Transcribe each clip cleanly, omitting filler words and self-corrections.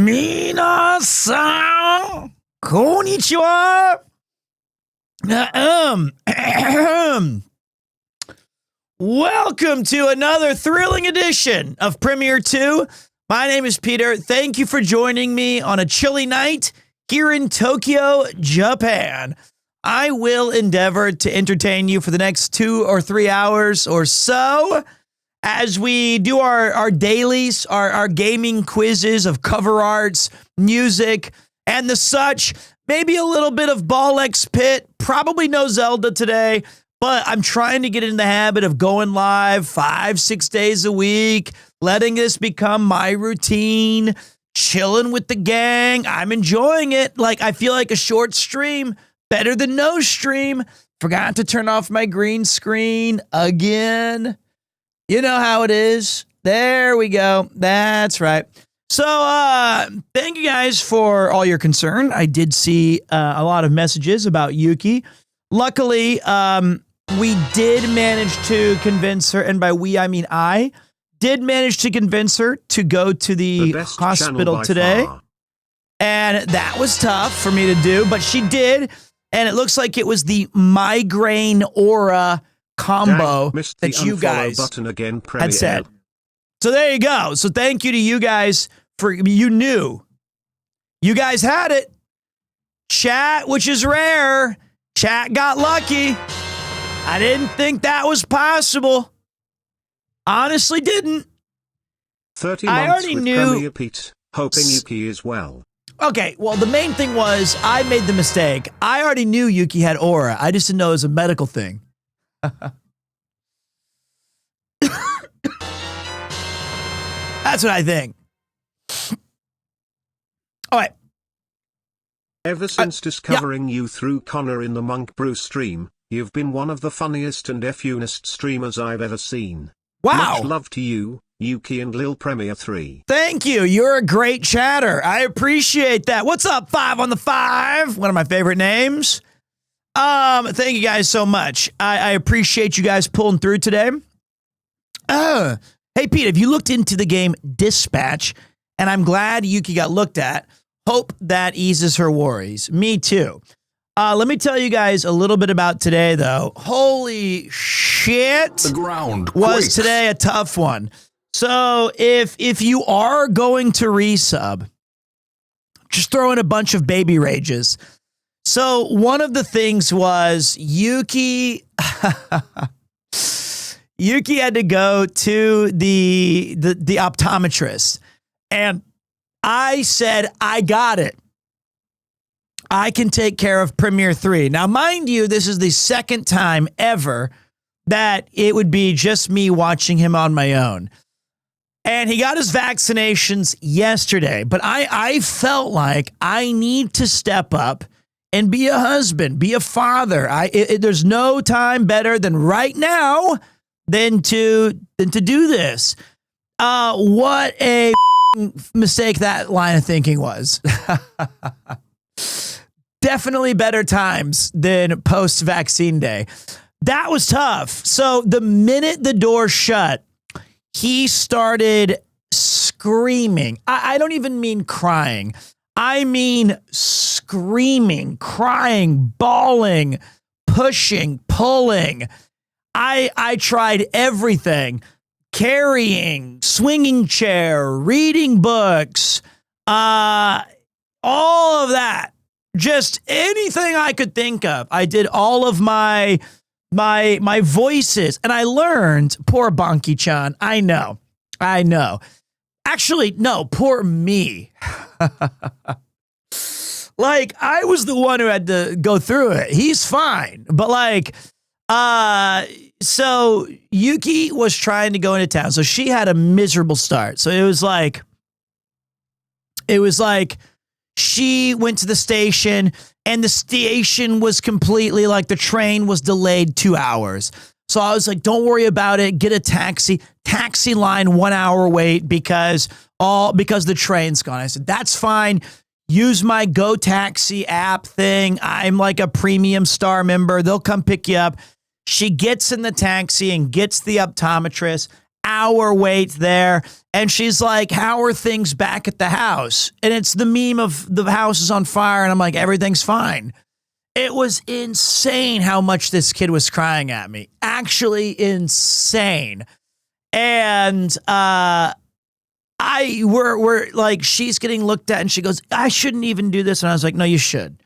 Minasan, konnichiwa. Welcome to another thrilling edition of Premiere 2. My name is Peter. Thank you for joining me on a chilly night here in Tokyo, Japan. I will endeavor to entertain you for the next 2 or 3 hours or so as we do our dailies, our gaming quizzes of cover arts, music, and the such. Maybe a little bit of Ball X Pit, probably no Zelda today, but I'm trying to get in the habit of going live 5-6 days a week, letting this become my routine, chilling with the gang. I'm enjoying it. Like, I feel like a short stream, better than no stream. Forgot to turn off my green screen again. You know how it is. There we go. That's right. So, thank you guys for all your concern. I did see a lot of messages about Yuki. Luckily, we did manage to convince her, and by we, I mean I, did manage to convince her to go to the hospital today. Far. And that was tough for me to do, but she did. And it looks like it was the migraine aura combo that you guys had said. So there you go. So thank you to you guys for, you knew. You guys had it. Chat, which is rare. Chat got lucky. I didn't think that was possible. Honestly didn't. 30 months I already with knew. Premier Pete, hoping Yuki is well. Okay, well, the main thing was I made the mistake. I already knew Yuki had aura. I just didn't know it was a medical thing. That's what I think. All right. Ever since discovering you through Connor in the Monk Brew stream, you've been one of the funniest and funest streamers I've ever seen. Wow. Much love to you, Yuki and Lil Premier 3. Thank you. You're a great chatter. I appreciate that. What's up, 5 on the 5? One of my favorite names. Thank you guys so much. I appreciate you guys pulling through today. Hey, Pete, have you looked into the game Dispatch? And I'm glad Yuki got looked at. Hope that eases her worries. Me too. Let me tell you guys a little bit about today, though. Holy shit. The ground was quakes. Today a tough one. So if you are going to resub, just throw in a bunch of baby rages. So one of the things was Yuki Yuki had to go to the optometrist, and I said, I got it. I can take care of Premiere 3. Now, mind you, this is the second time ever that it would be just me watching him on my own. And he got his vaccinations yesterday, but I felt like I need to step up and be a husband, be a father. There's no time better than right now than to do this. What a mistake that line of thinking was. Definitely better times than post-vaccine day. That was tough. So the minute the door shut, he started screaming. I don't even mean crying. I mean screaming, crying, bawling, pushing, pulling. I tried everything. Carrying, swinging chair, reading books, all of that. Just anything I could think of. I did all of my voices, and I learned, poor Bonky-chan, I know. Actually, no, poor me. Like, I was the one who had to go through it. He's fine. But like, so Yuki was trying to go into town. So she had a miserable start. So it was like she went to the station, and the station was completely like the train was delayed 2 hours. So I was like, don't worry about it. Get a taxi line 1 hour wait because the train's gone. I said, that's fine. Use my Go Taxi app thing. I'm like a premium star member. They'll come pick you up. She gets in the taxi and gets the optometrist. Hour wait there. And she's like, how are things back at the house? And it's the meme of the house is on fire. And I'm like, everything's fine. It was insane how much this kid was crying at me. Actually insane. And we're like, she's getting looked at and she goes, I shouldn't even do this. And I was like, no, you should.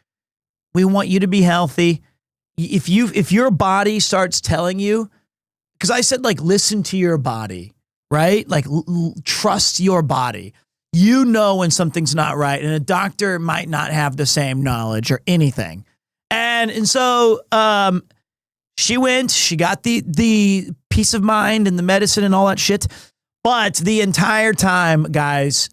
We want you to be healthy. If your body starts telling you, because I said, like, listen to your body. Right? Like, trust your body. You know when something's not right, and a doctor might not have the same knowledge or anything. And so she went, she got the peace of mind and the medicine and all that shit. But the entire time, guys,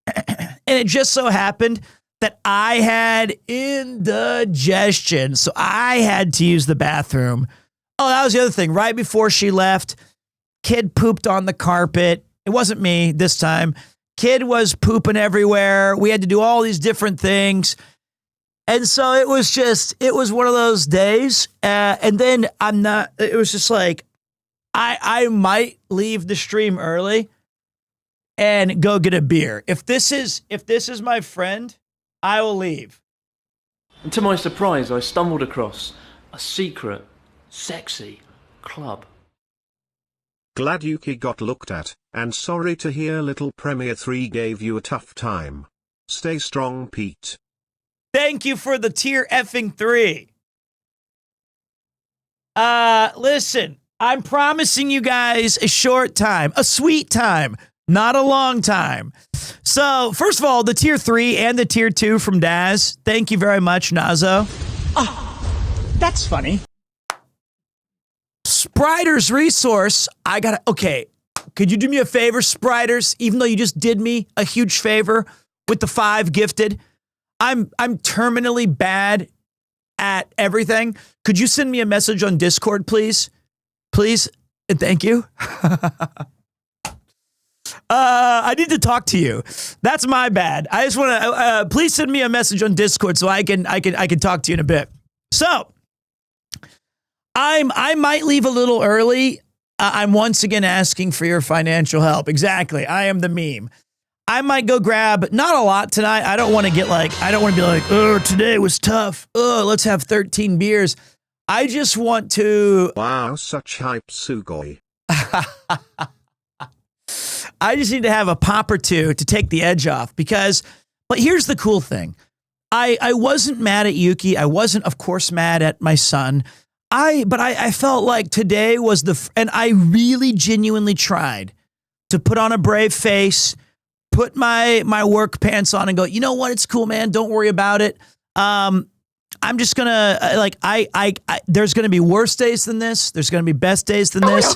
and it just so happened that I had indigestion. So I had to use the bathroom. Oh, that was the other thing. Right before she left, kid pooped on the carpet. It wasn't me this time. Kid was pooping everywhere. We had to do all these different things. And so it was one of those days. And then it was just like, I might leave the stream early and go get a beer. If this is my friend, I will leave. And to my surprise, I stumbled across a secret, sexy club. Glad Yuki got looked at, and sorry to hear little Premier 3 gave you a tough time. Stay strong, Pete. Thank you for the tier effing 3. Listen, I'm promising you guys a short time, a sweet time, not a long time. So, first of all, the tier 3 and the tier 2 from Daz. Thank you very much, Nazo. Oh, that's funny. Spriders Resource, okay, could you do me a favor, Spriders? Even though you just did me a huge favor with the 5 gifted, I'm terminally bad at everything. Could you send me a message on Discord, please? Please, and thank you. I need to talk to you. That's my bad. I just want to, please send me a message on Discord so I can talk to you in a bit. So, I might leave a little early. I'm once again asking for your financial help. Exactly. I am the meme. I might go grab, not a lot tonight. I don't want to be like, oh, today was tough. Oh, let's have 13 beers. I just want to. Wow, such hype, Sugoi. I just need to have a pop or two to take the edge off but here's the cool thing. I wasn't mad at Yuki. I wasn't, of course, mad at my son. But I felt like today was and I really genuinely tried to put on a brave face, put my work pants on and go, you know what? It's cool, man. Don't worry about it. I'm just gonna there's gonna be worse days than this. There's gonna be best days than this.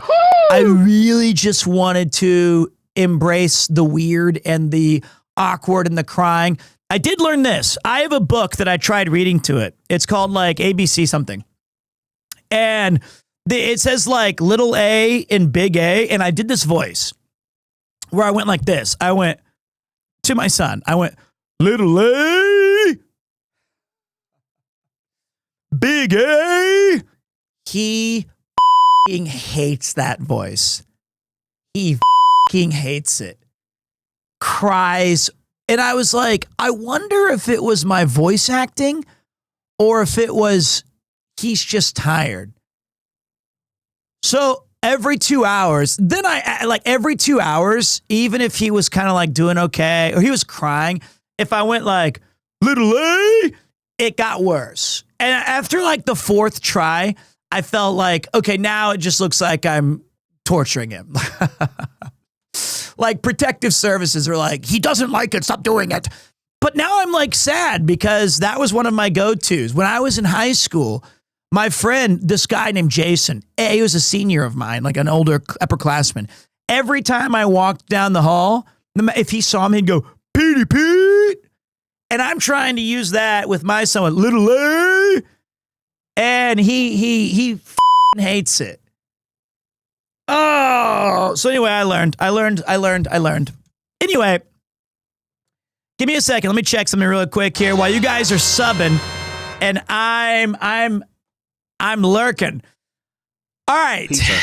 I really just wanted to embrace the weird and the awkward and the crying. I did learn this. I have a book that I tried reading to it. It's called like ABC something. And it says like little a and big A. And I did this voice where I went like this. I went to my son. I went, little A, big A. He hates that voice. He hates it. Cries. And I was like, I wonder if it was my voice acting or if it was he's just tired. So every 2 hours, then every 2 hours, even if he was kind of like doing okay or he was crying, if I went like, little A, it got worse. And after like the 4th try, I felt like, okay, now it just looks like I'm torturing him. Like protective services are like, he doesn't like it, stop doing it. But now I'm like sad because that was one of my go-tos. When I was in high school, my friend, this guy named Jason, he was a senior of mine, like an older upperclassman. Every time I walked down the hall, if he saw me, he'd go, Petey Pete. And I'm trying to use that with my son, with little A. And he hates it. Oh, so anyway, I learned. Anyway, give me a second. Let me check something real quick here while you guys are subbing and I'm lurking. All right. Peter,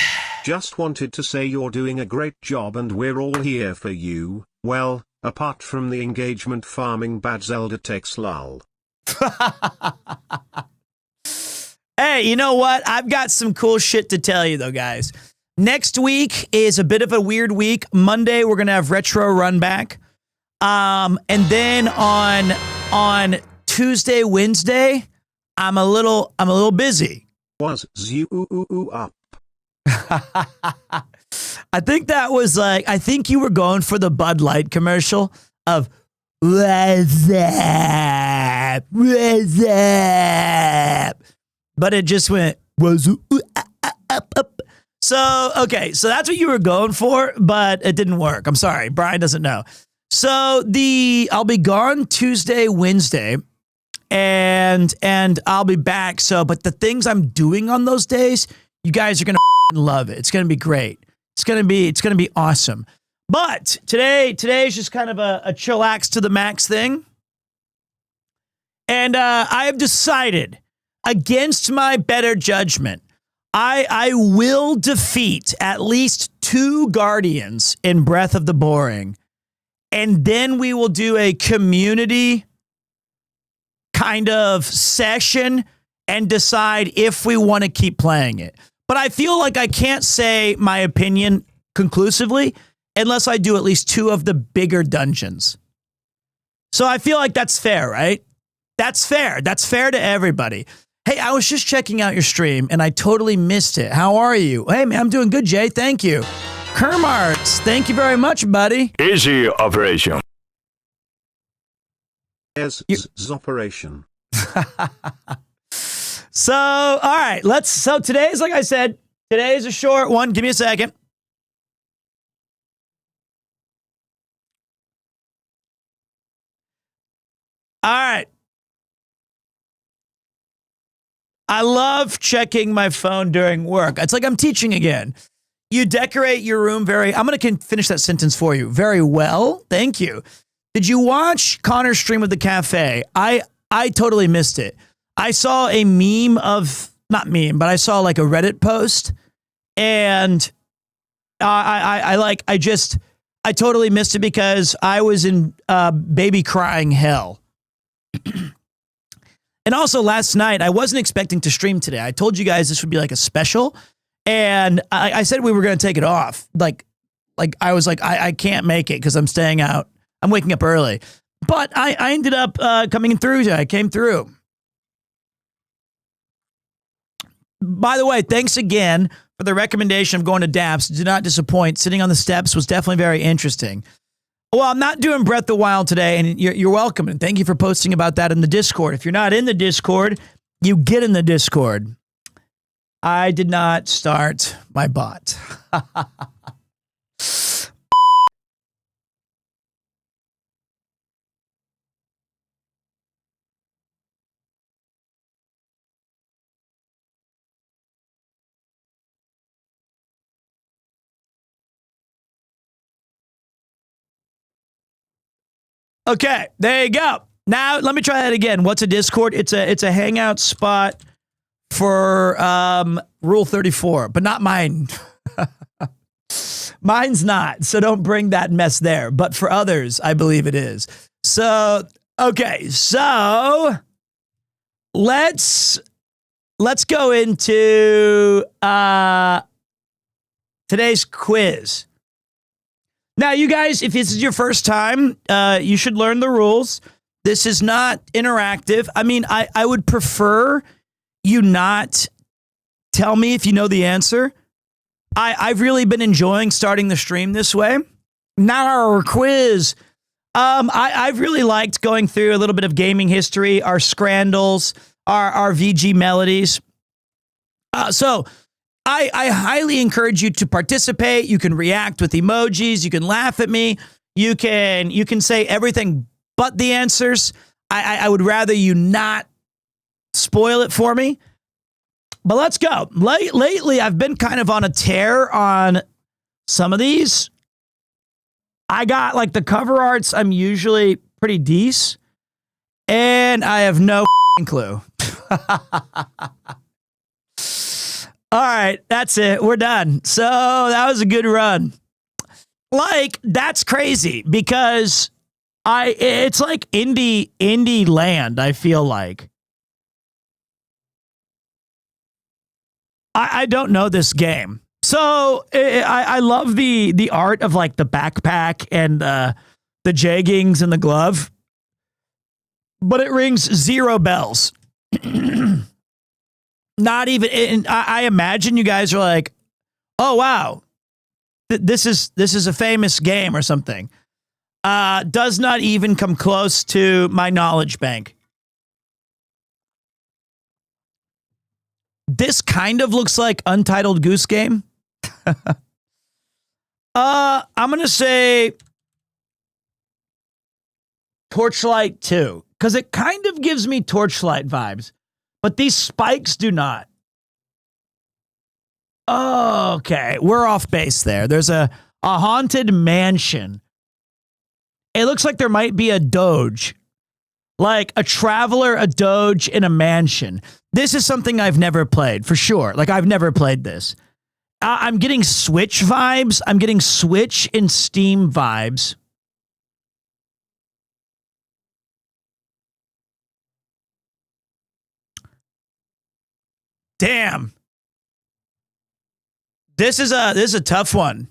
Just wanted to say you're doing a great job and we're all here for you, well, apart from the engagement farming bad Zelda text lol. Hey, you know what? I've got some cool shit to tell you, though, guys. Next week is a bit of a weird week. Monday, we're going to have Retro Run Back. And then on Tuesday, Wednesday, I'm a little busy. Was you up? I think that was I think you were going for the Bud Light commercial of what's up, what's up? But it just went, was up. So, okay, so that's what you were going for, but it didn't work. I'm sorry, Brian doesn't know. So I'll be gone Tuesday, Wednesday, and I'll be back. So, but the things I'm doing on those days, you guys are gonna love it. It's gonna be great. It's gonna be awesome. But today is just kind of a chillax to the max thing. And I have decided, against my better judgment, I will defeat at least 2 Guardians in Breath of the Boring. And then we will do a community kind of session and decide if we want to keep playing it. But I feel like I can't say my opinion conclusively unless I do at least 2 of the bigger dungeons. So I feel like that's fair, right? That's fair. That's fair to everybody. Hey, I was just checking out your stream and I totally missed it. How are you? Hey, man, I'm doing good, Jay. Thank you. Kermarts, thank you very much, buddy. Easy operation. As operation. So, all right, so today's, like I said, today's a short one. Give me a second. All right. I love checking my phone during work. It's like I'm teaching again. You decorate your room I'm going to finish that sentence for you very well. Thank you. Did you watch Connor's stream of the cafe? I totally missed it. I saw a meme but I saw like a Reddit post and I totally missed it because I was in baby crying hell. And also last night, I wasn't expecting to stream today. I told you guys this would be like a special. And I said we were going to take it off. Like I was like, I can't make it because I'm staying out. I'm waking up early. But I ended up coming through today. I came through. By the way, thanks again for the recommendation of going to Daps. Did not disappoint. Sitting on the steps was definitely very interesting. Well, I'm not doing Breath of the Wild today, and you're welcome. And thank you for posting about that in the Discord. If you're not in the Discord, you get in the Discord. I did not start my bot. Okay, there you go. Now, let me try that again. What's a Discord? It's a hangout spot for Rule 34, but not mine. Mine's not, so don't bring that mess there. But for others, I believe it is. So, okay, so let's go into today's quiz. Now, you guys, if this is your first time, you should learn the rules. This is not interactive. I mean, I would prefer you not tell me if you know the answer. I've really been enjoying starting the stream this way. Now, our quiz. I've really liked going through a little bit of gaming history, our scrandals, our VG melodies. So I highly encourage you to participate. You can react with emojis. You can laugh at me. You can say everything but the answers. I would rather you not spoil it for me. But let's go. Lately, I've been kind of on a tear on some of these. I got like the cover arts. I'm usually pretty decent. And I have no clue. All right, that's it. We're done. So that was a good run. Like, that's crazy because it's like indie land, I feel like. I don't know this game. So I love the art of like the backpack and the jeggings and the glove, but it rings zero bells. Not even. And I imagine you guys are like, "Oh wow, this is a famous game or something." Does not even come close to my knowledge bank. This kind of looks like Untitled Goose Game. I'm going to say Torchlight 2 because it kind of gives me Torchlight vibes, but these spikes do not. Okay, we're off base there. There's a haunted mansion. It looks like there might be a doge, like a traveler, a doge in a mansion. This is something I've never played for sure. Like I've never played this. I'm getting Switch vibes. I'm getting Switch and Steam vibes. Damn. This is a tough one.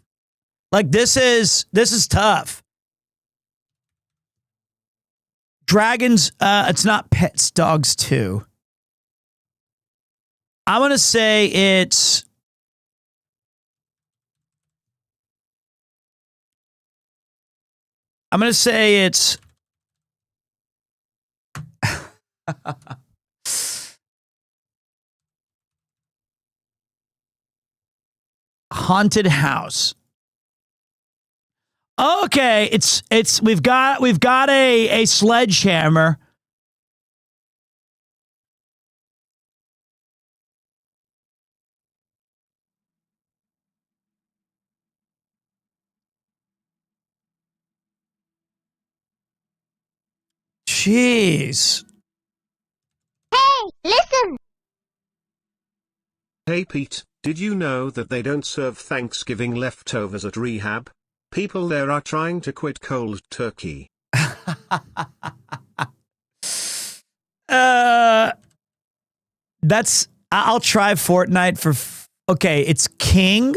Like this is tough. Dragons, it's not Pets, Dogs 2. I'm going to say it's Haunted House. Okay, it's we've got a sledgehammer. Jeez. Hey Pete, did you know that they don't serve Thanksgiving leftovers at rehab? People there are trying to quit cold turkey. I'll try Fortnite for okay, it's King.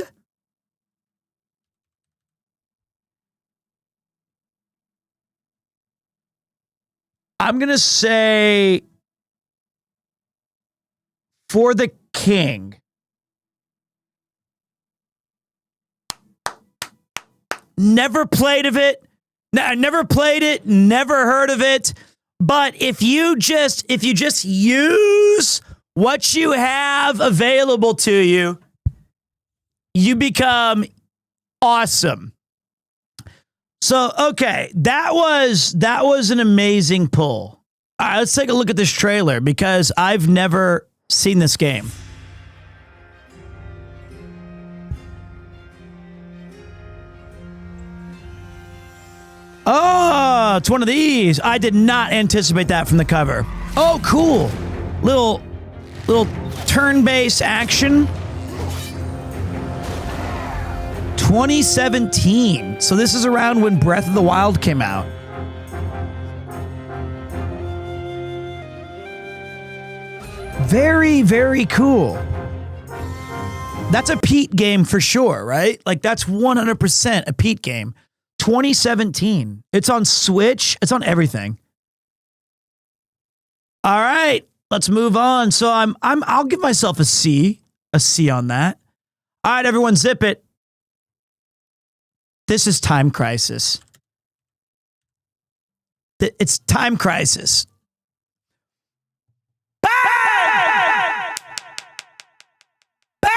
I'm going to say For the King. Never played of it. Never played it. Never heard of it. But if you just use what you have available to you, you become awesome. So, okay, that was an amazing pull. All right, let's take a look at this trailer because I've never seen this game. Oh, it's one of these. I did not anticipate that from the cover. Oh, cool. Little turn-based action. 2017. So this is around when Breath of the Wild came out. Very, very cool. That's a Pete game for sure, right? Like that's 100% a Pete game. 2017. It's on Switch. It's on everything. All right, let's move on. So I'll give myself a C on that. All right, everyone, zip it. This is Time Crisis. It's Time Crisis. Bang! Bang!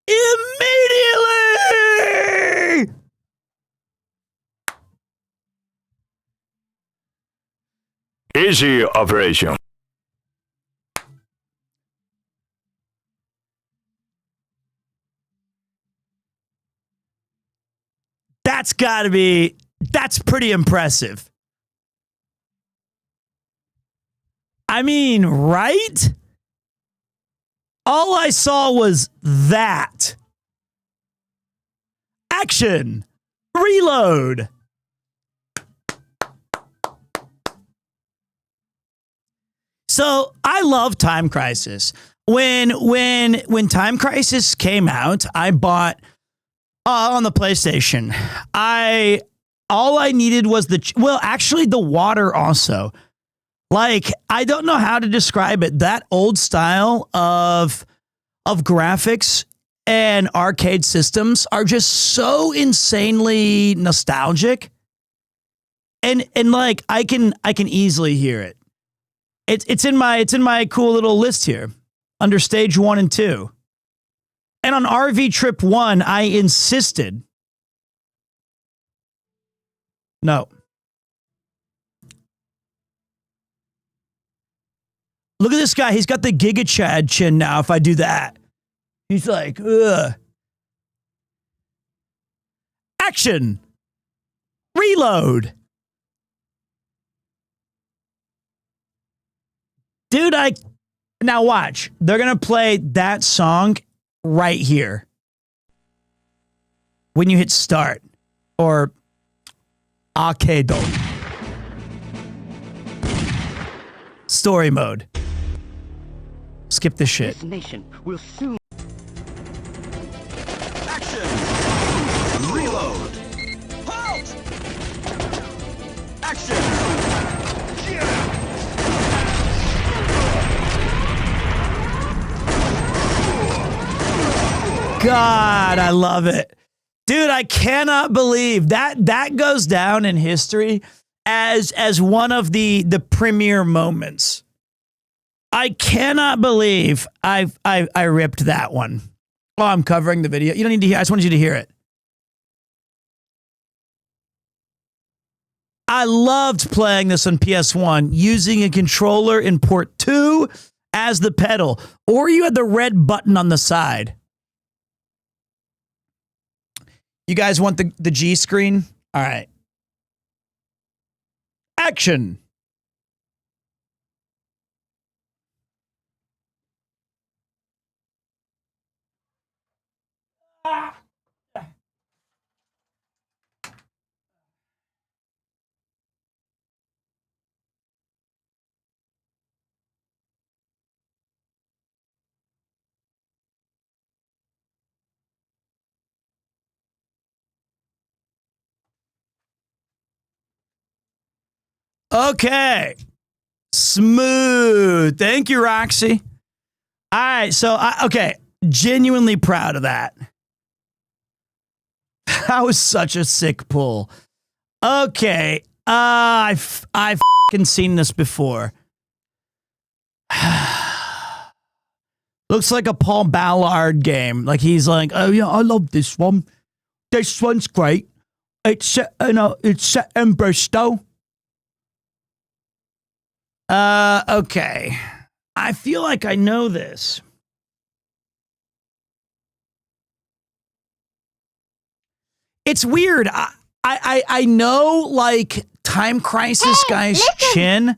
Immediately! Easy operation. That's pretty impressive. I mean, right? All I saw was that. Action. Reload. So I love Time Crisis. When Time Crisis came out, I bought on the PlayStation. All I needed was actually the water also. Like, I don't know how to describe it. That old style of graphics and arcade systems are just so insanely nostalgic. And like I can easily hear it. It's in my cool little list here under stage 1 and 2. And on RV Trip 1, I insisted. No. Look at this guy. He's got the Giga Chad chin now if I do that. He's like, ugh. Action. Reload. Dude, now watch. They're going to play that song right here. When you hit start or arcade. Story mode. Skip this shit. This nation will soon. Action! Reload! Halt! Action! God, I love it. Dude, I cannot believe that goes down in history as one of the premier moments. I cannot believe I ripped that one. Oh, I'm covering the video. You don't need to hear. I just wanted you to hear it. I loved playing this on PS1 using a controller in port 2 as the pedal, or you had the red button on the side. You guys want the G screen? All right. Action. Okay. Smooth. Thank you, Roxy. All right. So, okay. Genuinely proud of that. That was such a sick pull. Okay. I've seen this before. Looks like a Paul Ballard game. Like he's like, oh yeah, I love this one. This one's great. It's set in Bristol. Okay. I feel like I know this. It's weird. I know like Time Crisis guy's chin.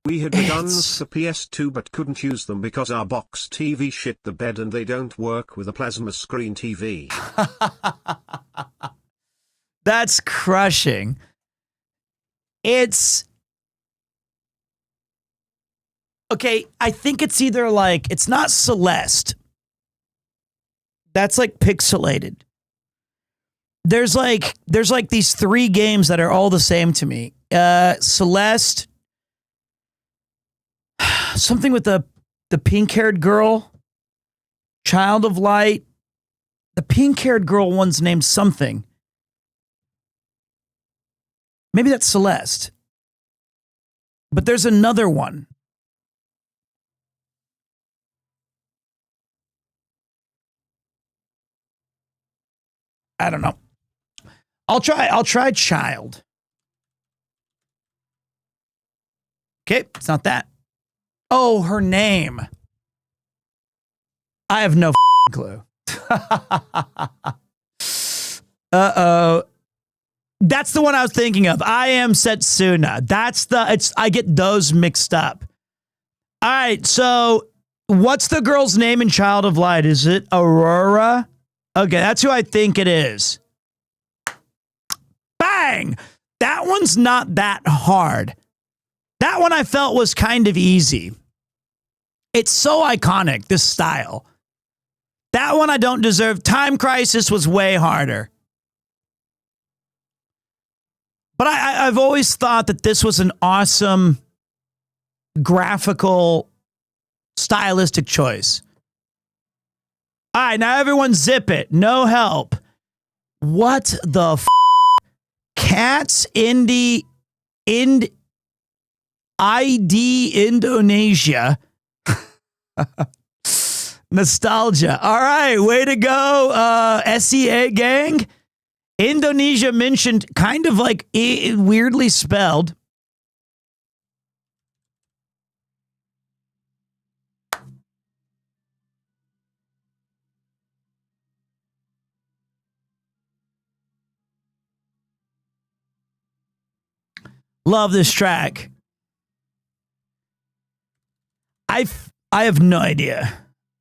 We had the guns for PS2 but couldn't use them because our box TV shit the bed and they don't work with a plasma screen TV. That's crushing. It's okay, I think it's either like, it's not Celeste. That's like pixelated. There's like these 3 games that are all the same to me. Celeste, something with the pink-haired girl, Child of Light. The pink-haired girl one's named something. Maybe that's Celeste. But there's another one. I don't know. I'll try Child. Okay, it's not that. Oh, her name. I have no clue. Uh-oh. That's the one I was thinking of. I Am Setsuna. I get those mixed up. All right, so what's the girl's name in Child of Light? Is it Aurora? Okay, that's who I think it is. Bang! That one's not that hard. That one I felt was kind of easy. It's so iconic, this style. That one I don't deserve. Time Crisis was way harder. But I've always thought that this was an awesome graphical, stylistic choice. All right, now everyone zip it. No help. What the f***? Cats ID Indonesia. Nostalgia. All right, way to go, SEA gang. Indonesia mentioned kind of like weirdly spelled. Love this track. I have no idea.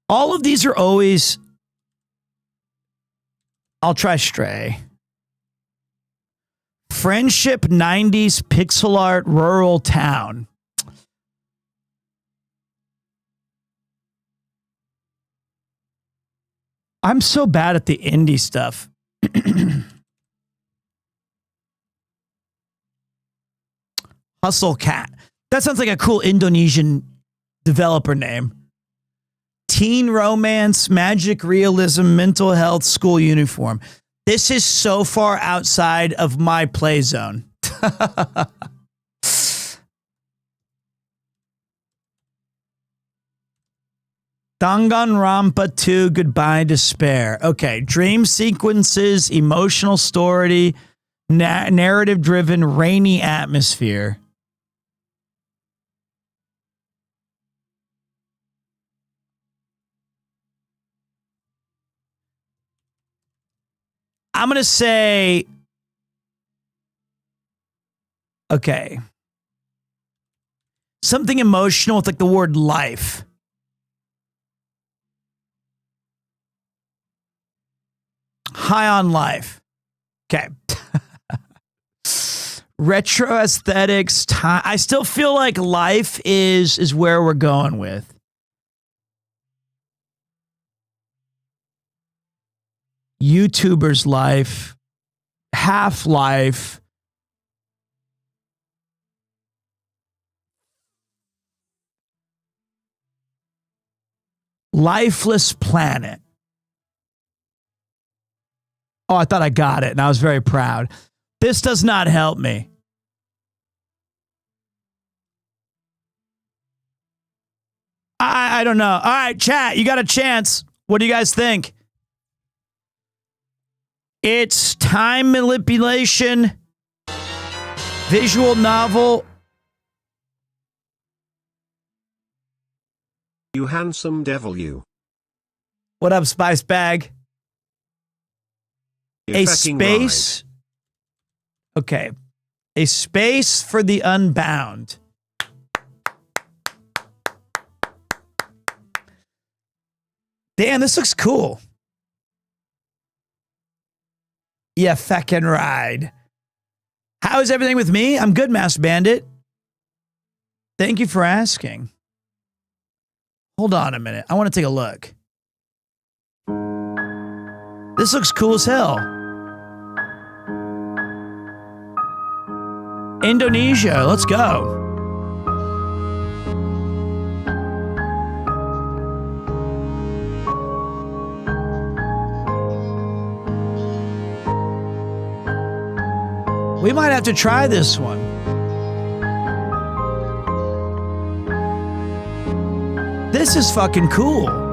All of these are always. I'll try Stray. Friendship 90s pixel art rural town. I'm so bad at the indie stuff. Hustle Cat. That sounds like a cool Indonesian developer name. Teen romance, magic realism, mental health, school uniform. This is so far outside of my play zone. Danganronpa 2, Goodbye Despair. Okay, dream sequences, emotional story, narrative-driven, rainy atmosphere. I'm going to say, okay, something emotional with like the word life. High on life. Okay. Retro aesthetics. Time. I still feel like life is where we're going with. YouTuber's life, Half-Life, Lifeless Planet. Oh, I thought I got it, and I was very proud. This does not help me. I don't know. All right, chat, you got a chance. What do you guys think? It's time manipulation, visual novel. You handsome devil, you. What up, Spice Bag? You A fucking space. Okay. A space for the unbound. Damn, this looks cool. Yeah, feckin' ride. How is everything with me? I'm good, Mass Bandit. Thank you for asking. Hold on a minute. I want to take a look. This looks cool as hell. Indonesia, let's go. We might have to try this one. This is fucking cool.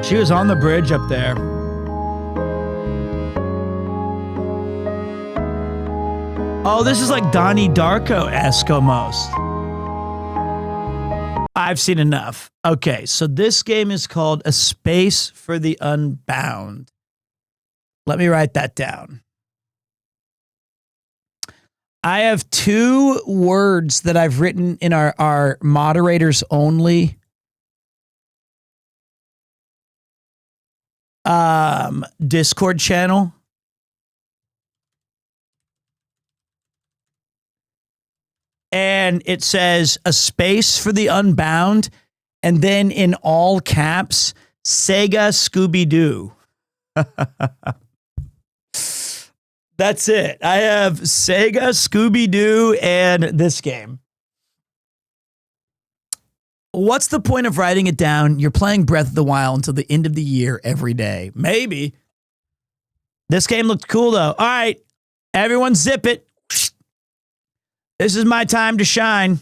She was on the bridge up there. Oh, this is like Donnie Darko-esque almost. I've seen enough. Okay, so this game is called A Space for the Unbound. Let me write that down. I have 2 words that I've written in our moderators only Discord channel. And it says A Space for the Unbound, and then in all caps, Sega Scooby-Doo. That's it. I have Sega Scooby-Doo and this game. What's the point of writing it down? You're playing Breath of the Wild until the end of the year every day. Maybe. This game looked cool, though. All right. Everyone zip it. This is my time to shine.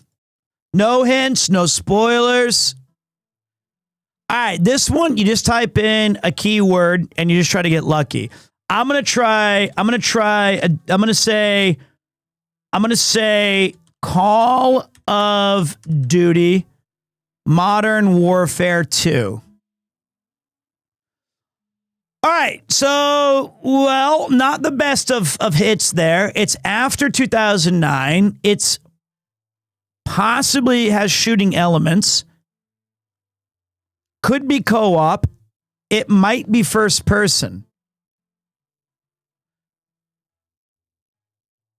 No hints, no spoilers. All right, this one, you just type in a keyword and you just try to get lucky. I'm going to say Call of Duty Modern Warfare 2. All right, so, well, not the best of hits there. It's after 2009. It's possibly has shooting elements. Could be co-op. It might be first person.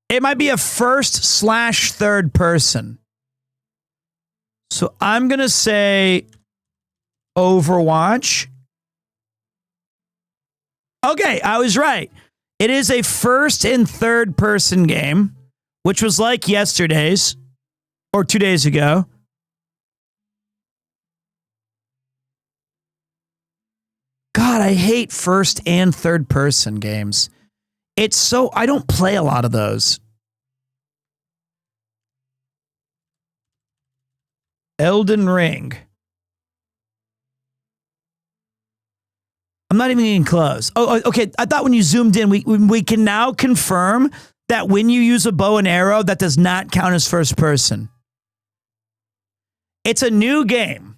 It might be a first/third person. So I'm going to say Overwatch. Okay, I was right. It is a first and third person game, which was like yesterday's or 2 days ago. God, I hate first and third person games. It's so, I don't play a lot of those. Elden Ring. I'm not even getting close. Oh, okay. I thought when you zoomed in, we can now confirm that when you use a bow and arrow, that does not count as first person. It's a new game.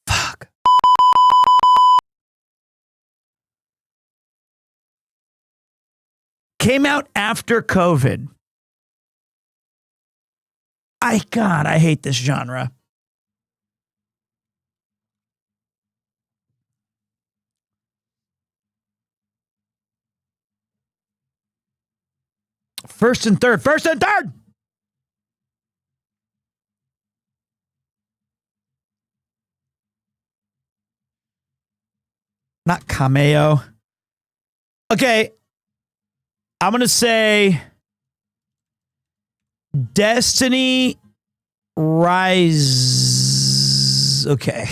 Fuck. Came out after COVID. God, I hate this genre. First and third. Not cameo. Okay. I'm going to say Destiny Rise. Okay.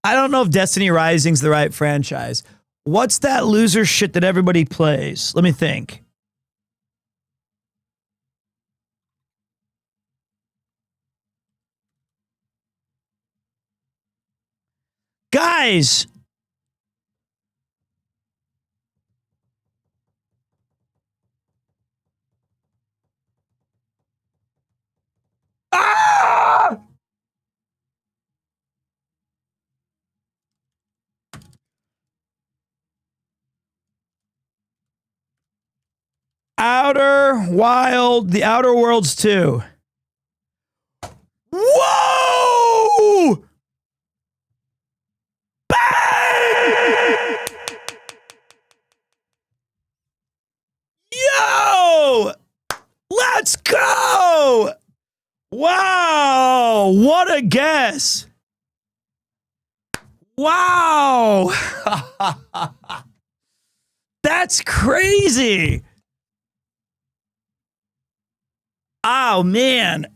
I don't know if Destiny Rising's the right franchise. What's that loser shit that everybody plays? Let me think. Guys. Ah! The Outer Worlds 2. Whoa! Bang! Yo! Let's go! Wow! What a guess! Wow! That's crazy! Oh, man.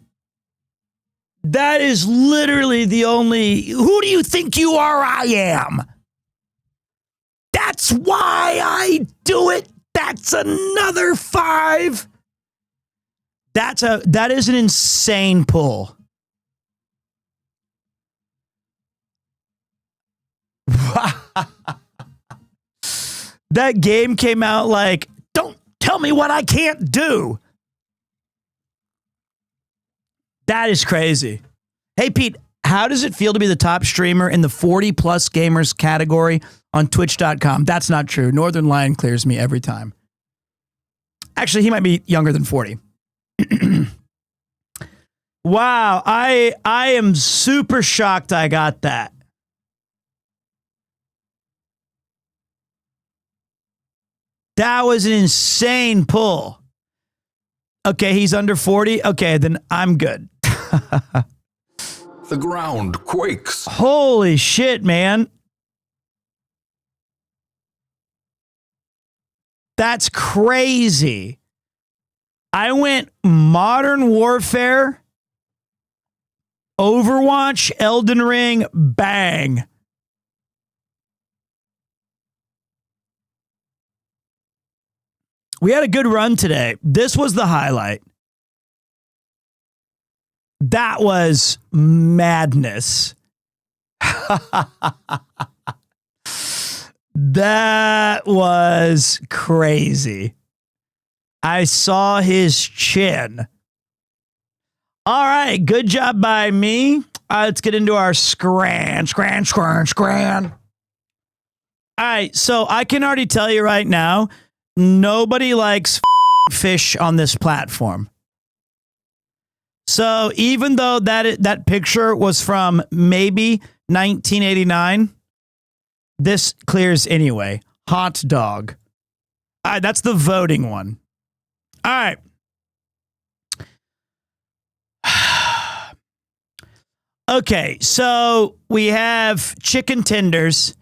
That is literally the only... Who do you think you are? I am. That's why I do it. That's another 5. That is an insane pull. That game came out like, don't tell me what I can't do. That is crazy. Hey, Pete, how does it feel to be the top streamer in the 40 plus gamers category on twitch.com? That's not true. Northern Lion clears me every time. Actually, he might be younger than 40. Wow, I am super shocked I got that. That was an insane pull. Okay, he's under 40. Okay, then I'm good. The ground quakes. Holy shit, man. That's crazy. I went Modern Warfare, Overwatch, Elden Ring, bang. We had a good run today. This was the highlight. That was madness. That was crazy. I saw his chin. All right, good job by me. Let's get into our scran. All right, so I can already tell you right now, nobody likes fish on this platform. So even though that picture was from maybe 1989, this clears anyway. Hot dog. All right, that's the voting one. All right. Okay, so we have chicken tenders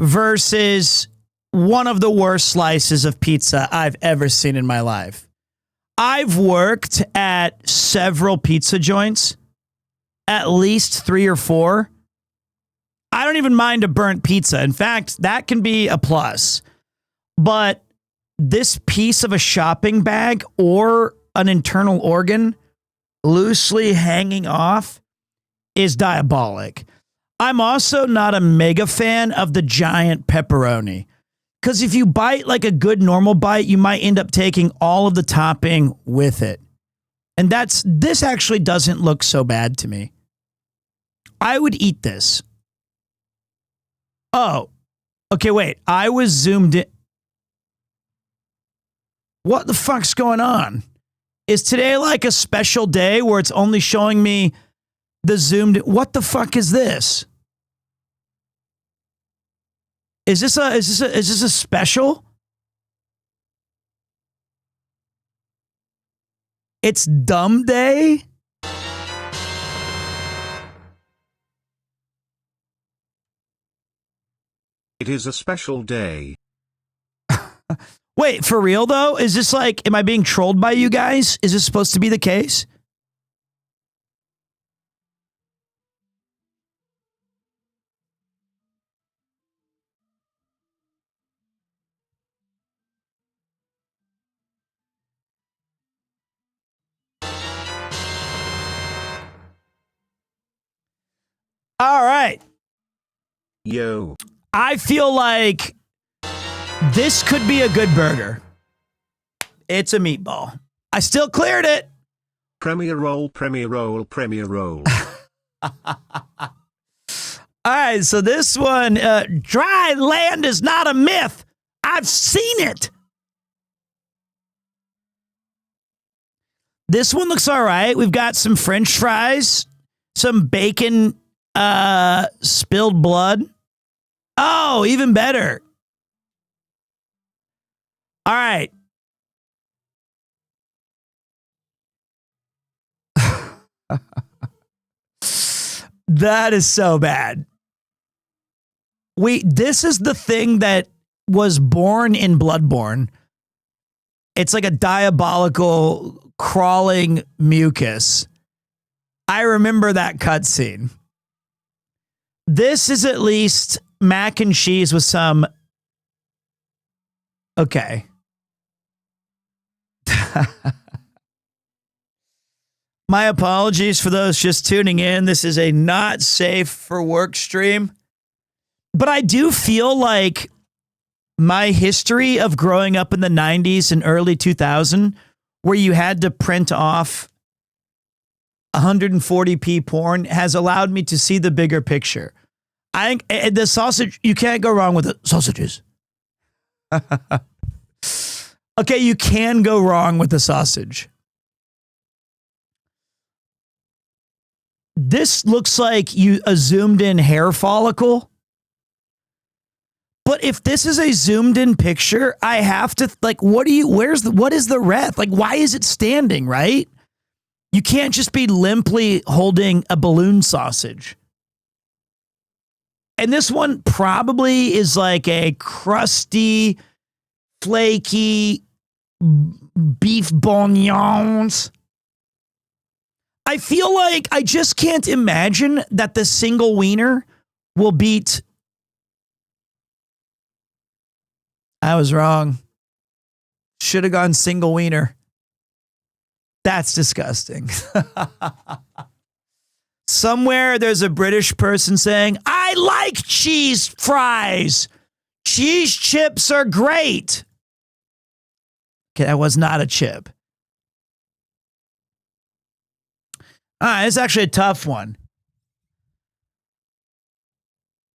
versus one of the worst slices of pizza I've ever seen in my life. I've worked at several pizza joints, at least 3 or 4. I don't even mind a burnt pizza. In fact, that can be a plus. But this piece of a shopping bag or an internal organ loosely hanging off is diabolic. I'm also not a mega fan of the giant pepperoni. Because if you bite like a good normal bite, you might end up taking all of the topping with it. And this actually doesn't look so bad to me. I would eat this. Oh, okay, wait. I was zoomed in. What the fuck's going on? Is today like a special day where it's only showing me the zoomed in? What the fuck is this? Is this a special? It's dumb day? It is a special day. Wait, for real though? Is this like, am I being trolled by you guys? Is this supposed to be the case? All right. Yo. I feel like this could be a good burger. It's a meatball. I still cleared it. Premier roll, premier roll, premier roll. All right, so this one, dry land is not a myth. I've seen it. This one looks all right. We've got some French fries, some bacon, spilled blood. Oh, even better. All right. That is so bad. This is the thing that was born in Bloodborne. It's like a diabolical crawling mucus. I remember that cutscene. This is at least mac and cheese with some. Okay. My apologies for those just tuning in. This is a not safe for work stream. But I do feel like my history of growing up in the 90s and early 2000, where you had to print off 140p porn, has allowed me to see the bigger picture. The sausage, you can't go wrong with the sausages. Okay, you can go wrong with the sausage. This looks like a zoomed in hair follicle. But if this is a zoomed in picture, I have to what is the ref? Like, why is it standing, right? You can't just be limply holding a balloon sausage. And this one probably is like a crusty, flaky beef bouillons. I feel like I just can't imagine that the single wiener will beat. I was wrong. Should have gone single wiener. That's disgusting. Somewhere there's a British person saying, I like cheese fries. Cheese chips are great. Okay, that was not a chip. It's actually a tough one.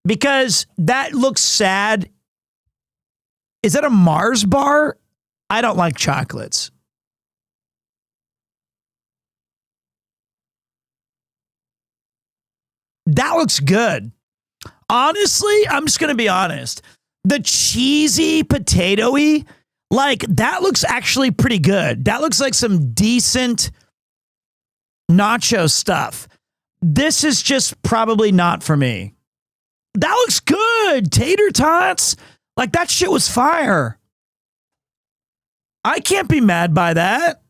Because that looks sad. Is that a Mars bar? I don't like chocolates. That looks good. Honestly, I'm just going to be honest. The cheesy, potatoey, that looks actually pretty good. That looks like some decent nacho stuff. This is just probably not for me. That looks good. Tater tots. That shit was fire. I can't be mad by that.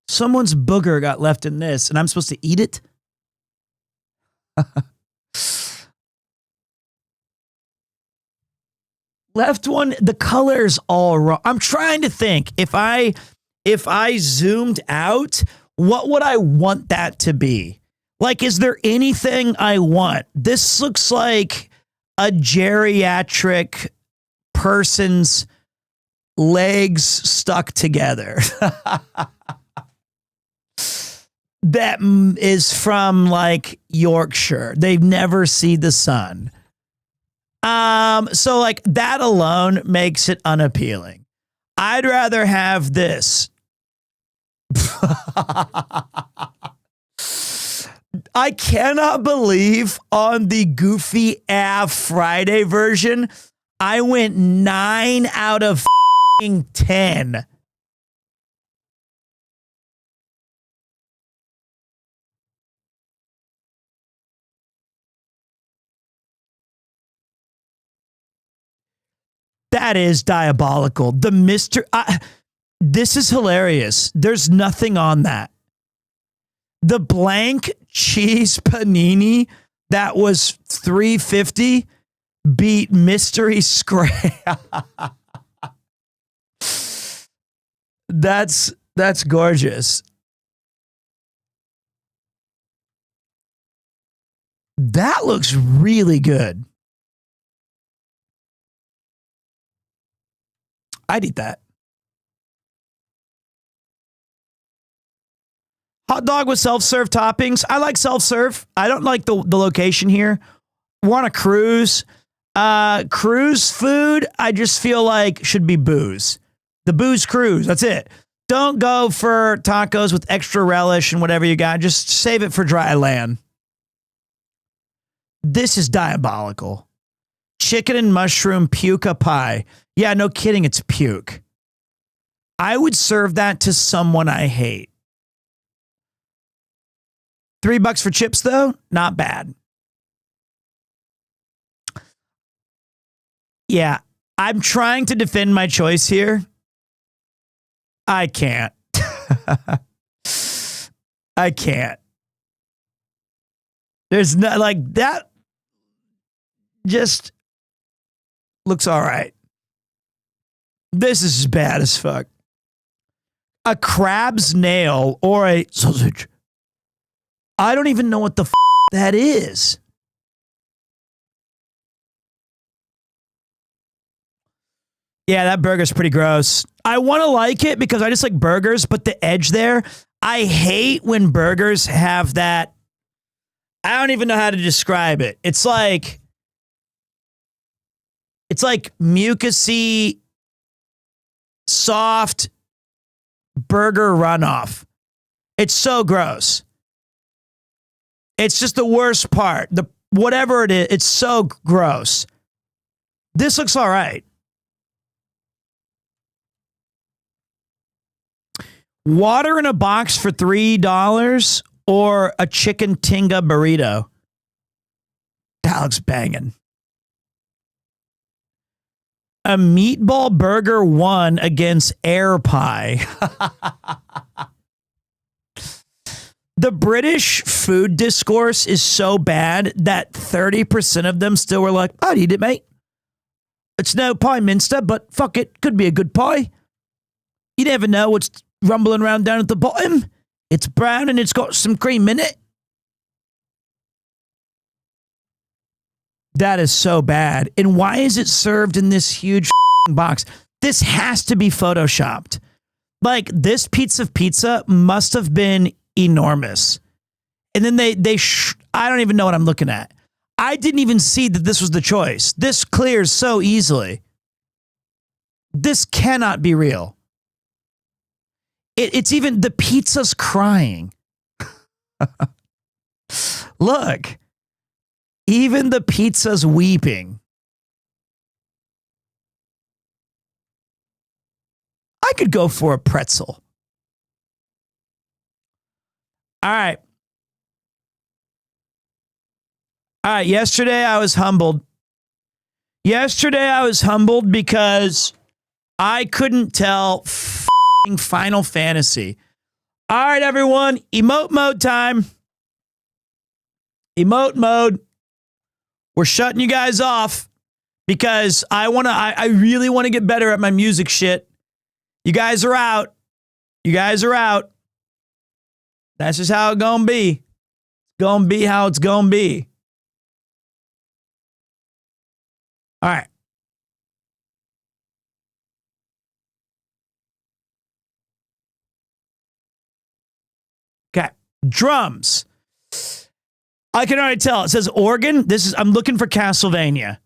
Someone's booger got left in this, and I'm supposed to eat it? Left one, the color's all wrong. I'm trying to think. If I zoomed out, what would I want that to be? Is there anything I want? This looks like a geriatric person's legs stuck together. That is from Yorkshire. They've never seen the sun. So that alone makes it unappealing. I'd rather have this. I cannot believe on the Goofy AF Friday version, I went 9 out of 10. That is diabolical. This is hilarious. There's nothing on that. The blank cheese panini that was $3.50 beat mystery scrape. That's gorgeous. That looks really good. I'd eat that. Hot dog with self-serve toppings. I like self-serve. I don't like the location here. We're on a cruise. Cruise food, I just feel like should be booze. The booze cruise, that's it. Don't go for tacos with extra relish and whatever you got. Just save it for dry land. This is diabolical. Chicken and mushroom puka pie. Yeah, no kidding, it's puke. I would serve that to someone I hate. $3 for chips, though? Not bad. Yeah, I'm trying to defend my choice here. I can't. I can't. There's not that just looks all right. This is bad as fuck. a crab's nail or a sausage. I don't even know what the that is. Yeah, that burger's pretty gross. I want to like it because I just like burgers, but the edge there, I hate when burgers have that. I don't even know how to describe it. It's like mucusy, soft burger runoff. It's so gross. It's just the worst part. Whatever it is, it's so gross. This looks all right. Water in a box for $3 or a chicken tinga burrito. That looks banging. A meatball burger won against air pie. The British food discourse is so bad that 30% of them still were like, I'd eat it, mate. It's no pie minster, but fuck it. Could be a good pie. You never know what's rumbling around down at the bottom. It's brown and it's got some cream in it. That is so bad. And why is it served in this huge box? This has to be photoshopped. Like, this piece of pizza must have been enormous. And then I don't even know what I'm looking at. I didn't even see that this was the choice. This clears so easily. This cannot be real. It's even, the pizza's crying. Look. Even the pizza's weeping. I could go for a pretzel. All right. Yesterday I was humbled. Yesterday I was humbled because I couldn't tell Final Fantasy. All right, everyone. Emote mode time. Emote mode. We're shutting you guys off because I really want to get better at my music shit. You guys are out. You guys are out. That's just how it's gonna be. It's gonna be how it's gonna be. All right. Okay. Drums. I can already tell. It says organ. I'm looking for Castlevania.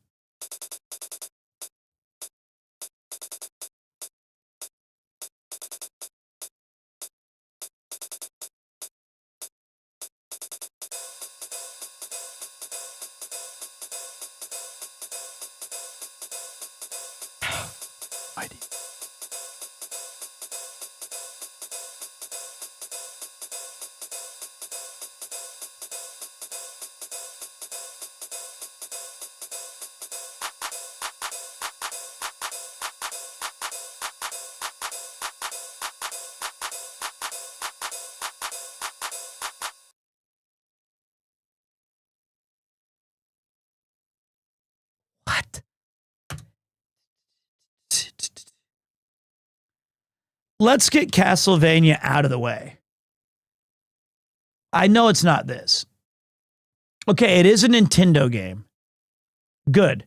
What? Let's get Castlevania out of the way. I know it's not this. Okay, it is a Nintendo game. Good.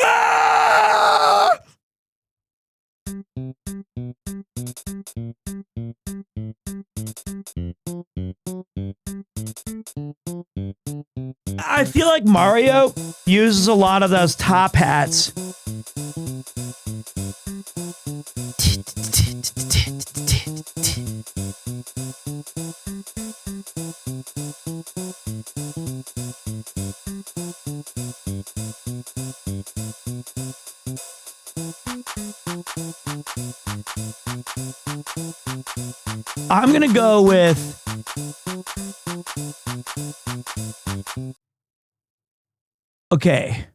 Ah! I feel like Mario uses a lot of those top hats. I'm going to go with okay.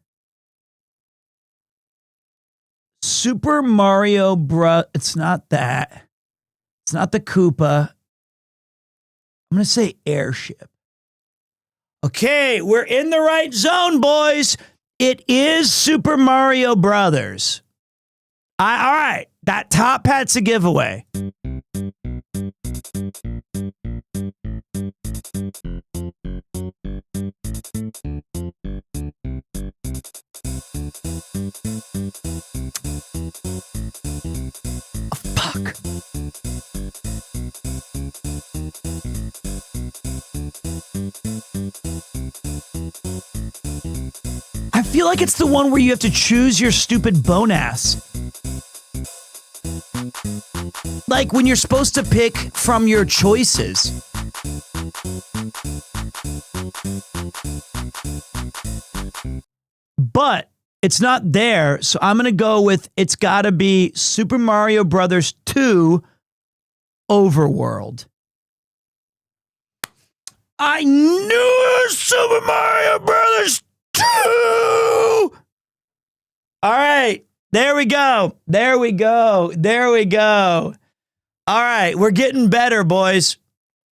Super Mario Bros. It's not that. It's not the Koopa. I'm going to say Airship. Okay, we're in the right zone, boys. It is Super Mario Brothers. All right, that top hat's a giveaway. Oh, fuck. I feel like it's the one where you have to choose your stupid bone ass. Like when you're supposed to pick from your choices. But it's not there, so I'm going to go with it's got to be Super Mario Brothers 2 Overworld. I knew it was Super Mario Brothers 2! All right, there we go. There we go. There we go. All right, we're getting better, boys.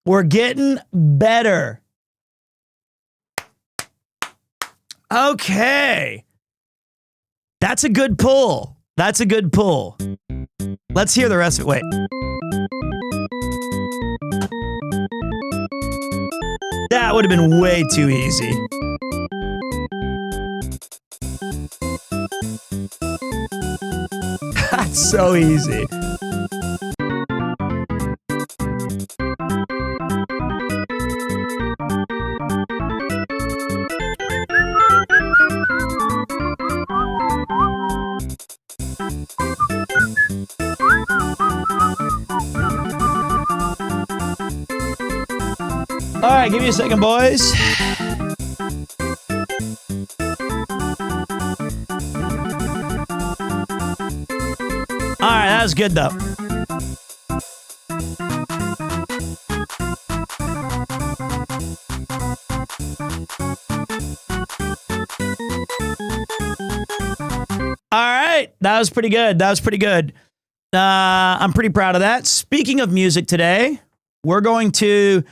We're getting better. Okay. That's a good pull. That's a good pull. Let's hear the rest of it. Wait. That would have been way too easy. That's so easy. All right, give me a second, boys. All right, that was good, though. All right, that was pretty good. That was pretty good. I'm pretty proud of that. Speaking of music today, we're going to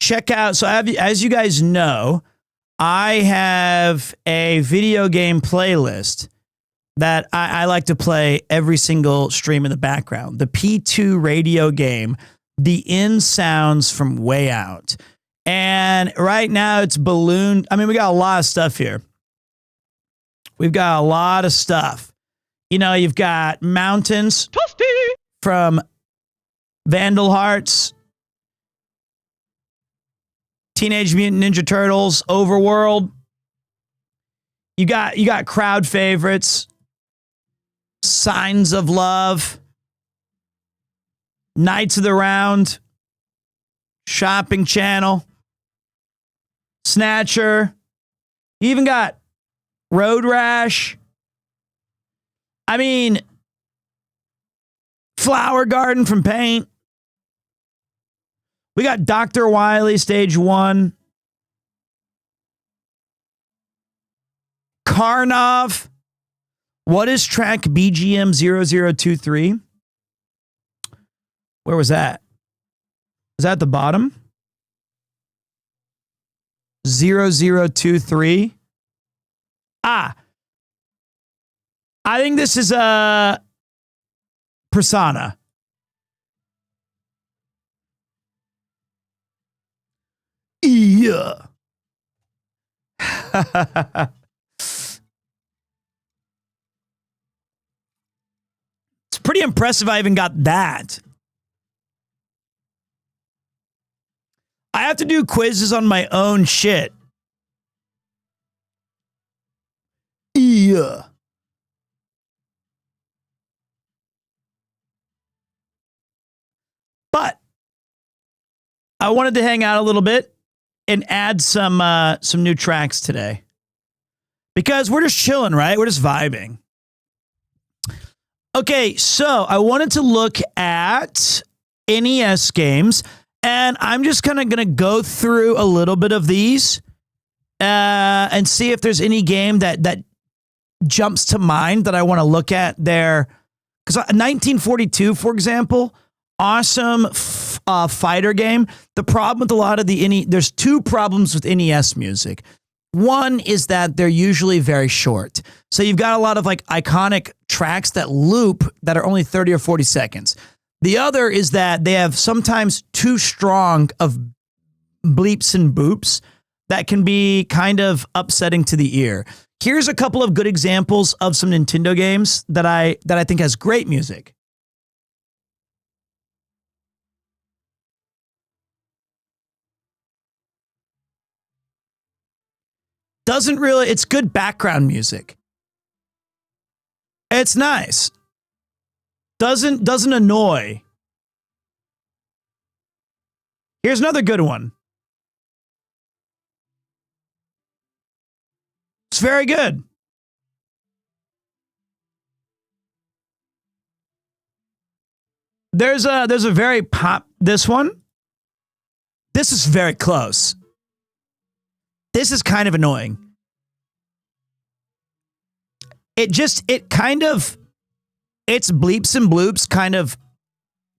check out. So as you guys know, I have a video game playlist that I like to play every single stream in the background. The P2 radio game, The In Sounds from Way Out. And right now it's ballooned. I mean, we got a lot of stuff here. We've got a lot of stuff. You know, you've got Mountains from Vandal Hearts, Teenage Mutant Ninja Turtles, Overworld. You got crowd favorites, Signs of Love, Knights of the Round, Shopping Channel, Snatcher. You even got Road Rash. I mean, Flower Garden from Paint. We got Dr. Wily Stage 1. Karnov. What is track BGM 0023? Where was that? Was that at the bottom? 0023. Ah. I think this is Persona. Yeah. It's pretty impressive I even got that. I have to do quizzes on my own shit. Yeah. But I wanted to hang out a little bit and add some new tracks today. Because we're just chilling, right? We're just vibing. Okay, so I wanted to look at NES games, and I'm just kind of going to go through a little bit of these and see if there's any game that jumps to mind that I want to look at there. Because 1942, for example, awesome fighter game. The problem with a lot of there's two problems with NES music. One is that they're usually very short. So you've got a lot of like iconic tracks that loop that are only 30 or 40 seconds. The other is that they have sometimes too strong of bleeps and boops that can be kind of upsetting to the ear. Here's a couple of good examples of some Nintendo games that I think has great music. It's good background music. It's nice. Doesn't annoy. Here's another good one. It's very good. There's a very this one. This is very close. This is kind of annoying. Its bleeps and bloops kind of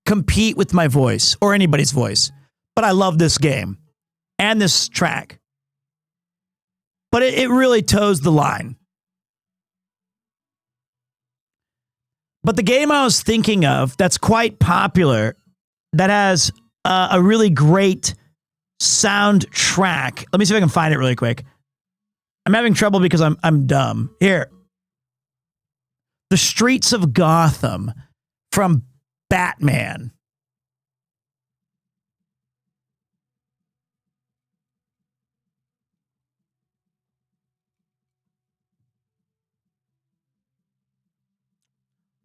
compete with my voice or anybody's voice. But I love this game and this track. But it really toes the line. But the game I was thinking of that's quite popular, that has a really great soundtrack. Let me see if I can find it really quick. I'm having trouble because I'm dumb. Here. The Streets of Gotham from Batman.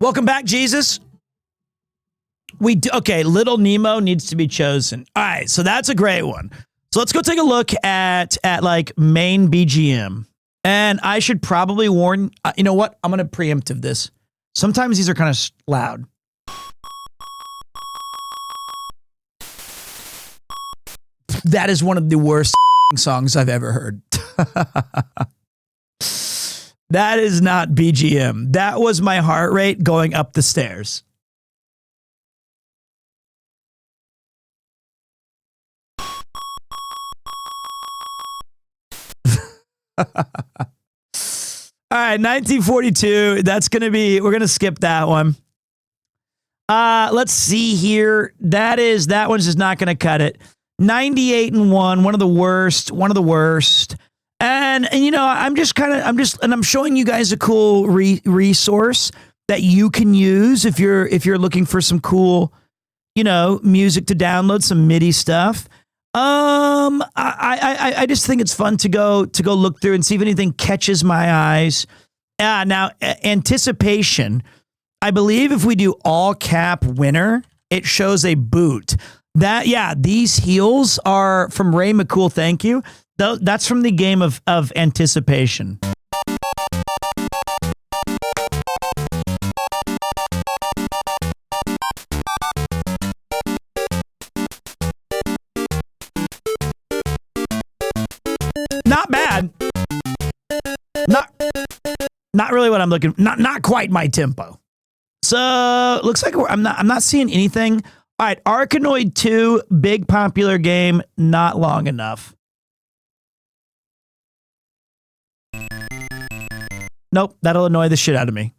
Welcome back, Jesus. Okay, Little Nemo needs to be chosen. All right, so that's a great one. So let's go take a look at like main BGM. And I should probably warn, you know what? I'm going to preemptive this. Sometimes these are kind of loud. That is one of the worst songs I've ever heard. That is not BGM. That was my heart rate going up the stairs. All right, 1942. We're going to skip that one. Let's see here. That one's just not going to cut it. 98-1, one of the worst. And you know, I'm showing you guys a cool resource that you can use if you're looking for some cool, you know, music to download, some MIDI stuff. I just think it's fun to go look through and see if anything catches my eyes. Now anticipation. I believe if we do all cap winner, it shows a boot. These heels are from Ray McCool. Thank you. That's from the game of anticipation. Not bad. Not really what I'm looking. Not quite my tempo. So looks like I'm not seeing anything. All right, Arkanoid 2, big popular game, not long enough. Nope, that'll annoy the shit out of me.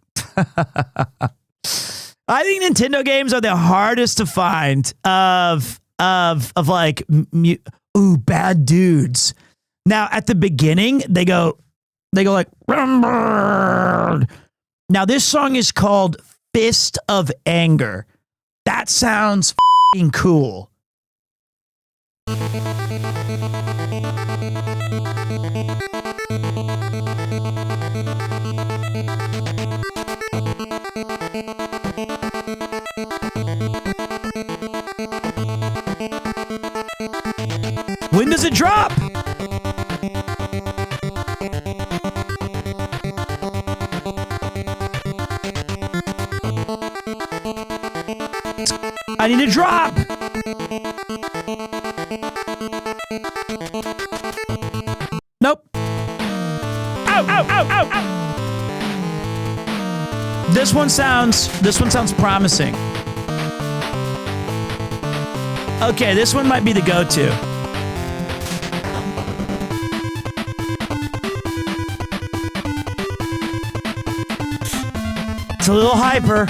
I think Nintendo games are the hardest to find of like bad dudes. Now at the beginning they go like now this song is called Fist of Anger. That sounds f***ing cool. When does it drop? I need to drop. Nope. Ow, ow, ow, ow, ow. This one sounds promising. Okay, this one might be the go-to. It's a little hyper.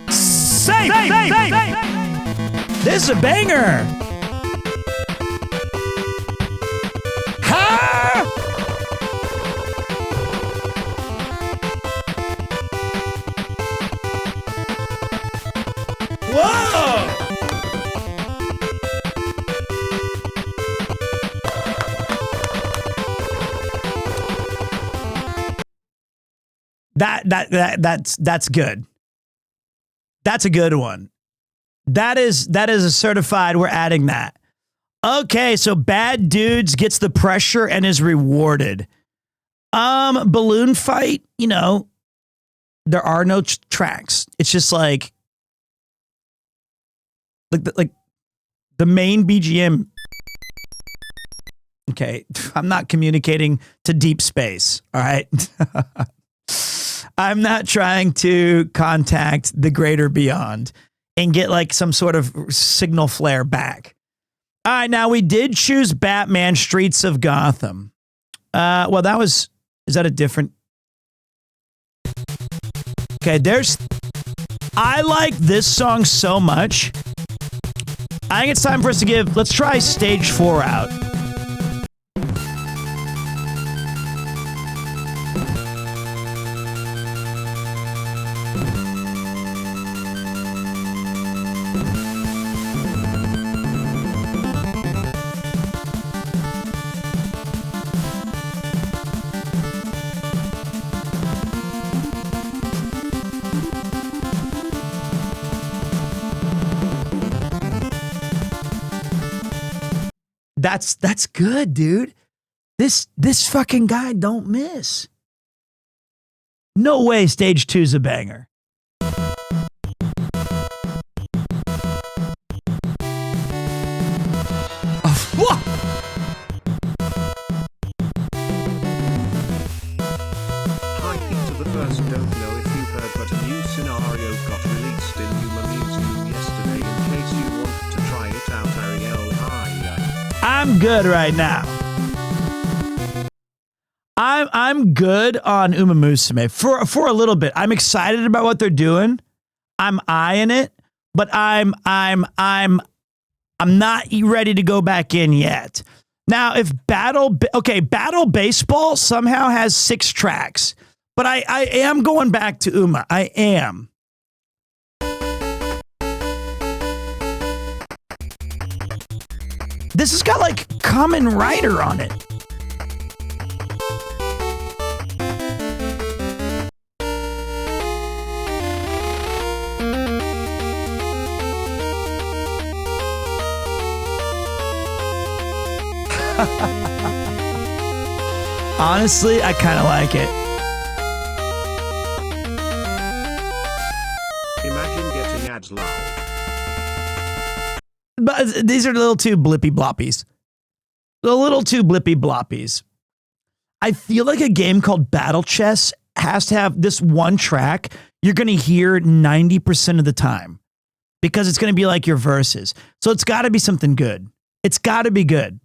Safe. This is a banger. Ha! Whoa! That's good. That's a good one. That is a certified. We're adding that. Okay, so Bad Dudes gets the pressure and is rewarded. Balloon Fight, you know, there are no tracks. It's just like the main BGM. Okay, I'm not communicating to deep space, all right? I'm not trying to contact the greater beyond and get like some sort of signal flare back. All right, now we did choose Batman Streets of Gotham. Well, is that a different? Okay, I like this song so much. I think it's time for us to let's try stage 4 out. That's good, dude. This fucking guy don't miss. No way stage 2's a banger. Whoa! Hi Peter the First, don't know if you've heard, but a new scenario got released in Human Museum yesterday. In case you want to try it out, Ariel, hi. I'm good right now. I'm good on Uma Musume for a little bit. I'm excited about what they're doing. I'm eyeing it, but I'm not ready to go back in yet. Now, if Battle Baseball somehow has 6 tracks, but I am going back to Uma. I am. This has got like Kamen Rider on it. Honestly, I kind of like it. Imagine getting ads loud. But these are a little too blippy bloppies. A little too blippy bloppies. I feel like a game called Battle Chess has to have this one track you're going to hear 90% of the time because it's going to be like your verses. So it's got to be something good. It's got to be good.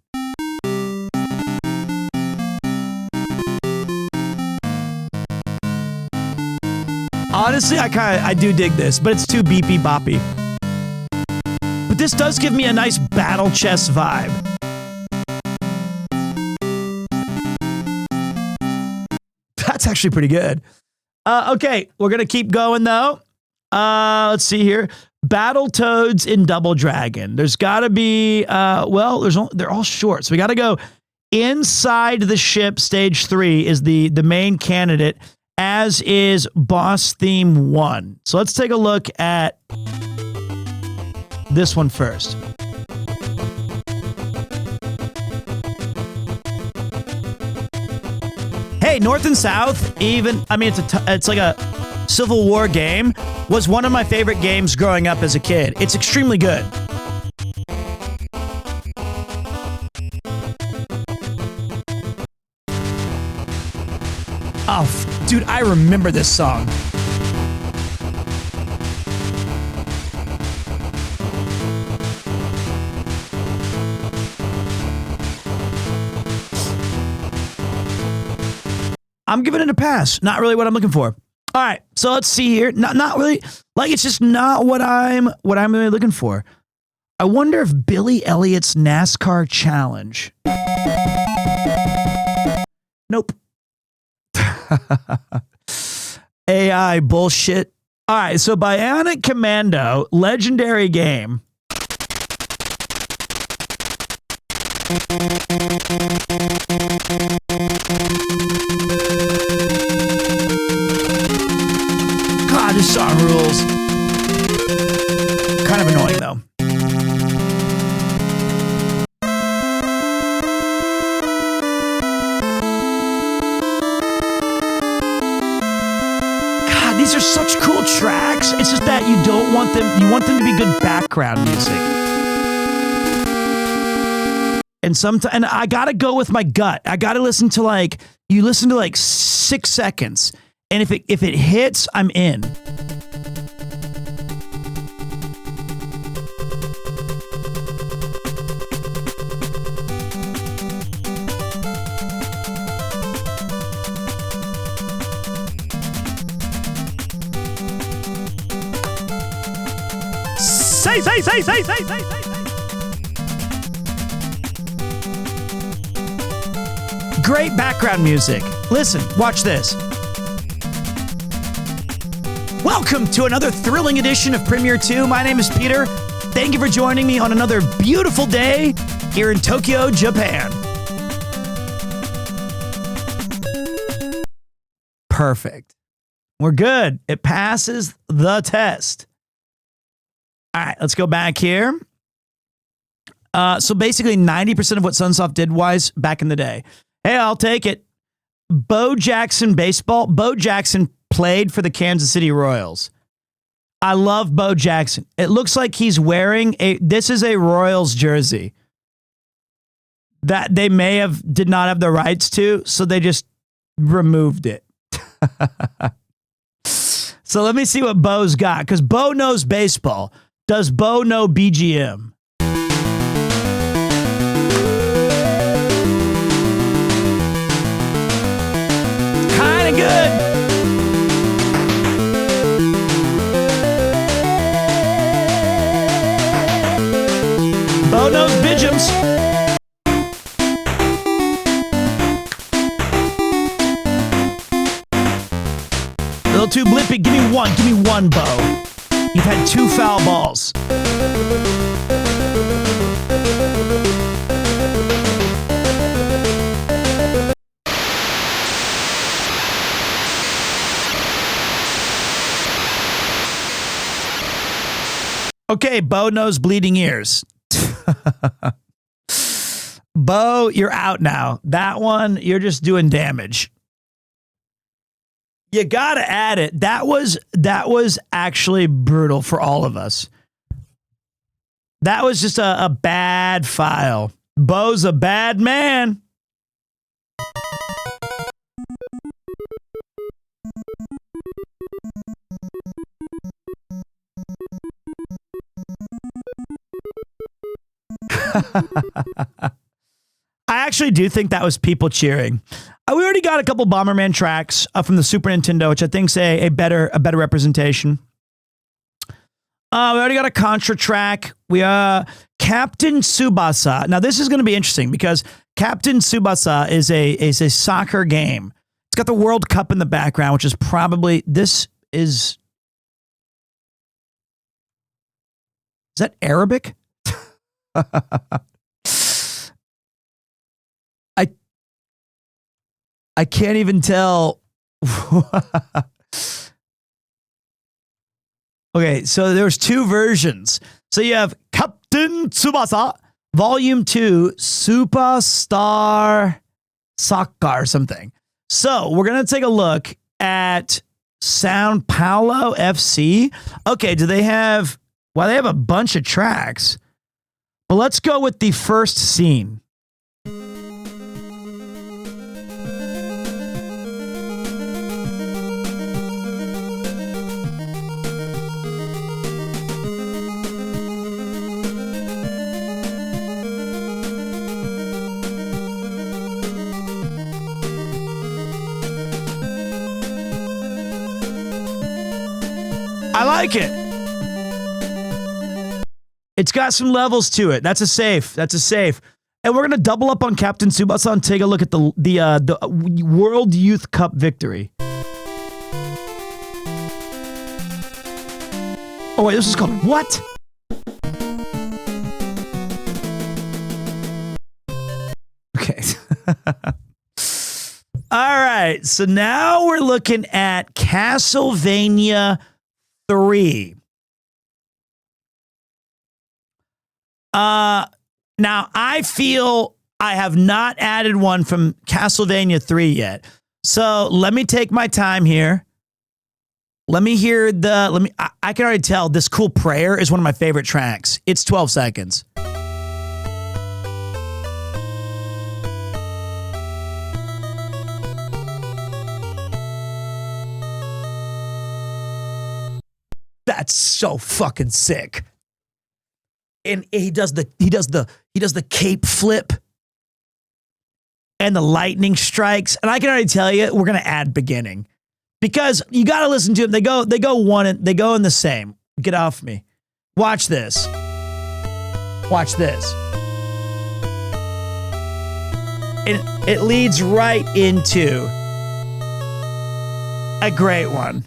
Honestly, I do dig this, but it's too beepy boppy. But this does give me a nice Battle Chess vibe. That's actually pretty good. Okay, we're going to keep going, though. Let's see here. Battletoads in Double Dragon. There's got to be, they're all short. So we got to go inside the ship. Stage 3 is the main candidate, as is Boss Theme 1. So let's take a look at this one first. Hey, North and South, even, I mean, it's like a Civil War game, was one of my favorite games growing up as a kid. It's extremely good. Oh, dude, I remember this song. I'm giving it a pass. Not really what I'm looking for. All right, so let's see here. Not really. Like, it's just not what I'm really looking for. I wonder if Billy Elliott's NASCAR Challenge. Nope. AI bullshit. All right, so Bionic Commando, legendary game. God, this song rules. Kind of annoying, though. God, these are such cool tracks. It's just that you don't want them, you want them to be good background music. And I gotta go with my gut. I gotta listen to you listen to 6 seconds. And if it hits, I'm in. Say. Great background music. Listen, watch this. Welcome to another thrilling edition of Premiere 2. My name is Peter. Thank you for joining me on another beautiful day here in Tokyo, Japan. Perfect. We're good. It passes the test. All right, let's go back here. So basically 90% of what Sunsoft did wise back in the day. Hey, I'll take it. Bo Jackson baseball. Bo Jackson played for the Kansas City Royals. I love Bo Jackson. It looks like he's wearing this is a Royals jersey that they did not have the rights to, so they just removed it. So let me see what Bo's got, because Bo knows baseball. Does Bo know BGM? Kind of good. Bo knows Bidgems. A little too blippy. Give me one, Bo. You've had 2 foul balls. Okay, Bo knows bleeding ears. Bo, you're out now. That one, you're just doing damage. You gotta add it. That was actually brutal for all of us. That was just a bad file. Bo's a bad man. I actually do think that was people cheering. We already got a couple Bomberman tracks from the Super Nintendo, which I think is a better representation. We already got a Contra track. We Captain Tsubasa. Now this is going to be interesting because Captain Tsubasa is a soccer game. It's got the World Cup in the background, which is probably is that Arabic? I can't even tell. Okay, so there's 2 versions. So you have Captain Tsubasa, Volume 2, Superstar Soccer or something. So we're going to take a look at Sao Paulo FC. Okay, do they have, well, they have a bunch of tracks, but let's go with the first scene. I like it. It's got some levels to it. That's a safe. That's a safe. And we're gonna double up on Captain Tsubasa and take a look at the World Youth Cup victory. Oh wait, this is called what? Okay. All right. So now we're looking at Castlevania 3. Now I feel I have not added one from Castlevania 3 yet. So let me take my time here. Let me hear I can already tell this cool prayer is one of my favorite tracks. It's 12 seconds. That's so fucking sick. And he does the cape flip and the lightning strikes. And I can already tell you, we're gonna add beginning because you gotta listen to them. They go in the same. Get off me. Watch this. Watch this. It leads right into a great one.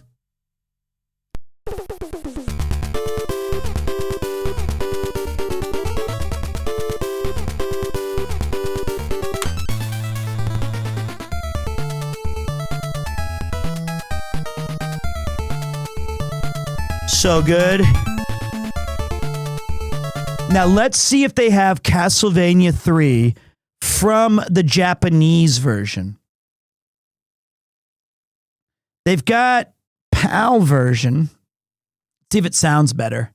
So good. Now let's see if they have Castlevania 3 from the Japanese version. They've got PAL version. See if it sounds better.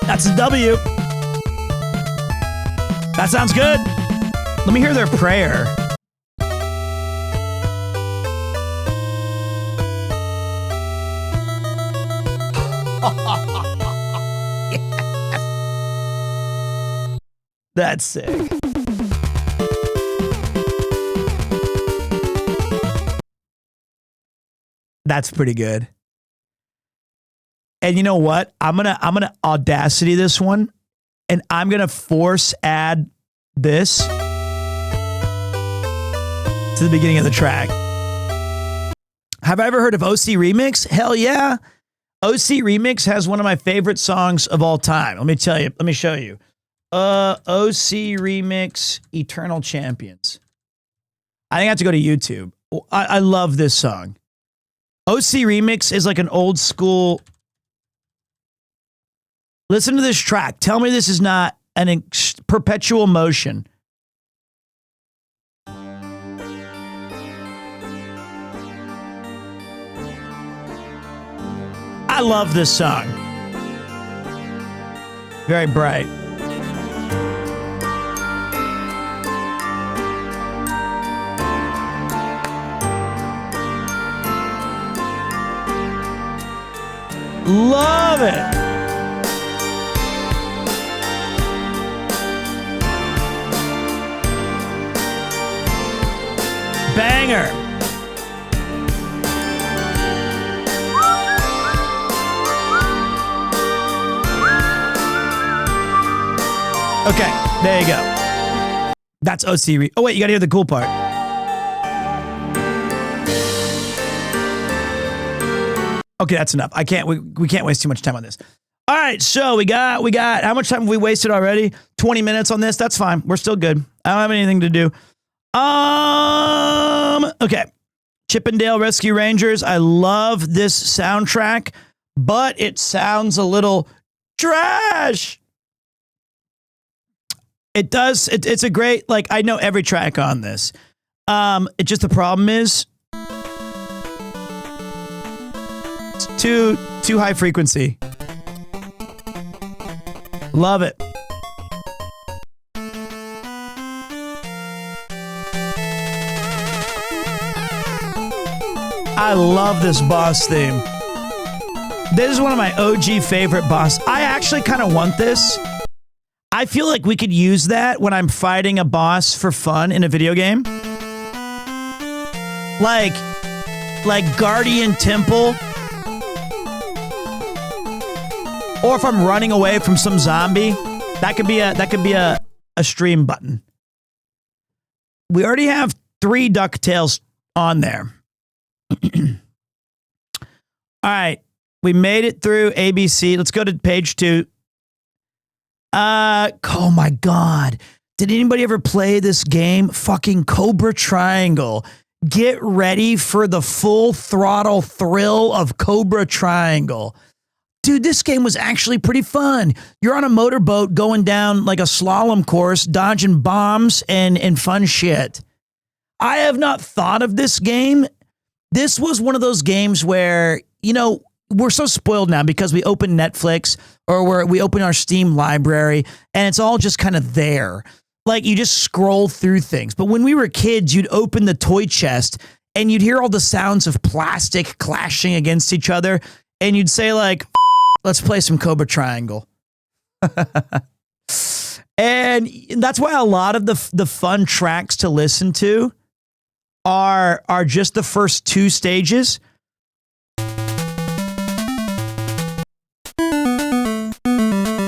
That's a W. That sounds good. Let me hear their prayer. Yes. That's sick. That's pretty good. And you know what? I'm gonna Audacity this one, and I'm gonna force add this to the beginning of the track. Have I ever heard of OC Remix? Hell yeah. OC Remix has one of my favorite songs of all time. Let me tell you. Let me show you. OC Remix Eternal Champions. I think I have to go to YouTube. I love this song. OC Remix is like an old school. Listen to this track. Tell me this is not an perpetual motion. I love this song. Very bright. Love it. Banger. Okay, there you go. That's OC. Oh wait, you gotta hear the cool part. Okay, that's enough. We can't waste too much time on this. All right, so we got how much time have we wasted already? 20 minutes on this. That's fine. We're still good. I don't have anything to do. Okay. Chippendale Rescue Rangers. I love this soundtrack, but it sounds a little trash. It does. It's a great, like, I know every track on this. It just, the problem is it's too high frequency. Love it. I love this boss theme. This is one of my OG favorite boss. I actually kind of want this. I feel like we could use that when I'm fighting a boss for fun in a video game. Like Guardian Temple. Or if I'm running away from some zombie, that could be a stream button. We already have 3 DuckTales on there. All right, we made it through ABC. Let's go to page 2. Oh my God. Did anybody ever play this game? Fucking Cobra Triangle. Get ready for the full throttle thrill of Cobra Triangle. Dude, this game was actually pretty fun. You're on a motorboat going down like a slalom course, dodging bombs and fun shit. I have not thought of this game. This was one of those games where, you know, we're so spoiled now because we open Netflix or we open our Steam library and it's all just kind of there. Like you just scroll through things. But when we were kids, you'd open the toy chest and you'd hear all the sounds of plastic clashing against each other. And you'd say like, let's play some Cobra Triangle. And that's why a lot of the fun tracks to listen to are just the first 2 stages.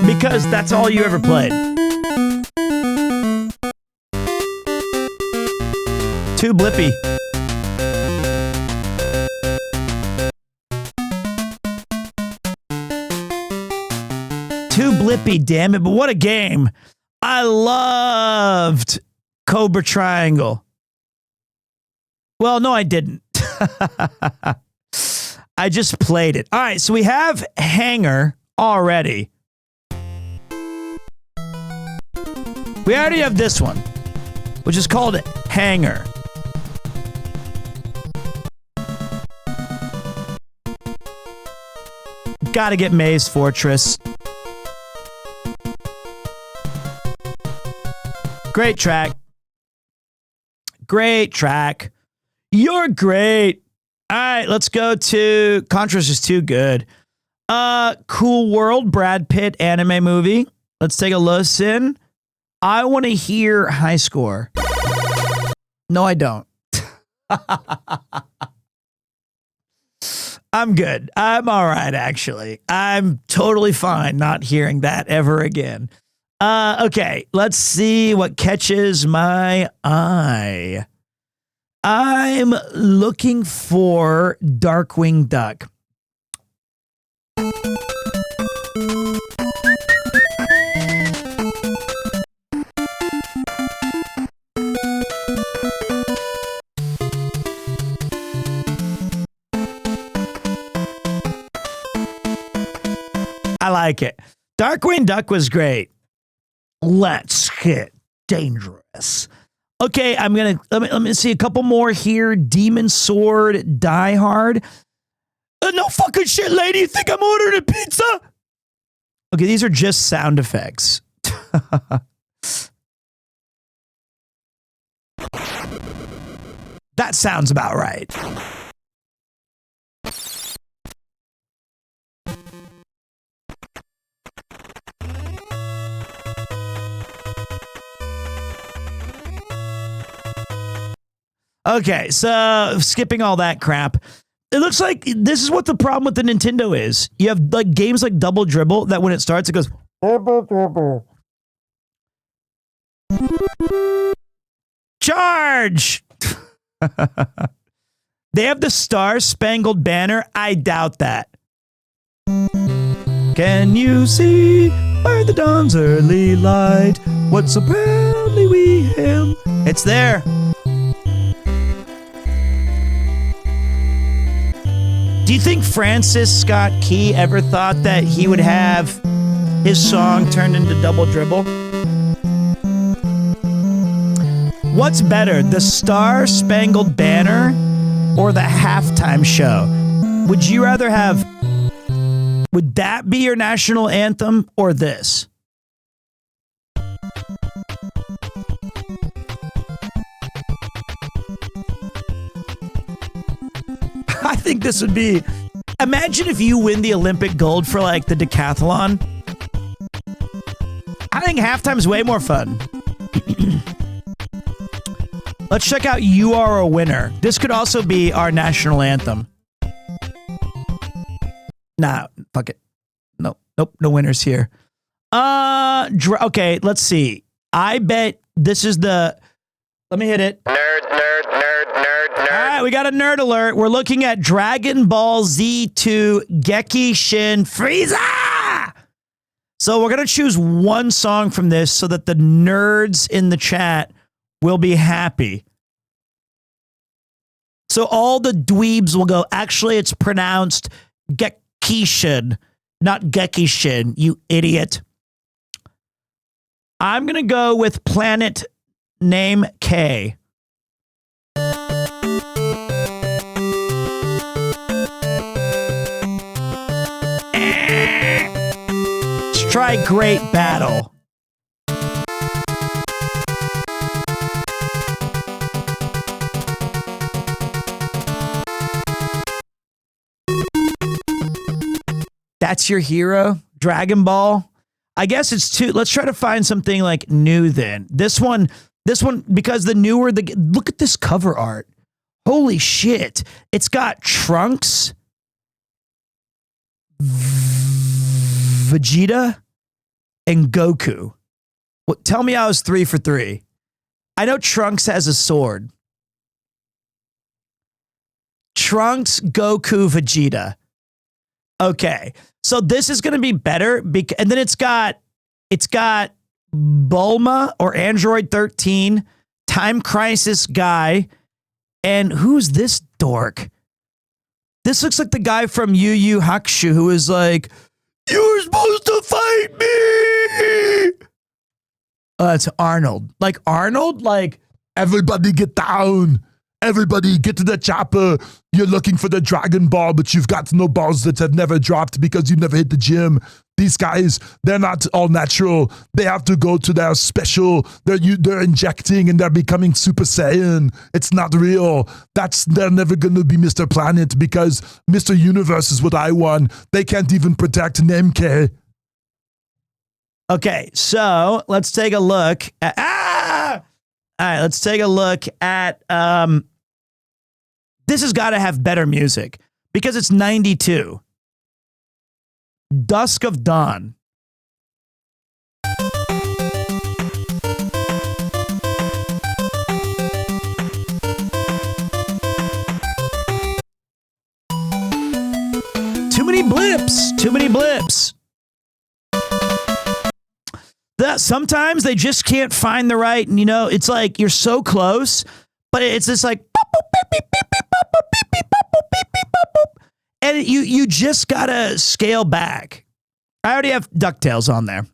Because that's all you ever played. Too blippy. Too blippy, damn it. But what a game. I loved Cobra Triangle. Well, no, I didn't. I just played it. All right, so we have Hanger already. We already have this one, which is called Hanger. Gotta get Maze Fortress. Great track. Great track. You're great. All right, let's go to Contra's is too good. Cool World, Brad Pitt anime movie. Let's take a listen. I want to hear high score. No, I don't. I'm good. I'm all right, actually. I'm totally fine not hearing that ever again. Okay, let's see what catches my eye. I'm looking for Darkwing Duck. I like it. Darkwing Duck was great. Let's get dangerous. Okay, I'm gonna let me see a couple more here. Demon Sword, Die Hard. No fucking shit, lady. You think I'm ordering a pizza? Okay, these are just sound effects. That sounds about right. Okay, so skipping all that crap. It looks like this is what the problem with the Nintendo is. You have like games like Double Dribble that when it starts, it goes. Charge! They have the Star Spangled Banner. I doubt that. Can you see by the dawn's early light what so proudly we hail? It's there. Do you think Francis Scott Key ever thought that he would have his song turned into Double Dribble? What's better, the Star Spangled Banner or the halftime show? Would you rather have, would that be your national anthem or this? I think this would be, imagine if you win the Olympic gold for like the decathlon. I think halftime's way more fun. Let's check out You Are a Winner. This could also be our national anthem. Nah, fuck it. Nope, no winners here. Okay, let's see. I bet this is the, let me hit it. Nerd. All right, we got a nerd alert. We're looking at Dragon Ball Z2 Geki Shin Frieza. So we're going to choose one song from this so that the nerds in the chat will be happy. So all the dweebs will go, actually, it's pronounced Gekishin, not Gekishin, you idiot. I'm going to go with Planet Name K. Let's try Great Battle. That's your hero? Dragon Ball? I guess it's too, let's try to find something like new then. This one, because the newer, look at this cover art. Holy shit. It's got Trunks, Vegeta, and Goku. Well, tell me I was 3 for 3. I know Trunks has a sword. Trunks, Goku, Vegeta. Okay, so this is going to be better, and then it's got Bulma or Android 13, Time Crisis Guy, and who's this dork? This looks like the guy from Yu Yu Hakusho who is like, "You were supposed to fight me." It's Arnold. Like Arnold, like everybody get down. Everybody get to the chopper. You're looking for the Dragon Ball, but you've got no balls that have never dropped because you never hit the gym. These guys, they're not all natural. They have to go to their special. They're injecting and they're becoming Super Saiyan. It's not real. They're never going to be Mr. Planet because Mr. Universe is what I want. They can't even protect Nemke. Okay, so let's take a look at, all right, let's take a look at, this has got to have better music because it's 92. Dusk of Dawn. Too many blips. Too many blips. Sometimes they just can't find the right, and it's like you're so close, but it's just like, and you just gotta scale back. I already have DuckTales on there.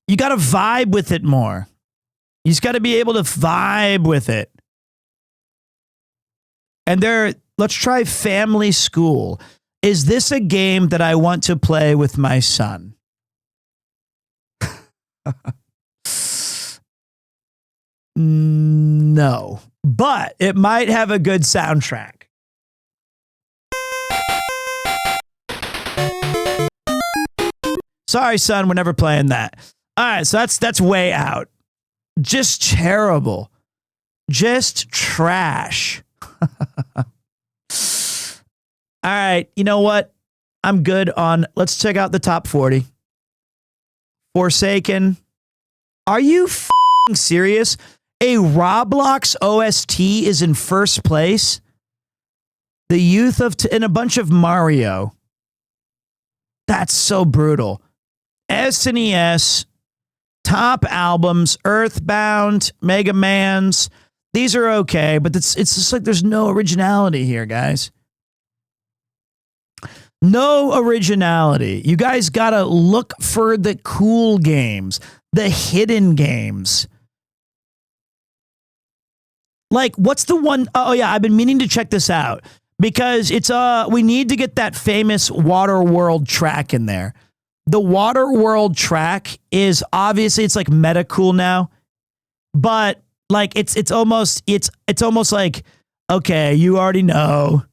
You gotta vibe with it more. You just gotta be able to vibe with it. And let's try Family School. Is this a game that I want to play with my son? No, but it might have a good soundtrack. Sorry, son, we're never playing that. All right, so that's way out. Just terrible. Just trash. All right, you know what? I'm good on, let's check out the top 40. Forsaken. Are you f***ing serious? A Roblox OST is in first place. The youth of, and a bunch of Mario. That's so brutal. SNES, top albums, Earthbound, Mega Man's. These are okay, but it's just like there's no originality here, guys. No originality. You guys got to look for the cool games, the hidden games. Like, what's the one? Oh, yeah, I've been meaning to check this out because it's we need to get that famous Waterworld track in there. The Waterworld track is obviously, it's like meta cool now, but like it's almost like, okay, you already know.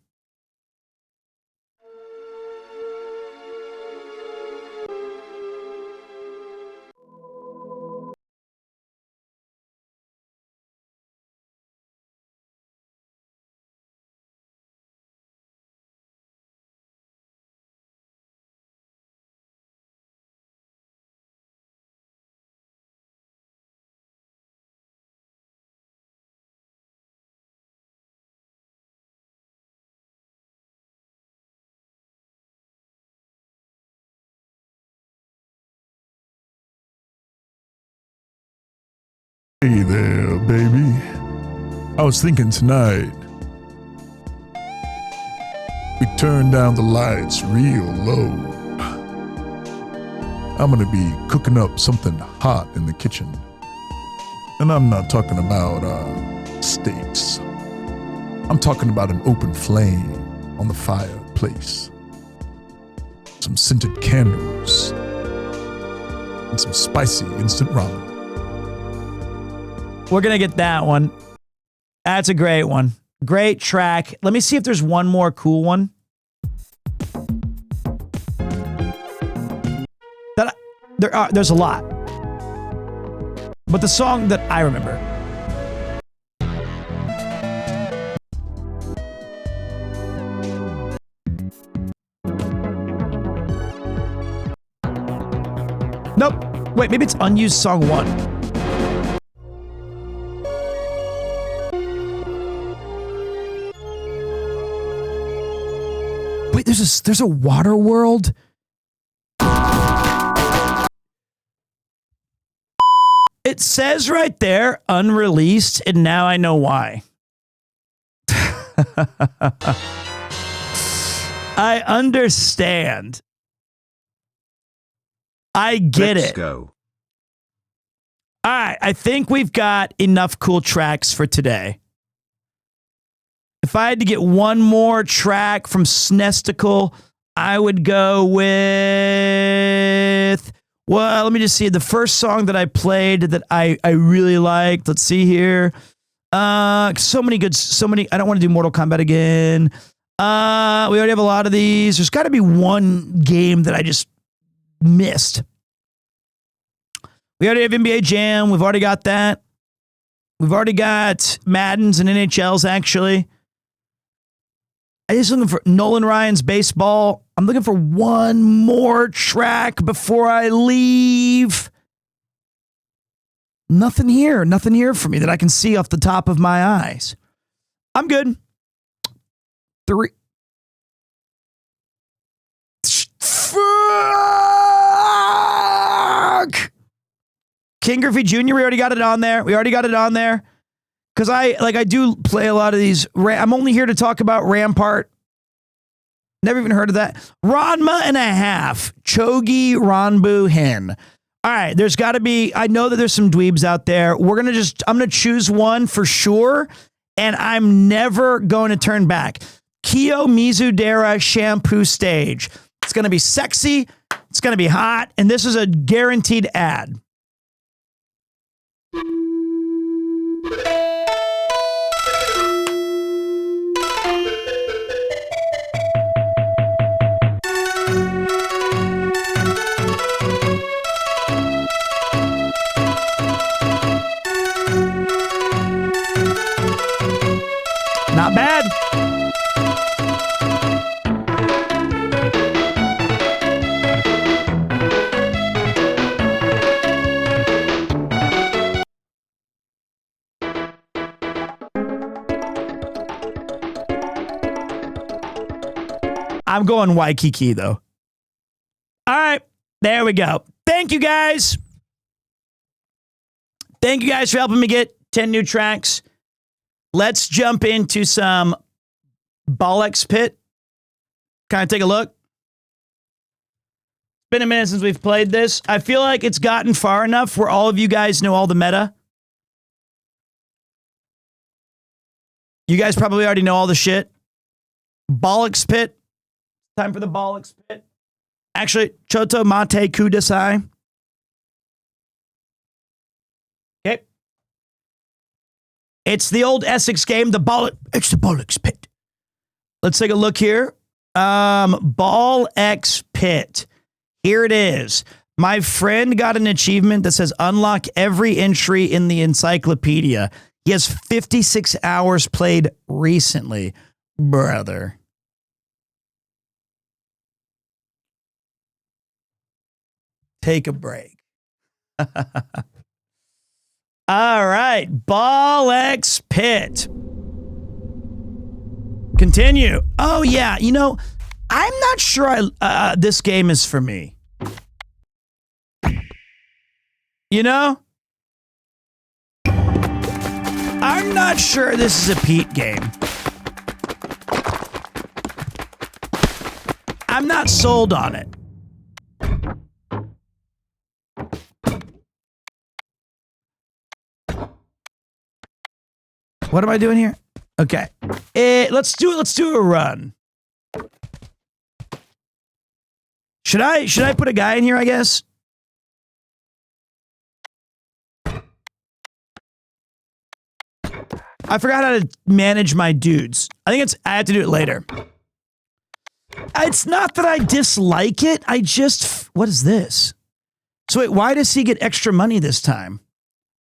Hey there, baby. I was thinking tonight, we turn down the lights real low. I'm gonna be cooking up something hot in the kitchen. And I'm not talking about steaks. I'm talking about an open flame on the fireplace. Some scented candles. And some spicy instant ramen. We're going to get that one. That's a great one. Great track. Let me see if there's one more cool one. There's a lot. But the song that I remember. Nope. Wait, maybe it's unused song 1. Wait, there's a Waterworld? It says right there, unreleased, and now I know why. I understand. I get Let's it. go. All right, I think we've got enough cool tracks for today. If I had to get one more track from Snesticle, I would go with, well, let me just see. The first song that I played that I really liked. Let's see here. I don't want to do Mortal Kombat again. We already have a lot of these. There's got to be one game that I just missed. We already have NBA Jam. We've already got that. We've already got Maddens and NHLs, actually. I'm just looking for Nolan Ryan's baseball. I'm looking for one more track before I leave. Nothing here for me that I can see off the top of my eyes. I'm good. 3. Fuck! King Griffey Jr., we already got it on there. Because I do play a lot of these. I'm only here to talk about Rampart. Never even heard of that. Ranma and a half. Chogi Ranbu Hin. All right, there's got to be, I know that there's some dweebs out there. I'm going to choose one for sure, and I'm never going to turn back. Kyo Mizudera Shampoo Stage. It's going to be sexy. It's going to be hot, and this is a guaranteed ad. Not bad. I'm going Waikiki, though. All right. There we go. Thank you, guys. Thank you guys for helping me get 10 new tracks. Let's jump into some Bollocks Pit. Kind of take a look. been a minute since we've played this. I feel like it's gotten far enough where all of you guys know all the meta. You guys probably already know all the shit. Bollocks Pit. Time for the Bollocks Pit. Actually, Choto Mate Kudasai. Okay. It's the old Essex game, it's the Bollocks Pit. Let's take a look here. Ball X Pit. Here it is. My friend got an achievement that says unlock every entry in the encyclopedia. He has 56 hours played recently. Brother. Take a break. All right. Ball X Pit. Continue. Oh, yeah. You know, I'm not sure this game is for me. You know? I'm not sure this is a Pete game. I'm not sold on it. What am I doing here? Okay. Let's do a run. Should I put a guy in here, I guess? I forgot how to manage my dudes. I have to do it later. It's not that I dislike it. What is this? So wait, why does he get extra money this time?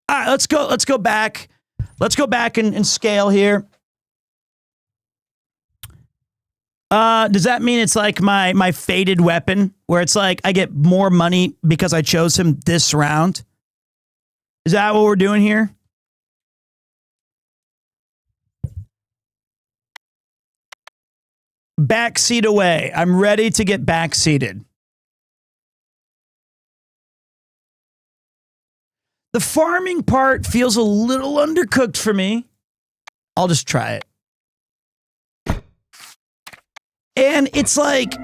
All right, let's go back. Let's go back and scale here. Does that mean it's like my fated weapon, where it's like I get more money because I chose him this round? Is that what we're doing here? Backseat away. I'm ready to get backseated. The farming part feels a little undercooked for me. I'll just try it. And it's like, I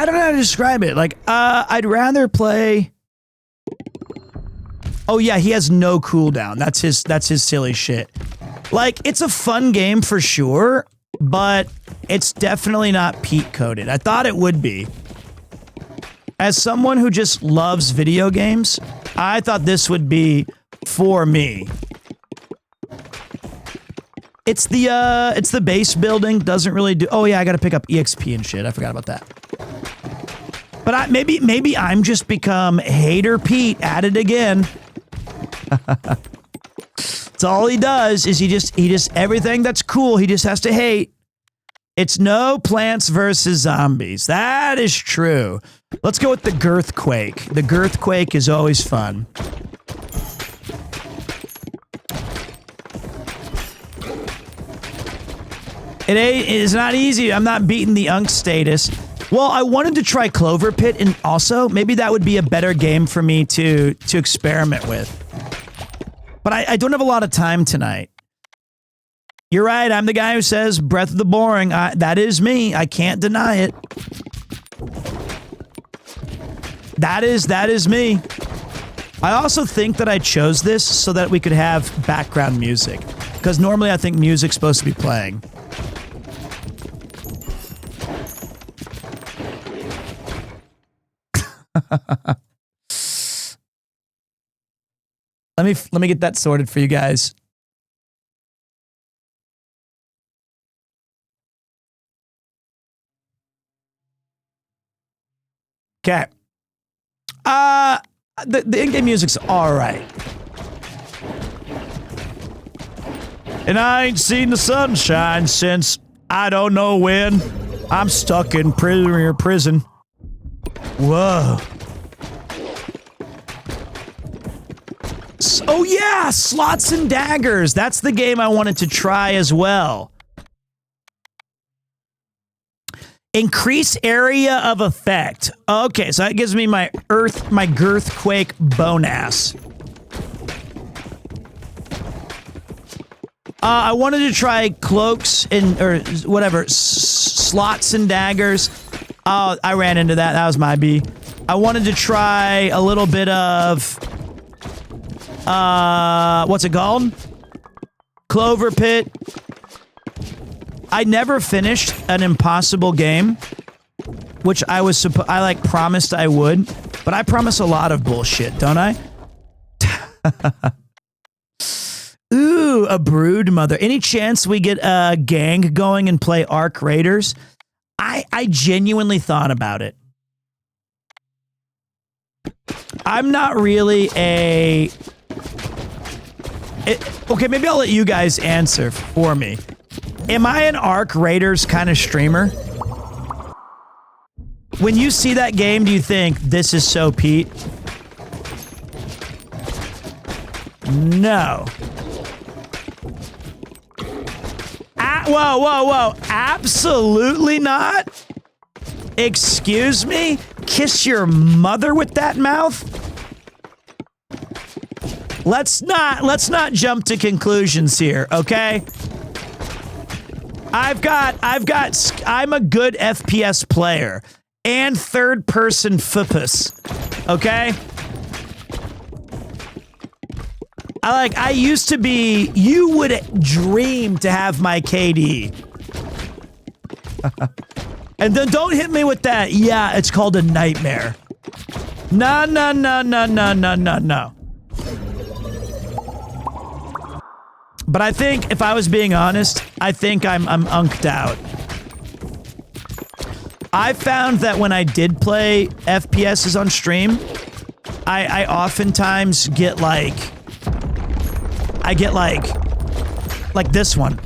don't know how to describe it. Like, I'd rather play. Oh yeah, he has no cooldown. That's his silly shit. Like, it's a fun game for sure, but it's definitely not Pete coded. I thought it would be. As someone who just loves video games, I thought this would be for me. It's the base building, doesn't really do. Oh yeah, I got to pick up EXP and shit. I forgot about that. But maybe I'm just become Hater Pete at it again. That's all he does is he just everything that's cool, he just has to hate. It's no Plants versus Zombies. That is true. Let's go with the Girthquake. The Girthquake is always fun. It is not easy. I'm not beating the Unk status. Well, I wanted to try Clover Pit, and also maybe that would be a better game for me to experiment with. But I don't have a lot of time tonight. You're right. I'm the guy who says Breath of the Boring. That is me. I can't deny it. That is me. I also think that I chose this so that we could have background music, because normally I think music's supposed to be playing. Let me get that sorted for you guys. Okay. The in-game music's all right. And I ain't seen the sunshine since I don't know when. I'm stuck in prison. Whoa. Oh yeah, Slots and Daggers. That's the game I wanted to try as well. Increase area of effect. Okay, so that gives me my Girthquake bonus. I wanted to try cloaks and or whatever slots and daggers. Oh, I ran into that. That was my B. I wanted to try a little bit of what's it called? Clover Pit. I never finished an impossible game, which I like promised I would, but I promise a lot of bullshit, don't I? Ooh, a brood mother. Any chance we get a gang going and play Ark Raiders? I genuinely thought about it. I'm not really okay, maybe I'll let you guys answer for me. Am I an Ark Raiders kind of streamer? When you see that game, do you think, this is so Pete? No. Whoa. Absolutely not. Excuse me? Kiss your mother with that mouth? Let's not jump to conclusions here, okay? I'm a good FPS player and third person flippus, okay? I used to be, you would dream to have my KD. And then don't hit me with that, yeah, it's called a nightmare. No. But I think, if I was being honest, I think I'm unked out. I found that when I did play FPSs on stream, I oftentimes get like this one.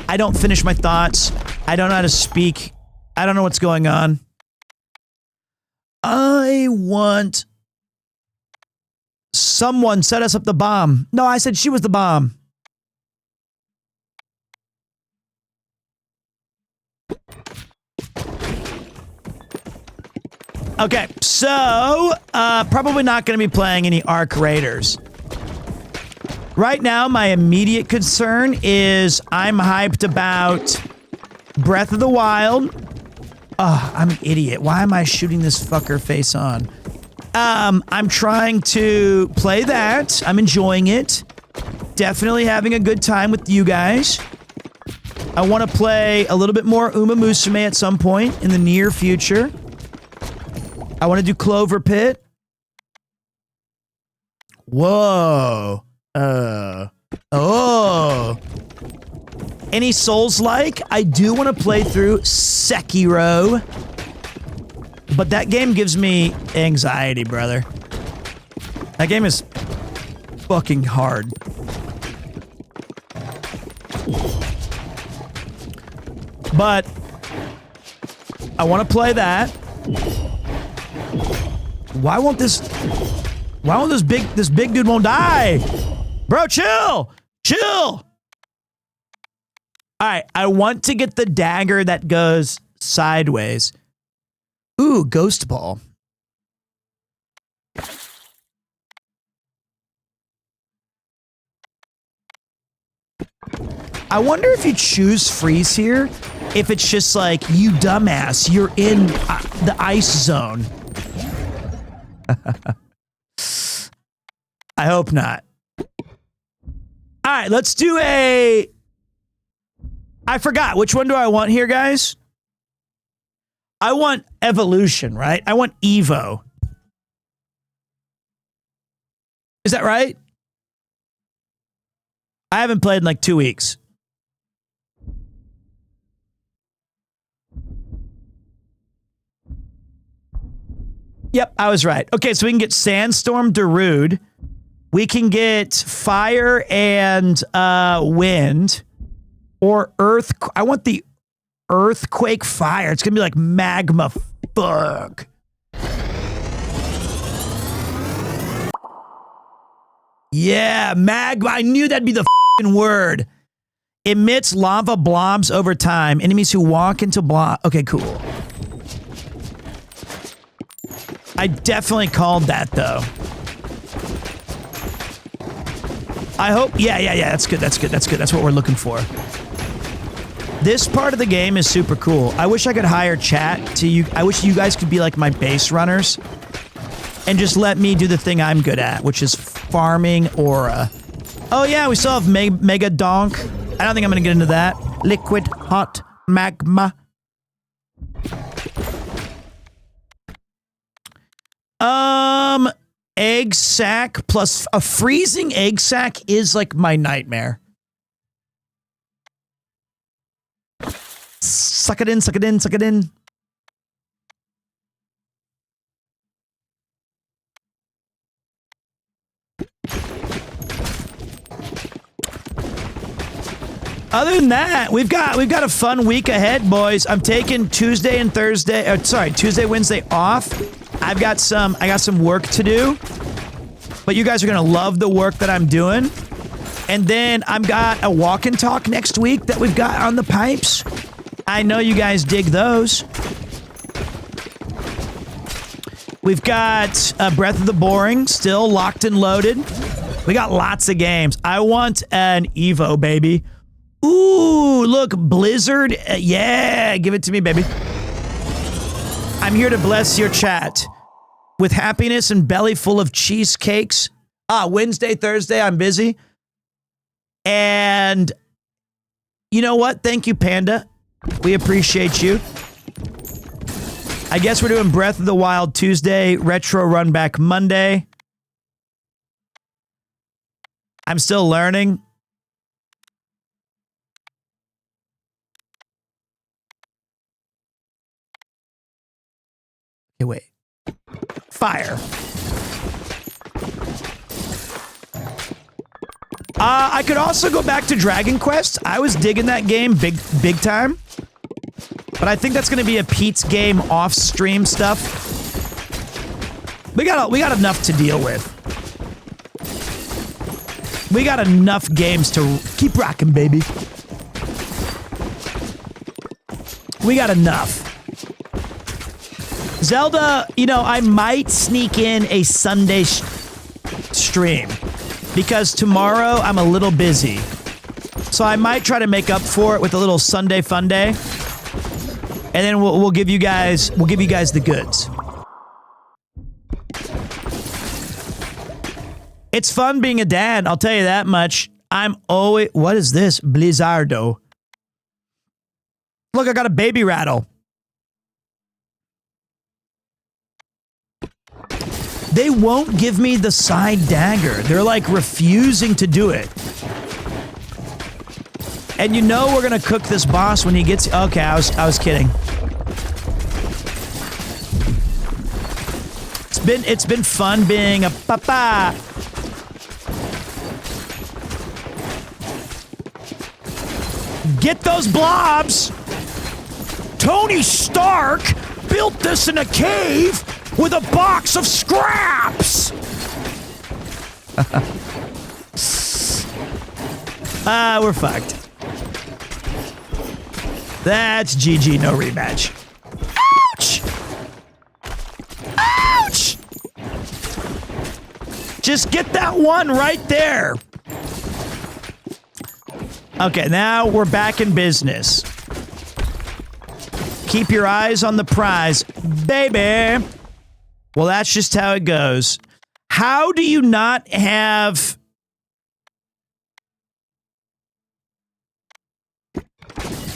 I don't finish my thoughts. I don't know how to speak. I don't know what's going on. I want someone set us up the bomb. No, I said she was the bomb. Okay, so probably not going to be playing any Ark Raiders. Right now, my immediate concern is I'm hyped about Breath of the Wild. Oh, I'm an idiot. Why am I shooting this fucker face on? I'm trying to play that. I'm enjoying it. Definitely having a good time with you guys. I want to play a little bit more Uma Musume at some point in the near future. I want to do Clover Pit. Whoa. Oh. Any Souls-like? I do want to play through Sekiro. But that game gives me anxiety, brother. That game is fucking hard. But I want to play that. Why won't this big dude won't die? Bro, chill. Chill. All right, I want to get the dagger that goes sideways. Ooh, Ghost Ball. I wonder if you choose freeze here, if it's just like, you dumbass, you're in the ice zone. I hope not. All right, let's do a... I forgot. Which one do I want here, guys? I want Evolution, right? I want Evo. Is that right? I haven't played in like 2 weeks. Yep, I was right. Okay, so we can get Sandstorm Darude. We can get Fire and Wind. Or Earth. I want the Earthquake Fire. It's going to be like magma. Fuck. Yeah, magma. I knew that'd be the fucking word. Emits lava blobs over time. Enemies who walk into blob. Okay, cool. I definitely called that, though. I hope. Yeah. That's good. That's what we're looking for. This part of the game is super cool. I wish I could hire chat to you. I wish you guys could be like my base runners and just let me do the thing I'm good at, which is farming aura. Oh yeah, we still have Mega Donk. I don't think I'm going to get into that. Liquid hot magma. Egg sack plus a freezing egg sack is like my nightmare. Suck it in, suck it in, suck it in. Other than that, we've got a fun week ahead, boys. I'm taking Tuesday and Thursday, Tuesday, Wednesday off. I got some work to do. But you guys are going to love the work that I'm doing. And then I've got a walk and talk next week that we've got on the pipes. I know you guys dig those. We've got Breath of the Boring still locked and loaded. We got lots of games. I want an Evo, baby. Ooh, look, Blizzard. Yeah, give it to me, baby. I'm here to bless your chat with happiness and belly full of cheesecakes. Wednesday, Thursday, I'm busy. And you know what? Thank you, Panda. We appreciate you. I guess we're doing Breath of the Wild Tuesday, Retro Run Back Monday. I'm still learning. Okay, wait. Fire. I could also go back to Dragon Quest. I was digging that game big time. But I think that's going to be a Pete's game off-stream stuff. We got enough to deal with. We got enough games to keep rocking, baby. We got enough. Zelda, you know, I might sneak in a Sunday stream because tomorrow I'm a little busy. So I might try to make up for it with a little Sunday fun day. And then we'll give you guys the goods. It's fun being a dad, I'll tell you that much. I'm always... What is this? Blizzardo. Look, I got a baby rattle. They won't give me the side dagger. They're like refusing to do it. And you know we're gonna cook this boss when he gets... Okay, I was kidding. It's been fun being a papa. Get those blobs! Tony Stark built this in a cave with a box of scraps! We're fucked. That's GG, no rematch. Ouch! Ouch! Just get that one right there. Okay, now we're back in business. Keep your eyes on the prize, baby. Well, that's just how it goes. How do you not have...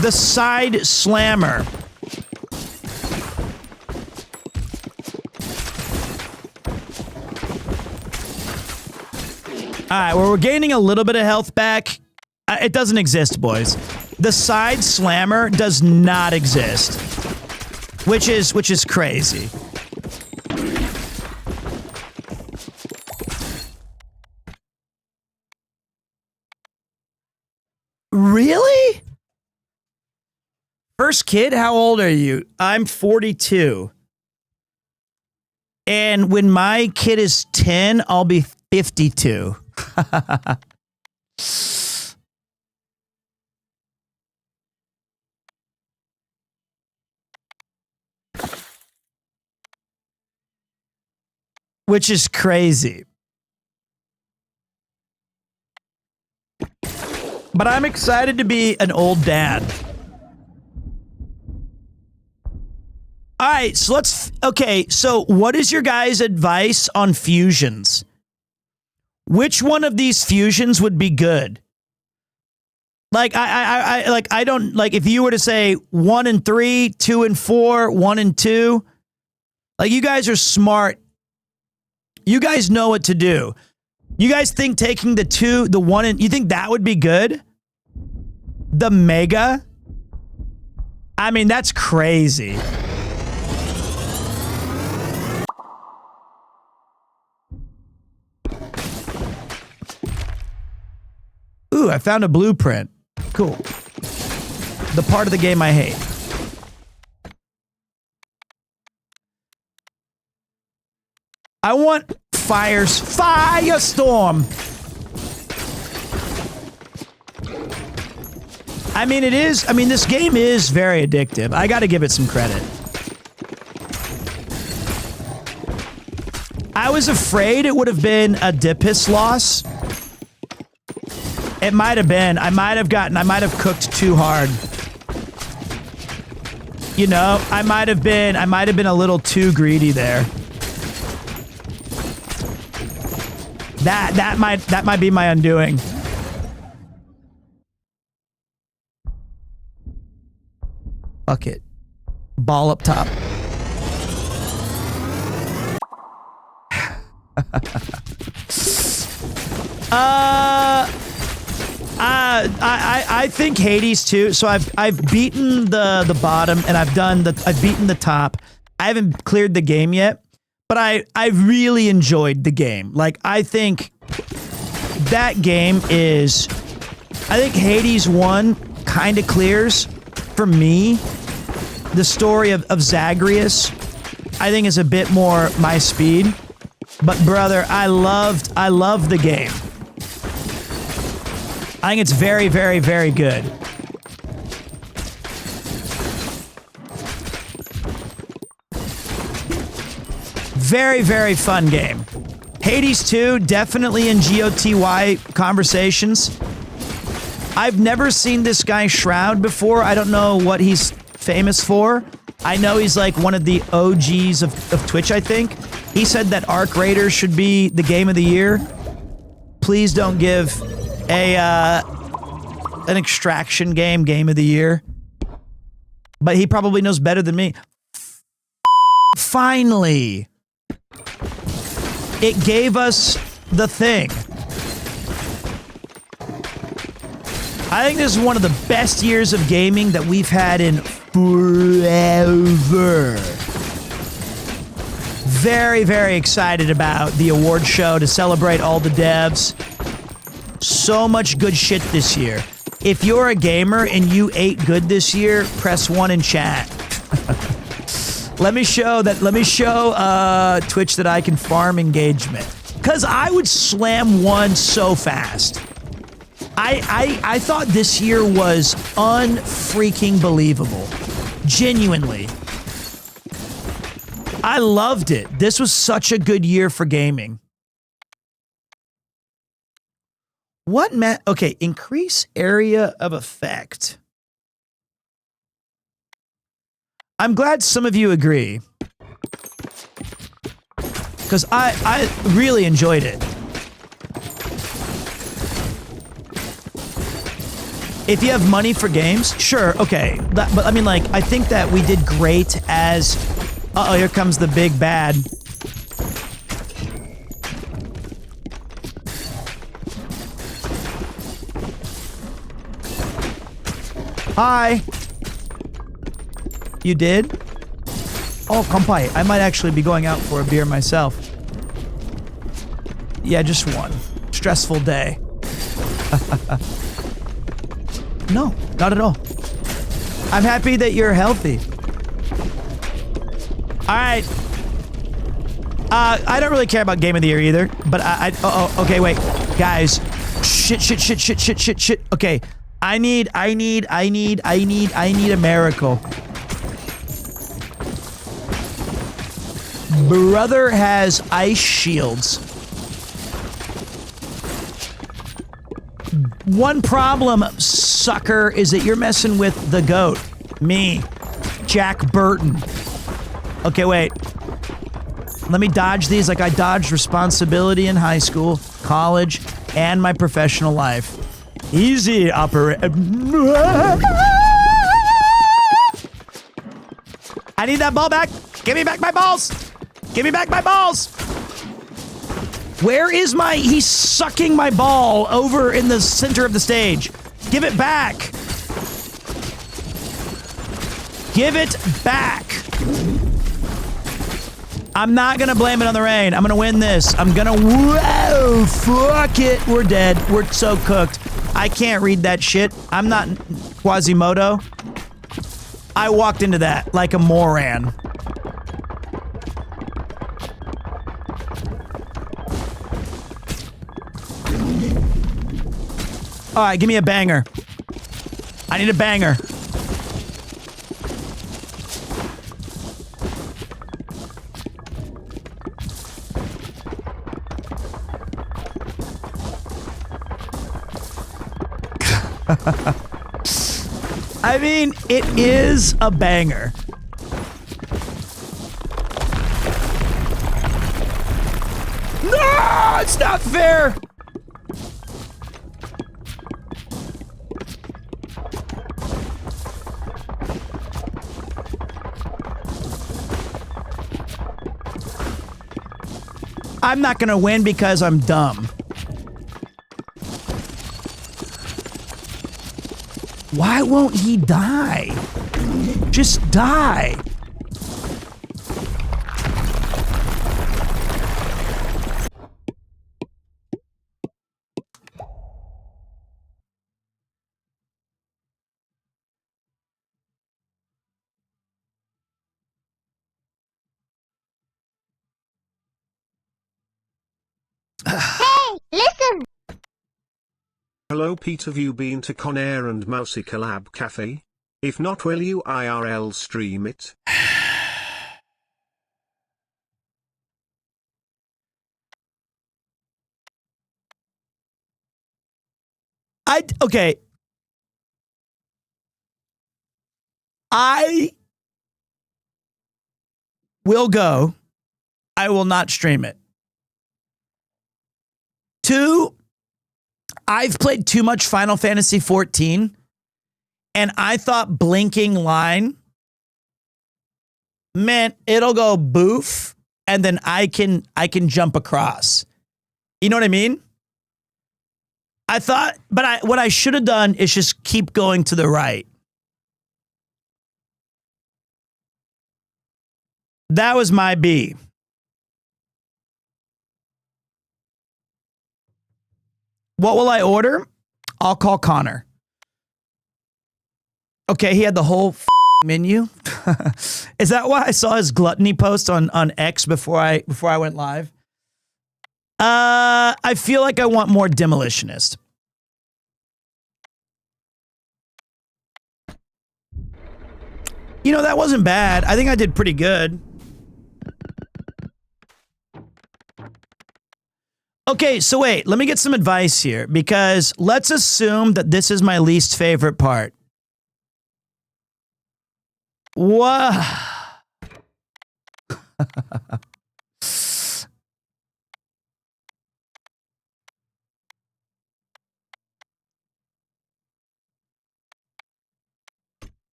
the side slammer? Alright, well, we're gaining a little bit of health back. It doesn't exist, boys. The side slammer does not exist. Which is crazy. Really? First kid, how old are you? I'm 42. And when my kid is 10, I'll be 52. Which is crazy. But I'm excited to be an old dad. All right, so okay, so what is your guys' advice on fusions? Which one of these fusions would be good? Like, I don't, like, if you were to say 1 and 3, 2 and 4, 1 and 2, like, you guys are smart. You guys know what to do. You guys think taking the 1 and, you think that would be good? The mega? I mean, that's crazy. Ooh, I found a blueprint. Cool. The part of the game I hate. I want Firestorm. I mean, this game is very addictive. I gotta give it some credit. I was afraid it would have been a Dipis loss. It might have been. I might have cooked too hard. You know, I might have been a little too greedy there. That might be my undoing. Fuck it. Ball up top. I think Hades too. So I've beaten the bottom and I've beaten the top. I haven't cleared the game yet, but I really enjoyed the game. Like, I think that game is, I think Hades 1 kind of clears for me. The story of Zagreus, I think, is a bit more my speed. But brother, I loved the game. I think it's very, very, very good. Very, very fun game. Hades 2, definitely in GOTY conversations. I've never seen this guy Shroud before. I don't know what he's famous for. I know he's like one of the OGs of Twitch, I think. He said that Arc Raiders should be the game of the year. Please don't give an extraction game of the year. But he probably knows better than me. Finally, it gave us the thing. I think this is one of the best years of gaming that we've had in forever. Very, very excited about the award show to celebrate all the devs. So much good shit this year. If you're a gamer and you ate good this year, press 1 in chat. Let me show Twitch that I can farm engagement. Cause I would slam 1 so fast. I thought this year was unfreaking believable. Genuinely. I loved it. This was such a good year for gaming. What okay, increase area of effect. I'm glad some of you agree. Because I really enjoyed it. If you have money for games, sure, okay. But I mean, like, I think that we did great as... Uh-oh, here comes the big bad. Hi. You did? Oh, kampai. I might actually be going out for a beer myself. Yeah, just one. Stressful day. No, not at all. I'm happy that you're healthy. All right. I don't really care about Game of the Year either, but okay, wait. Guys. Shit. Okay. I need a miracle. Brother has ice shields. One problem, sucker, is that you're messing with the GOAT. Me. Jack Burton. Okay, wait. Let me dodge these like I dodged responsibility in high school, college, and my professional life. Easy, I need that ball back. Give me back my balls. Give me back my balls. Where is my... He's sucking my ball over in the center of the stage. Give it back. Give it back. I'm not going to blame it on the rain. I'm going to win this. I'm going to... Whoa, fuck it. We're dead. We're so cooked. I can't read that shit. I'm not Quasimodo. I walked into that like a moron. All right, give me a banger. I need a banger. I mean, it is a banger. No, it's not fair. I'm not gonna win because I'm dumb. Why won't he die? Just die. Hello Pete, have you been to Conair and Mousy Collab Cafe? If not, will you IRL stream it? Okay. I will go. I will not stream it. 2, I've played too much Final Fantasy 14, and I thought blinking line meant it'll go boof, and then I can jump across. You know what I mean? I thought, but what I should have done is just keep going to the right. That was my B. What will I order? I'll call Connor. Okay, he had the whole menu. Is that why I saw his gluttony post on X before I went live? I feel like I want more Demolitionist. You know, that wasn't bad. I think I did pretty good. Okay, so wait, let me get some advice here, because let's assume that this is my least favorite part. What?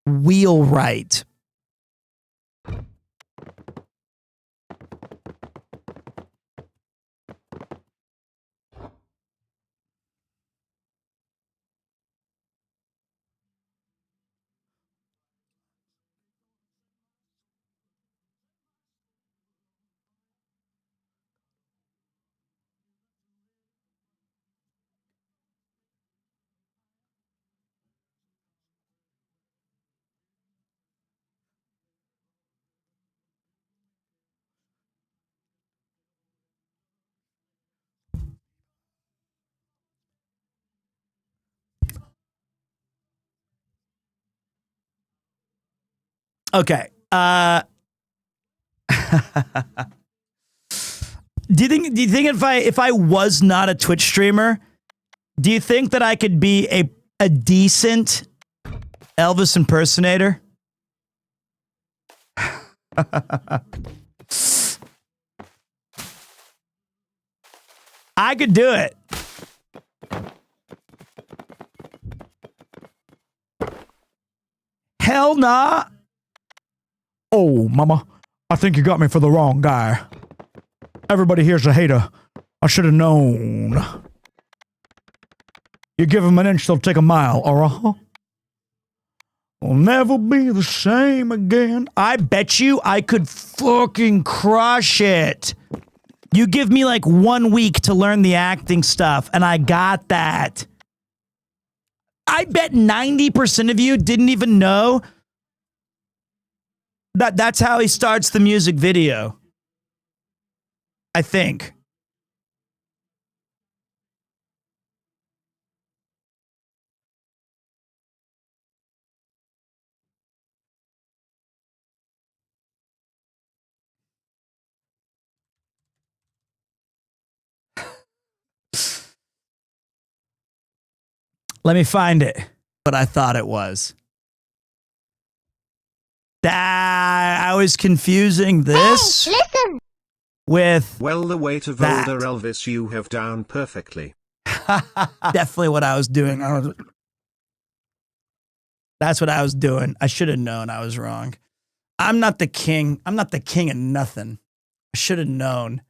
Wheelwright. Okay. Do you think if I was not a Twitch streamer, do you think that I could be a decent Elvis impersonator? I could do it. Hell nah. Oh, mama, I think you got me for the wrong guy. Everybody here's a hater. I should have known. You give them an inch, they'll take a mile, or will never be the same again. I bet you I could fucking crush it. You give me like 1 week to learn the acting stuff, and I got that. I bet 90% of you didn't even know that that's how he starts the music video. I think. Let me find it. But I thought it was. I was confusing this with Well, the weight of that. older Elvis you have down perfectly. Definitely what I was doing. That's what I was doing. I should have known I was wrong. I'm not the king. I'm not the king of nothing. I should have known.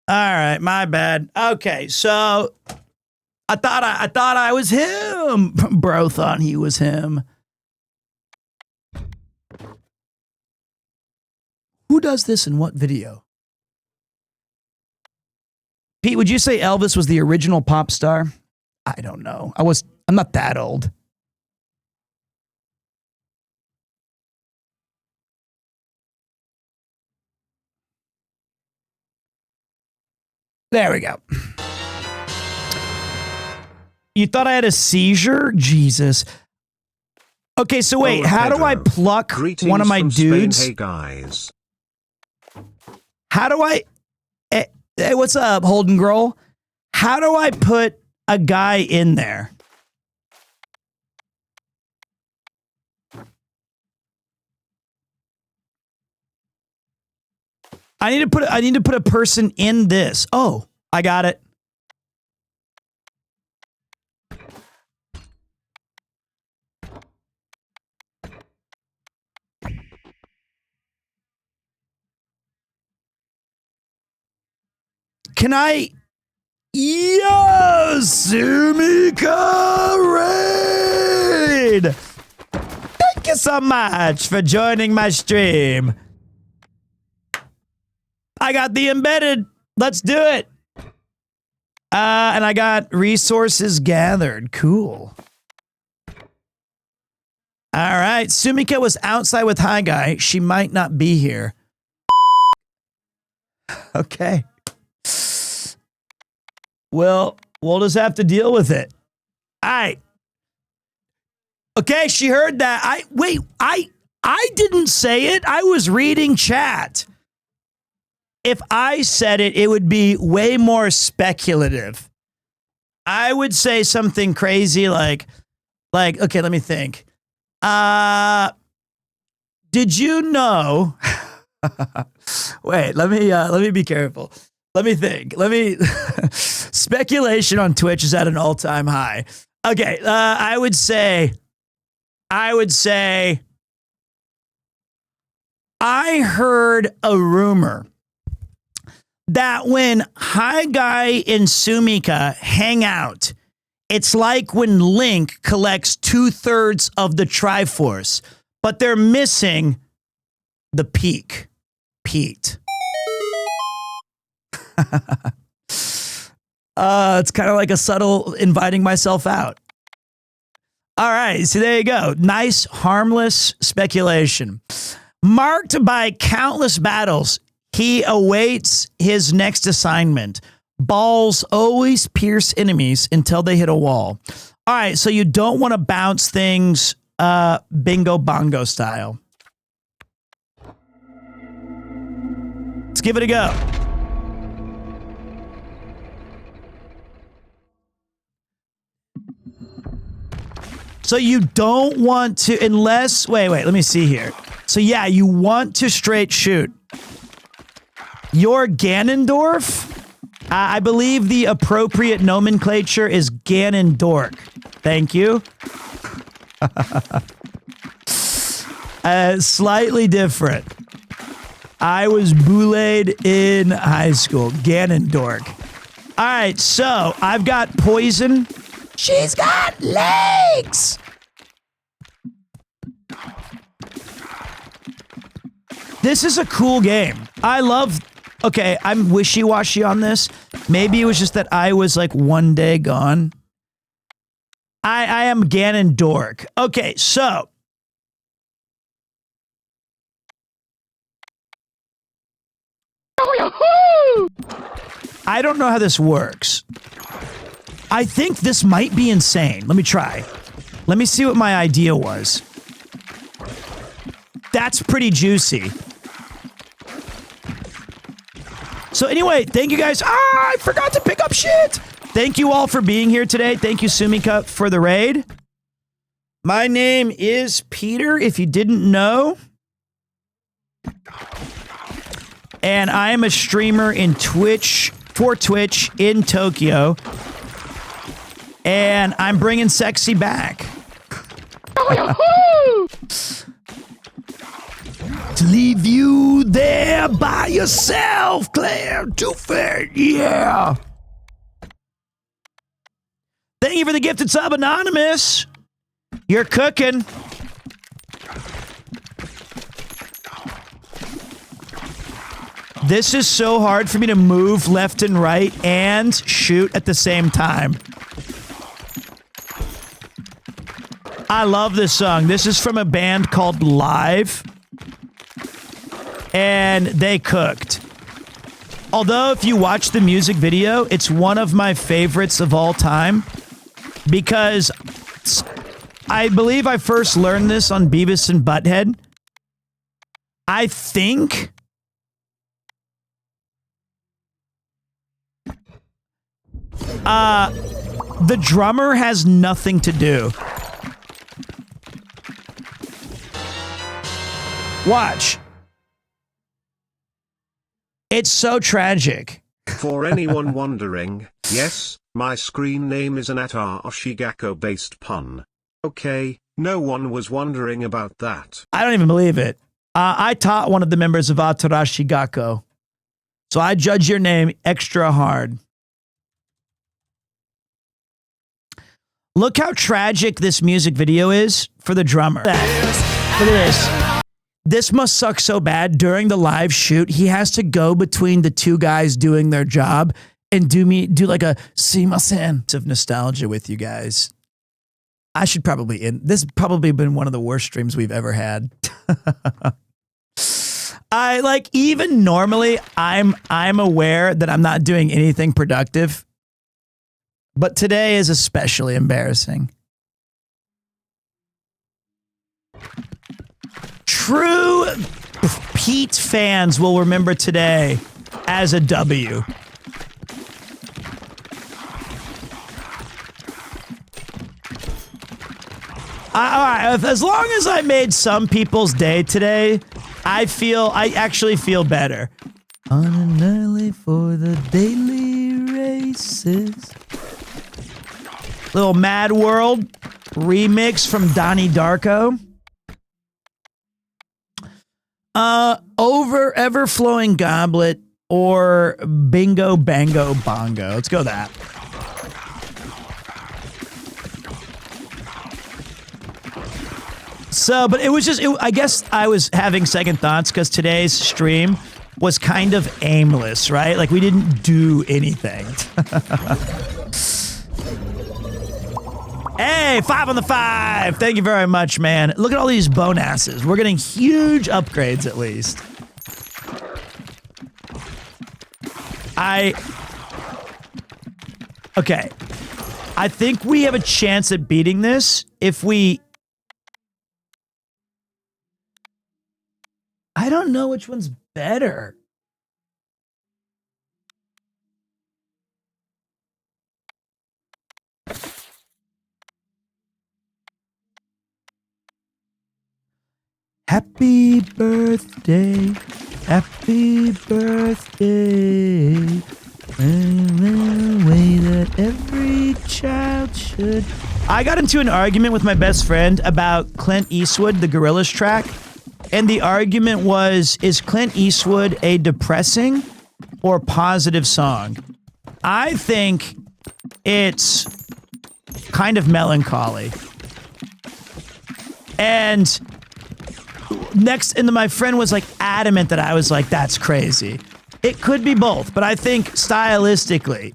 All right, my bad. Okay, so I thought I was him. Bro thought he was him. Who does this in what video? Pete, would you say Elvis was the original pop star? I don't know. I'm not that old. There we go. You thought I had a seizure? Jesus. Okay, so wait, Oh, how do I Pedro. pluck Greetings one of my from Spain. dudes? Hey guys. How do I... Hey, what's up, Holden Grohl? How do I put a guy in there? I need to put a person in this. Oh, I got it. Can I? Yes, Sumika Raid. Thank you so much for joining my stream. I got the embedded. Let's do it. And I got resources gathered. Cool. All right. Sumika was outside with Hi Guy. She might not be here. Okay. Well, we'll just have to deal with it. All right. Okay, she heard that. I didn't say it. I was reading chat. If I said it, it would be way more speculative. I would say something crazy like, okay, let me think. Did you know? Wait, let me be careful. Let me think. Speculation on Twitch is at an all-time high. Okay, I would say I heard a rumor that when Hi Guy and Sumika hang out, it's like when Link collects 2/3 of the Triforce, but they're missing the peak, Pete. It's kind of like a subtle inviting myself out. All right, so there you go. Nice, harmless speculation. Marked by countless battles, he awaits his next assignment. Balls always pierce enemies until they hit a wall. All right, so you don't want to bounce things bingo bongo style. Let's give it a go. So you don't want to, unless, wait, let me see here. So yeah, you want to straight shoot. Your Ganondorf, I believe the appropriate nomenclature is Ganondork. Thank you. Slightly different. I was bullied in high school. Ganondork. All right, so I've got poison. She's got legs. This is a cool game. I love... Okay, I'm wishy-washy on this. Maybe it was just that I was like one day gone. I am Ganondork. Okay, so... I don't know how this works. I think this might be insane. Let me try. Let me see what my idea was. That's pretty juicy. So anyway, thank you guys. I forgot to pick up shit. Thank you all for being here today. Thank you, Sumika, for the raid. My name is Peter, if you didn't know. And I am a streamer in Twitch, for Twitch in Tokyo. And I'm bringing sexy back. To leave you there by yourself, Claire Toofer, yeah. Thank you for the gifted sub, Anonymous. You're cooking. This is so hard for me to move left and right and shoot at the same time. I love this song. This is from a band called Live. And they cooked. Although if you watch the music video, it's one of my favorites of all time. Because I believe I first learned this on Beavis and Butthead. I think... the drummer has nothing to do. Watch. It's so tragic. For anyone wondering, yes, my screen name is an Ashigako-based pun. Okay, no one was wondering about that. I don't even believe it. I taught one of the members of Atarashigako. So I judge your name extra hard. Look how tragic this music video is for the drummer. Look at this. This must suck so bad. During the live shoot, he has to go between the two guys doing their job and do like a simasen of nostalgia with you guys. I should probably end. This has probably been one of the worst streams we've ever had. I like, even normally I'm aware that I'm not doing anything productive. But today is especially embarrassing. True Pete fans will remember today as a W. As long as I made some people's day today, I actually feel better. On an early for the daily races. Little Mad World remix from Donnie Darko. Over Ever-Flowing Goblet or Bingo Bango Bongo. Let's go that. So, but it was just, I guess I was having second thoughts because today's stream was kind of aimless, right? Like we didn't do anything. Hey, 5 on the 5. Thank you very much, man. Look at all these bonasses. We're getting huge upgrades at least. Okay. I think we have a chance at beating this if we... I don't know which one's better. Happy birthday. Happy birthday. In the way that every child should. I got into an argument with my best friend about Clint Eastwood, the Gorillaz track. And the argument was, is Clint Eastwood a depressing or positive song? I think it's kind of melancholy. And my friend was like adamant that I was like, that's crazy. It could be both, but I think stylistically,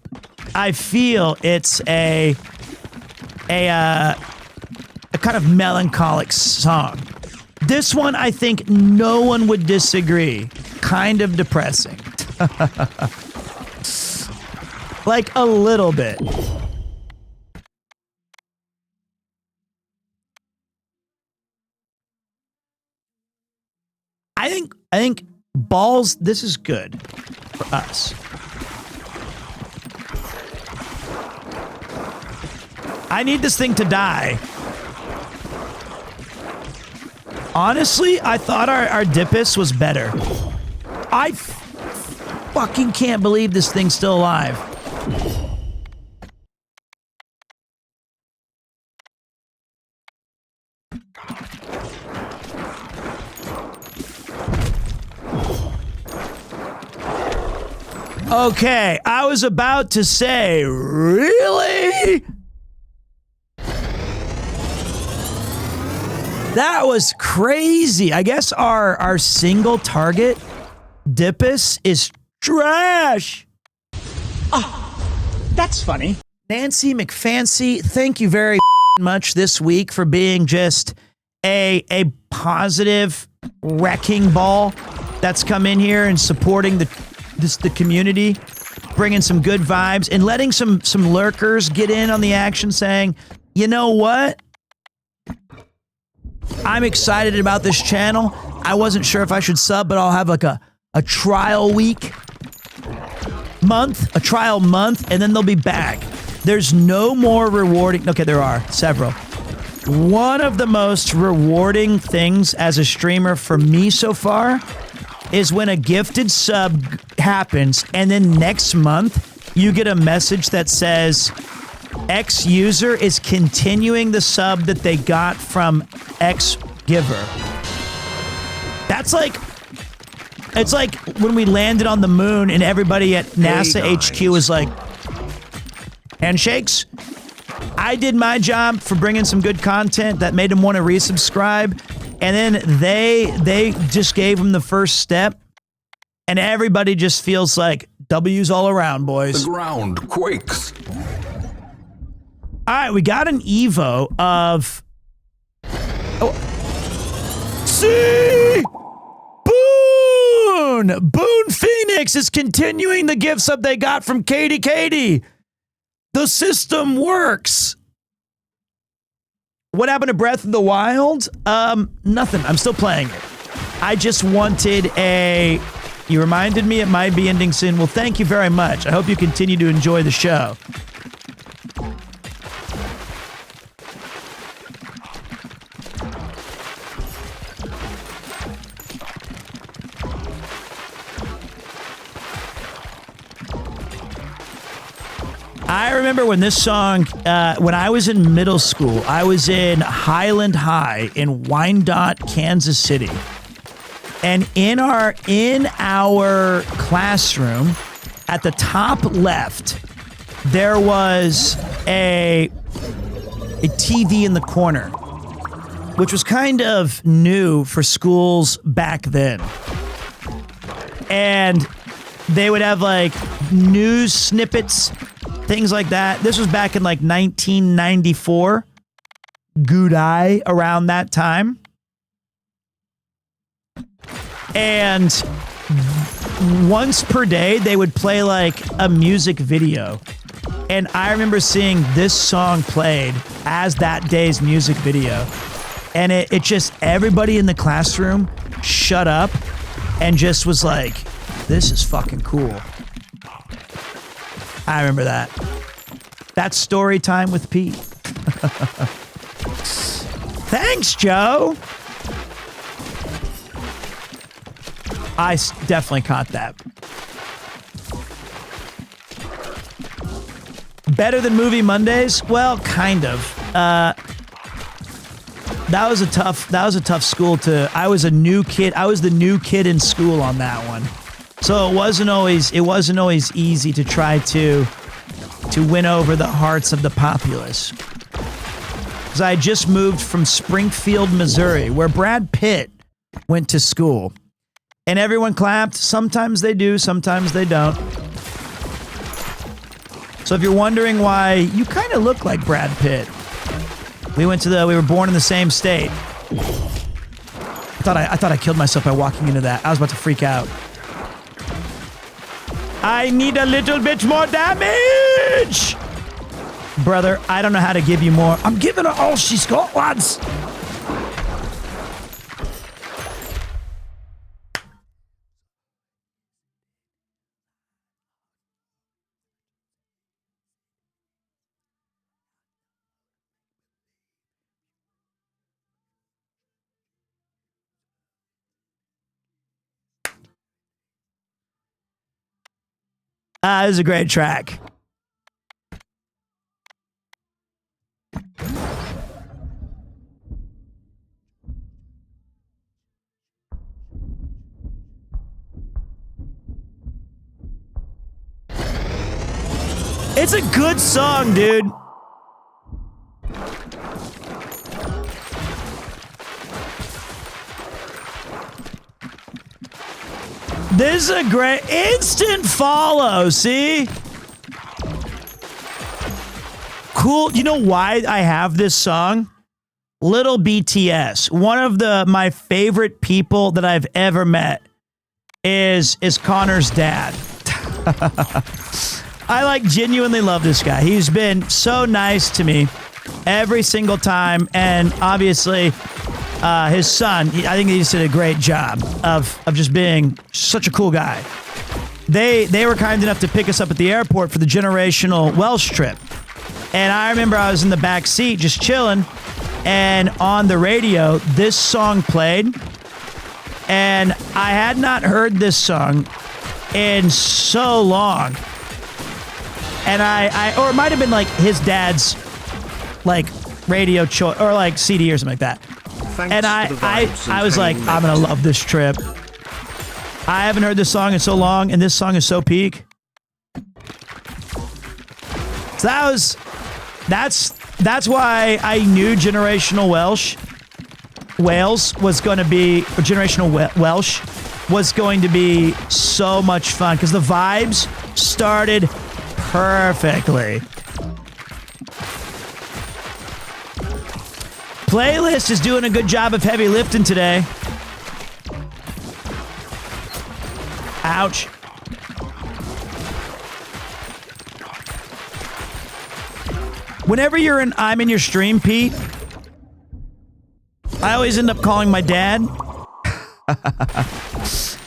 I feel it's a kind of melancholic song. This one, I think no one would disagree. Kind of depressing. Like a little bit. I think balls, this is good for us. I need this thing to die. Honestly, I thought our Dipus was better. I fucking can't believe this thing's still alive. Okay, I was about to say, really? That was crazy. I guess our single target, Dipus, is trash. That's funny. Nancy McFancy, thank you very much this week for being just a positive wrecking ball that's come in here and supporting the community, bringing some good vibes and letting some lurkers get in on the action saying, you know what? I'm excited about this channel. I wasn't sure if I should sub, but I'll have like a trial month, and then they'll be back. There's no more rewarding. Okay, there are several. One of the most rewarding things as a streamer for me so far is when a gifted sub happens, and then next month you get a message that says X user is continuing the sub that they got from X giver. That's like, it's like when we landed on the moon and everybody at NASA HQ was like, handshakes. I did my job for bringing some good content that made them want to resubscribe, and then they just gave them the first step, and everybody just feels like W's all around, boys. The ground quakes. All right, we got an Evo of... See! Boone Phoenix is continuing the gift sub they got from Katie. The system works. What happened to Breath of the Wild? Nothing. I'm still playing it. I just wanted You reminded me it might be ending soon. Well, thank you very much. I hope you continue to enjoy the show. I remember when this song, when I was in middle school, I was in Highland High in Wyandotte, Kansas City. And in our classroom, at the top left, there was a TV in the corner, which was kind of new for schools back then. And they would have like news snippets, things like that. This was back in like 1994, good eye, around that time. And once per day, they would play like a music video. And I remember seeing this song played as that day's music video. And it just, everybody in the classroom shut up and just was like, this is fucking cool. I remember that. That's story time with Pete. Thanks, Joe. I definitely caught that. Better than Movie Mondays? Well, kind of. That was a tough school to. I was a new kid. I was the new kid in school on that one. So it wasn't always easy to try to win over the hearts of the populace. Because I just moved from Springfield, Missouri, where Brad Pitt went to school. And everyone clapped. Sometimes they do, sometimes they don't. So if you're wondering why you kind of look like Brad Pitt, we were born in the same state. I thought I killed myself by walking into that. I was about to freak out. I need a little bit more damage! Brother, I don't know how to give you more. I'm giving her all she's got, lads. This is a great track. It's a good song, dude. This is a great instant follow, see? Cool. You know why I have this song? Little BTS. One of my favorite people that I've ever met is Connor's dad. I genuinely love this guy. He's been so nice to me every single time, and obviously his son, I think he just did a great job of just being such a cool guy. They were kind enough to pick us up at the airport for the generational Welsh trip. And I remember I was in the back seat just chilling, and on the radio, this song played. And I had not heard this song in so long. And or it might have been his dad's radio choice or CD or something like that. Thanks And I was like, I'm gonna love this trip. I haven't heard this song in so long, and this song is so peak. So that's why I knew Generational Wales was going to be, or Generational Welsh was going to be so much fun because the vibes started perfectly. Playlist is doing a good job of heavy lifting today. Ouch. Whenever I'm in your stream, Pete, I always end up calling my dad.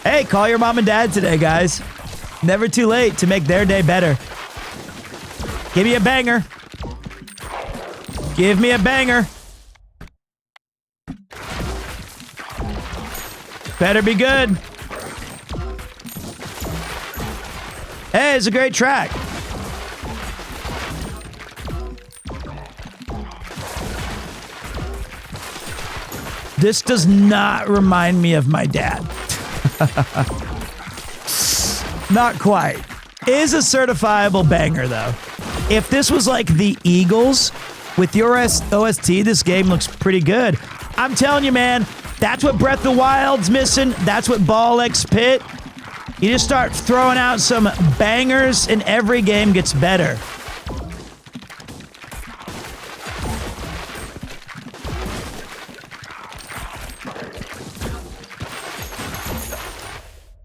Hey, call your mom and dad today, guys. Never too late to make their day better. Give me a banger. Give me a banger. Better be good. Hey, it's a great track. This does not remind me of my dad. Not quite. Is a certifiable banger, though. If this was like the Eagles with your OST, this game looks pretty good. I'm telling you, man, that's what Breath of the Wild's missing. That's what Ball X Pit. You just start throwing out some bangers and every game gets better.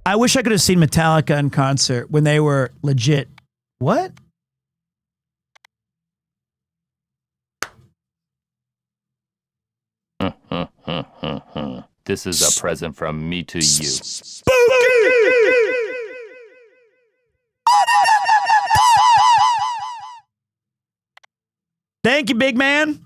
I wish I could have seen Metallica in concert when they were legit. What? This is a present from me to you. Thank you, big man.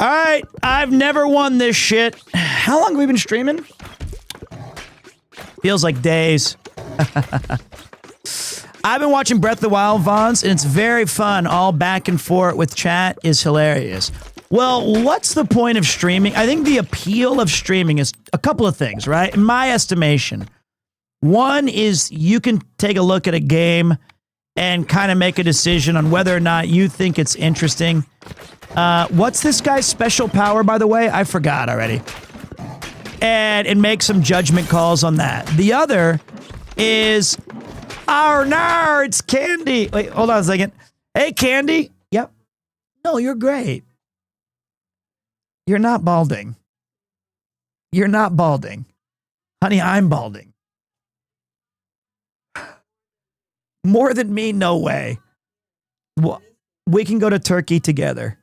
All right, I've never won this shit. How long have we been streaming? Feels like days. I've been watching Breath of the Wild, Vons, and it's very fun. All back and forth with chat is hilarious. Well, what's the point of streaming? I think the appeal of streaming is a couple of things, right? In my estimation, one is you can take a look at a game and kind of make a decision on whether or not you think it's interesting. What's this guy's special power, by the way? I forgot already. And make some judgment calls on that. The other is, oh no, it's Candy. Wait, hold on a second. Hey, Candy. Yep. No, you're great. You're not balding. You're not balding. Honey, I'm balding. More than me, no way. Well, we can go to Turkey together.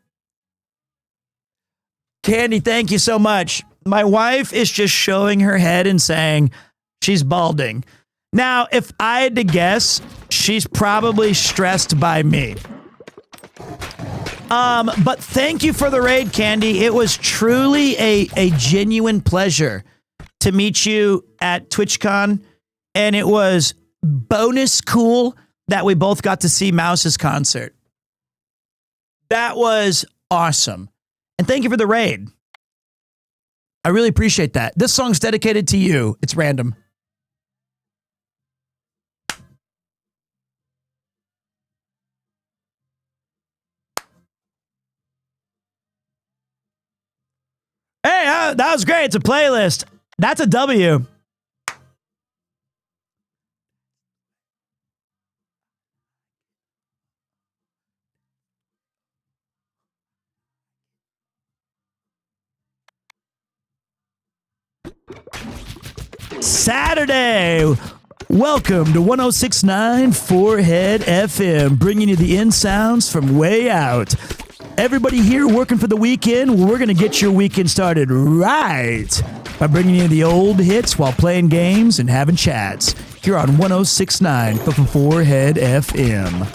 Candy, thank you so much. My wife is just showing her head and saying she's balding. Now, if I had to guess, she's probably stressed by me. But thank you for the raid, Candy. It was truly a genuine pleasure to meet you at TwitchCon, and it was bonus cool that we both got to see Mouse's concert. That was awesome. And thank you for the raid. I really appreciate that. This song's dedicated to you. It's random. Hey, that was great. It's a playlist. That's a W. Saturday. Welcome to 106.9 Forehead FM, bringing you the in sounds from way out. Everybody here working for the weekend, we're going to get your weekend started right by bringing you the old hits while playing games and having chats here on 106.9 from Forehead FM.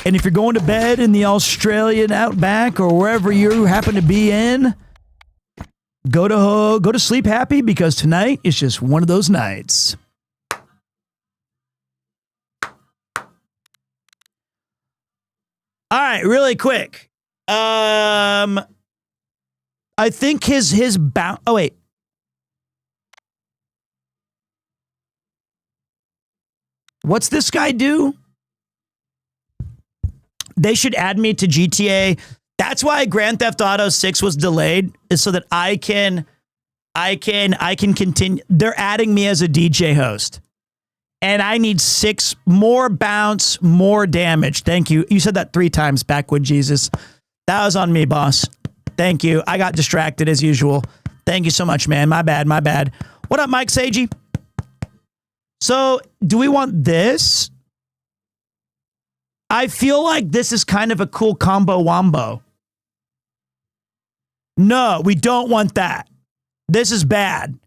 And if you're going to bed in the Australian outback or wherever you happen to be in, go to sleep happy, because tonight is just one of those nights. All right, really quick. I think his bounce. Oh wait. What's this guy do? They should add me to GTA. That's why Grand Theft Auto 6 was delayed, is so that I can continue. They're adding me as a DJ host. And I need 6 more bounce, more damage. Thank you. You said that 3 times, Backwood Jesus. That was on me, boss. Thank you. I got distracted as usual. Thank you so much, man. My bad, my bad. What up, Mike Sagey? So, do we want this? I feel like this is kind of a cool combo wombo. No, we don't want that. This is bad.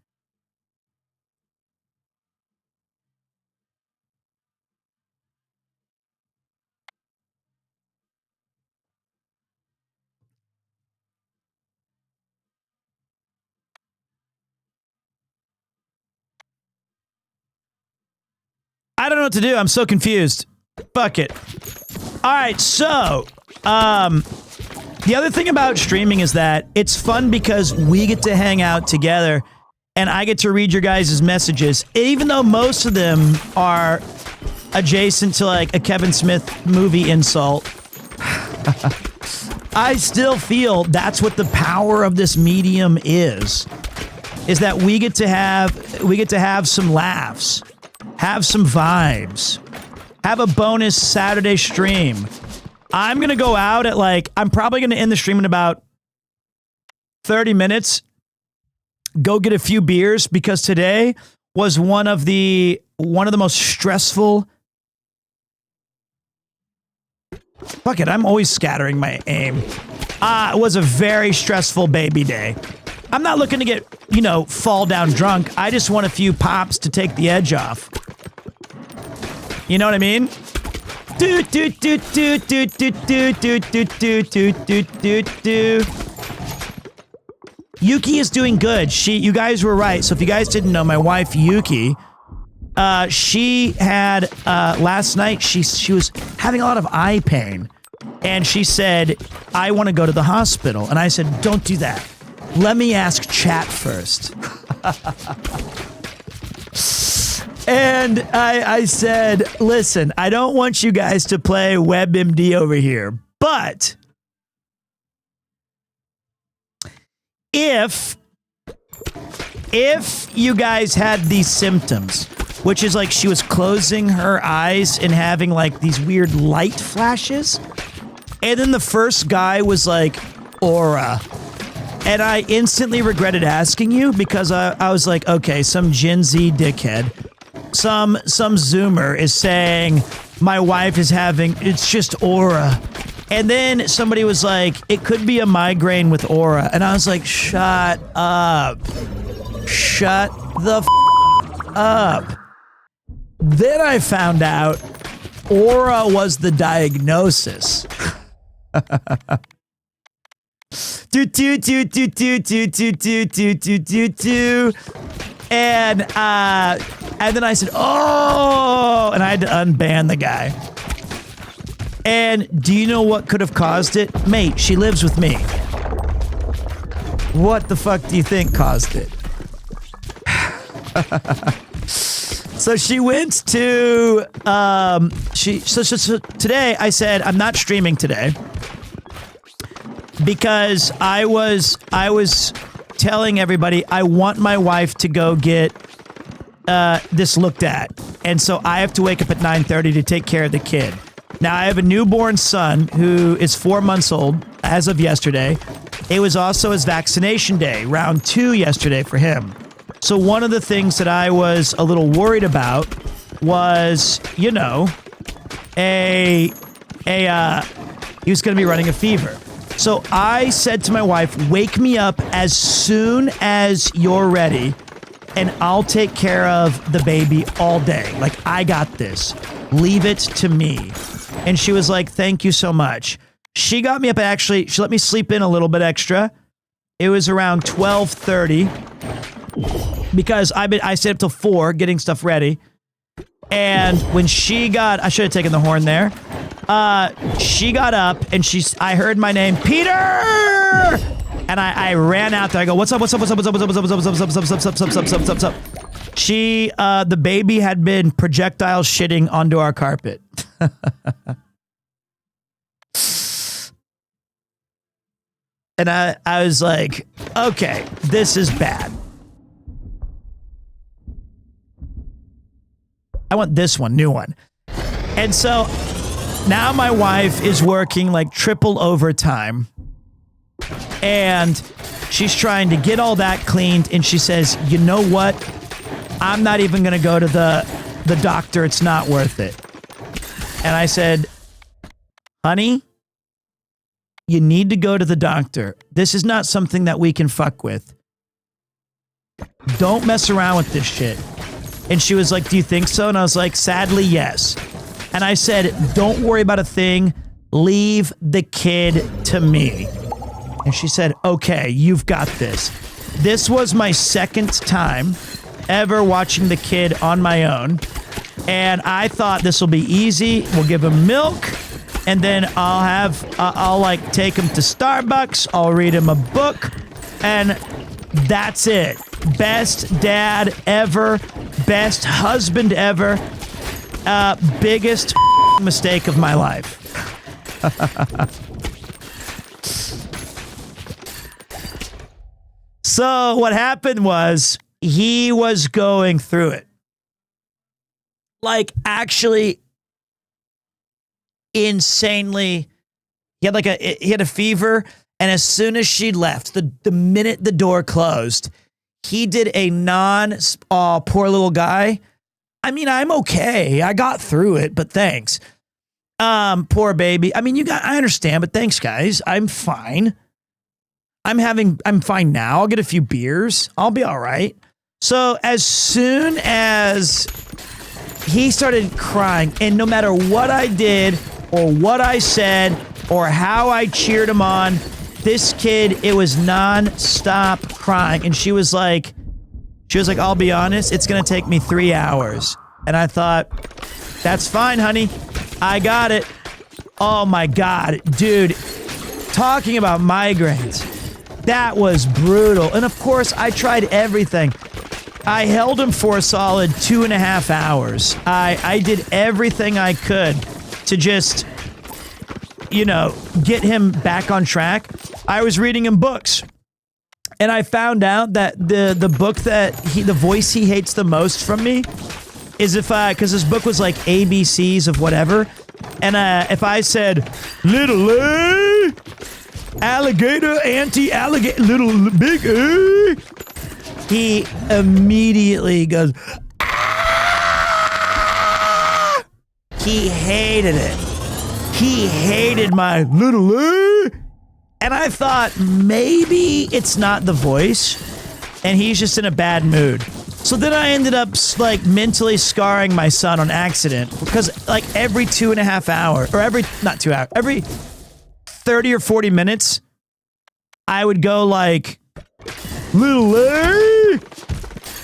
I don't know what to do. I'm so confused. Fuck it. All right, so the other thing about streaming is that it's fun because we get to hang out together and I get to read your guys' messages, even though most of them are adjacent to like a Kevin Smith movie insult. I still feel that's what the power of this medium is that we get to have some laughs, have some vibes, have a bonus Saturday stream. I'm going to go out at I'm probably going to end the stream in about 30 minutes. Go get a few beers, because today was one of the most stressful. Fuck it, I'm always scattering my aim. It was a very stressful baby day. I'm not looking to get, fall down drunk. I just want a few pops to take the edge off. You know what I mean? Do do do do do do do do do do do do do do. Yuki is doing good. You guys were right. So if you guys didn't know, my wife Yuki, she had last night. She was having a lot of eye pain, and she said, "I want to go to the hospital." And I said, "Don't do that. Let me ask chat first." And I said, "Listen, I don't want you guys to play WebMD over here, but if you guys had these symptoms, which is like she was closing her eyes and having like these weird light flashes, and then the first guy was like aura, and I instantly regretted asking you because I was like, okay, some Gen Z dickhead, some Zoomer is saying my wife is having, it's just aura. And then somebody was like, it could be a migraine with aura. And I was like, shut up. Shut the up. Then I found out aura was the diagnosis. do do do do do do do do do do do do. And then I said, oh, and I had to unban the guy. And do you know what could have caused it? Mate, she lives with me. What the fuck do you think caused it? So she went to, so today I said, I'm not streaming today because I was telling everybody I want my wife to go get this looked at. And so I have to wake up at 9:30 to take care of the kid. Now, I have a newborn son who is 4 months old as of yesterday. It was also his vaccination day, round 2 yesterday for him. So one of the things that I was a little worried about was, you know, he was going to be running a fever. So I said to my wife, wake me up as soon as you're ready, and I'll take care of the baby all day. Like, I got this. Leave it to me. And she was like, thank you so much. She got me up, actually, she let me sleep in a little bit extra. It was around 12:30 because I stayed up till 4 getting stuff ready. And when she got, I should have taken the horn there. She got up and I heard my name, Peter! And I ran out there. I go, what's up, what's up, what's up, what's up, what's up, what's up, what's up, what's up, what's up, what's up, what's up, what's up, what's up. She, the baby had been projectile shitting onto our carpet. And I was like, okay, this is bad. I want this one, new one. And so now my wife is working like triple overtime. And she's trying to get all that cleaned. And she says, you know what? I'm not even going to go to the doctor. It's not worth it. And I said, honey, you need to go to the doctor. This is not something that we can fuck with. Don't mess around with this shit. And she was like, do you think so? And I was like, sadly, yes. And I said, don't worry about a thing. Leave the kid to me. And she said, okay, you've got this. This was my second time ever watching the kid on my own. And I thought this will be easy. We'll give him milk. And then I'll like take him to Starbucks. I'll read him a book. And that's it. Best dad ever. Best husband ever. Biggest mistake of my life. So what happened was he was going through it. Like actually insanely. He had a fever, and as soon as she left, the minute the door closed, he did a poor little guy. I mean, I'm okay. I got through it, but thanks. Poor baby. I mean, I understand, but thanks, guys. I'm fine. I'm fine now. I'll get a few beers. I'll be all right. So as soon as he started crying. And no matter what I did or what I said or how I cheered him on, this kid, it was non-stop crying. And she was like, I'll be honest, it's going to take me 3 hours. And I thought, that's fine, honey. I got it. Oh my God, dude. Talking about migraines. That was brutal. And of course, I tried everything. I held him for a solid 2.5 hours. I did everything I could to just, get him back on track. I was reading him books. And I found out that the book the voice he hates the most from me is because this book was like ABCs of whatever. And if I said, little A, alligator, anti-alligator, little big A, he immediately goes, ah! He hated it. He hated my little A. And I thought maybe it's not the voice and he's just in a bad mood. So then I ended up mentally scarring my son on accident because every 2.5 hours or every 30 or 40 minutes, I would go little A,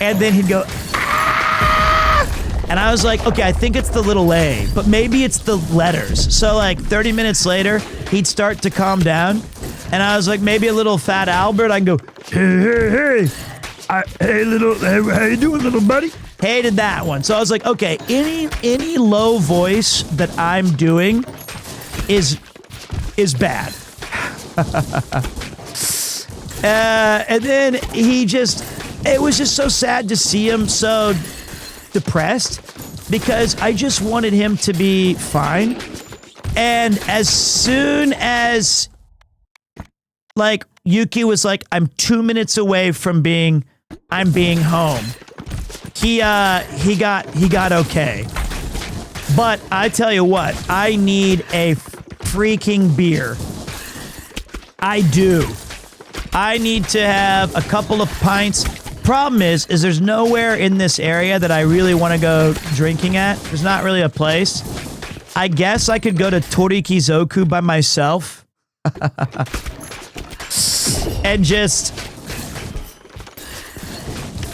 and then he'd go, ah! And I was like, okay, I think it's the little A, but maybe it's the letters. So 30 minutes later, he'd start to calm down. And I was like, maybe a little fat Albert. I can go, hey, hey, little, hey, how you doing, little buddy? Hated that one. So I was like, okay, any low voice that I'm doing is bad. And then it was just so sad to see him so depressed because I just wanted him to be fine. And as soon as Yuki was like, I'm 2 minutes away from being home. He got okay. But I tell you what, I need a freaking beer. I do. I need to have a couple of pints. Problem is there's nowhere in this area that I really want to go drinking at. There's not really a place. I guess I could go to Torikizoku by myself. And just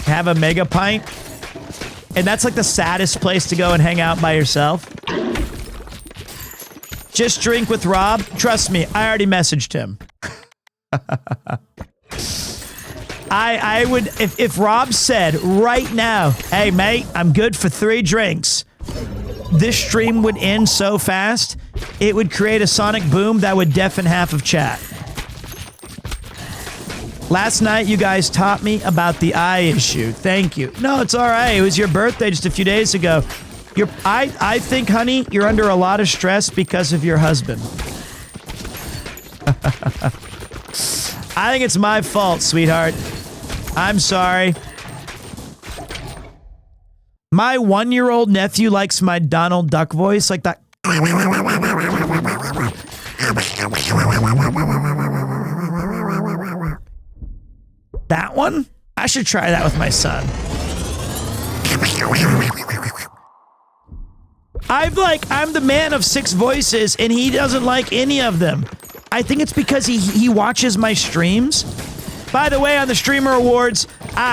have a mega pint. And that's the saddest place to go and hang out by yourself. Just drink with Rob. Trust me, I already messaged him. I would, if Rob said right now, hey mate, I'm good for 3 drinks, this stream would end so fast, it would create a sonic boom that would deafen half of chat. Last night, you guys taught me about the eye issue. Thank you. No, it's all right. It was your birthday just a few days ago. I think, honey, you're under a lot of stress because of your husband. I think it's my fault, sweetheart. I'm sorry. My 1-year-old nephew likes my Donald Duck voice, like that. That one? I should try that with my son. I'm the man of 6 voices, and he doesn't like any of them. I think it's because he watches my streams. By the way, on the Streamer Awards,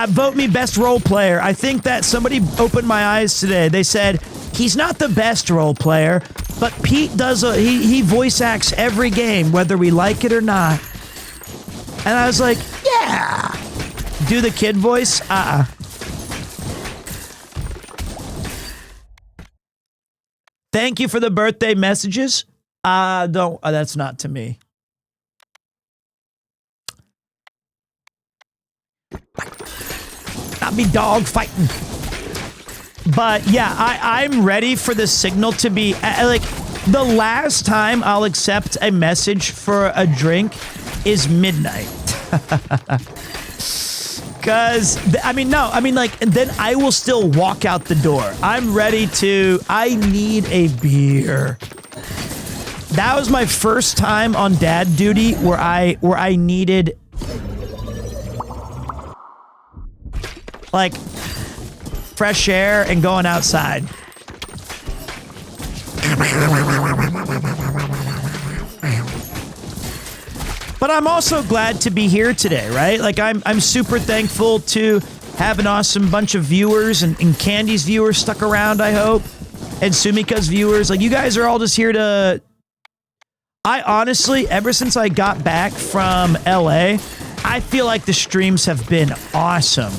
vote me best role player. I think that somebody opened my eyes today. They said, he's not the best role player, but Pete does, he voice acts every game, whether we like it or not. And I was like, yeah. Do the kid voice? Thank you for the birthday messages. That's not to me. Not me dog fighting. But yeah, I'm ready for the signal to be the last time I'll accept a message for a drink is midnight. Because, then I will still walk out the door. I'm ready to, I need a beer. That was my first time on dad duty where I needed, fresh air and going outside. But I'm also glad to be here today, right? Like I'm super thankful to have an awesome bunch of viewers and Candy's viewers stuck around, I hope. And Sumika's viewers. Like you guys are all just here to... I honestly, ever since I got back from LA, I feel like the streams have been awesome.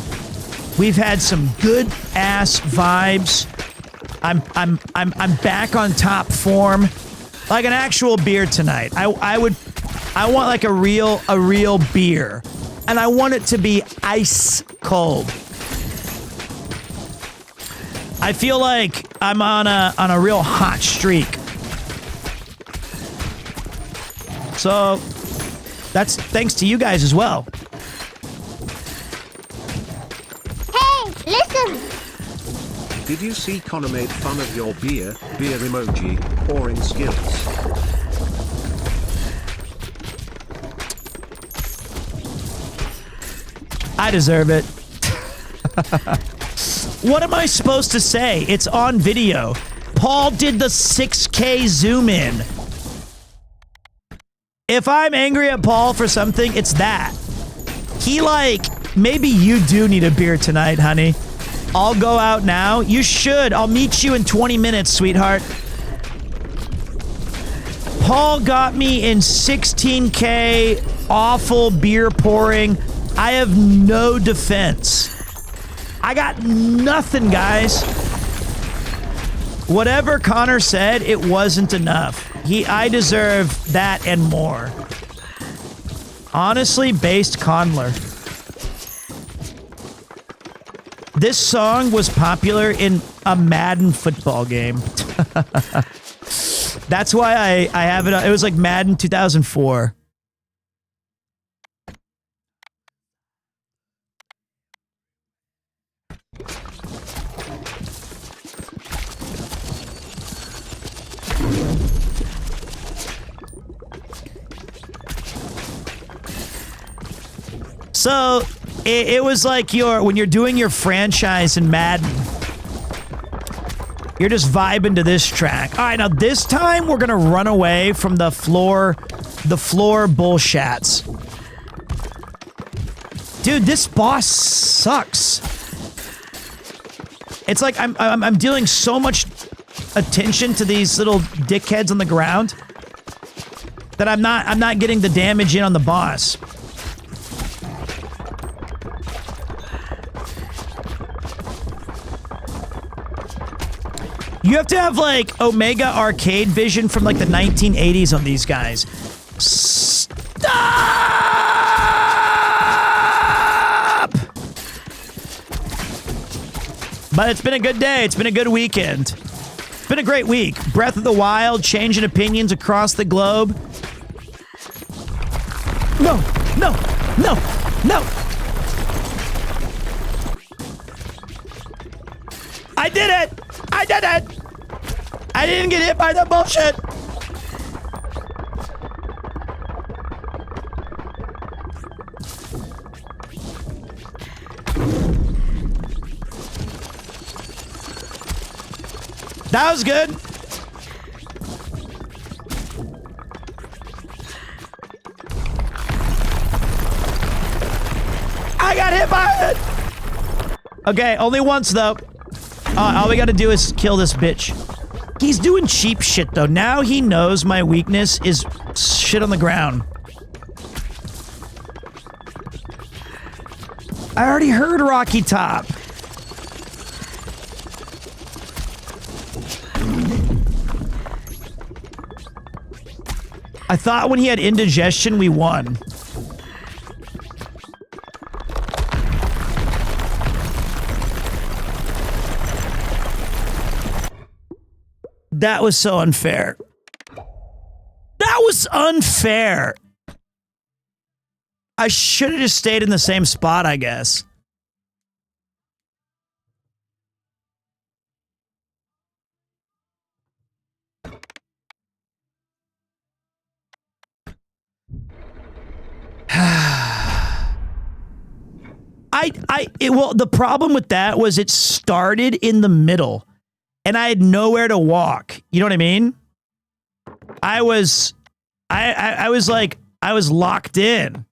We've had some good ass vibes. I'm back on top form. Like an actual beer tonight. I want like a real beer. And I want it to be ice cold. I feel like I'm on a real hot streak. So that's thanks to you guys as well. Hey, listen! Did you see Connor made fun of your beer emoji, pouring skills? I deserve it. What am I supposed to say? It's on video. Paul did the 6K zoom in. If I'm angry at Paul for something, it's that. He maybe you do need a beer tonight, honey. I'll go out now. You should. I'll meet you in 20 minutes, sweetheart. Paul got me in 16K awful beer pouring. I have no defense. I got nothing, guys. Whatever Connor said, it wasn't enough. I deserve that and more. Honestly, based Conler. This song was popular in a Madden football game. That's why I have it. It was like Madden 2004. So it was like when you're doing your franchise in Madden, you're just vibing to this track. All right, now this time we're gonna run away from the floor bullshats. Dude, this boss sucks. It's like I'm dealing so much attention to these little dickheads on the ground that I'm not getting the damage in on the boss. You have to have like Omega arcade vision from like the 1980s on these guys. Stop! But it's been a good day. It's been a good weekend. It's been a great week. Breath of the Wild, changing opinions across the globe. No, no, no, no. I did it! I did it! I didn't get hit by the bullshit! That was good. I got hit by it! Okay, only once though. All we gotta do is kill this bitch. He's doing cheap shit, though. Now he knows my weakness is shit on the ground. I already heard Rocky Top. I thought when he had indigestion, we won. That was so unfair. That was unfair. I should have just stayed in the same spot, I guess. Well, the problem with that was it started in the middle. and I had nowhere to walk. You know what I mean? I was like, I was locked in.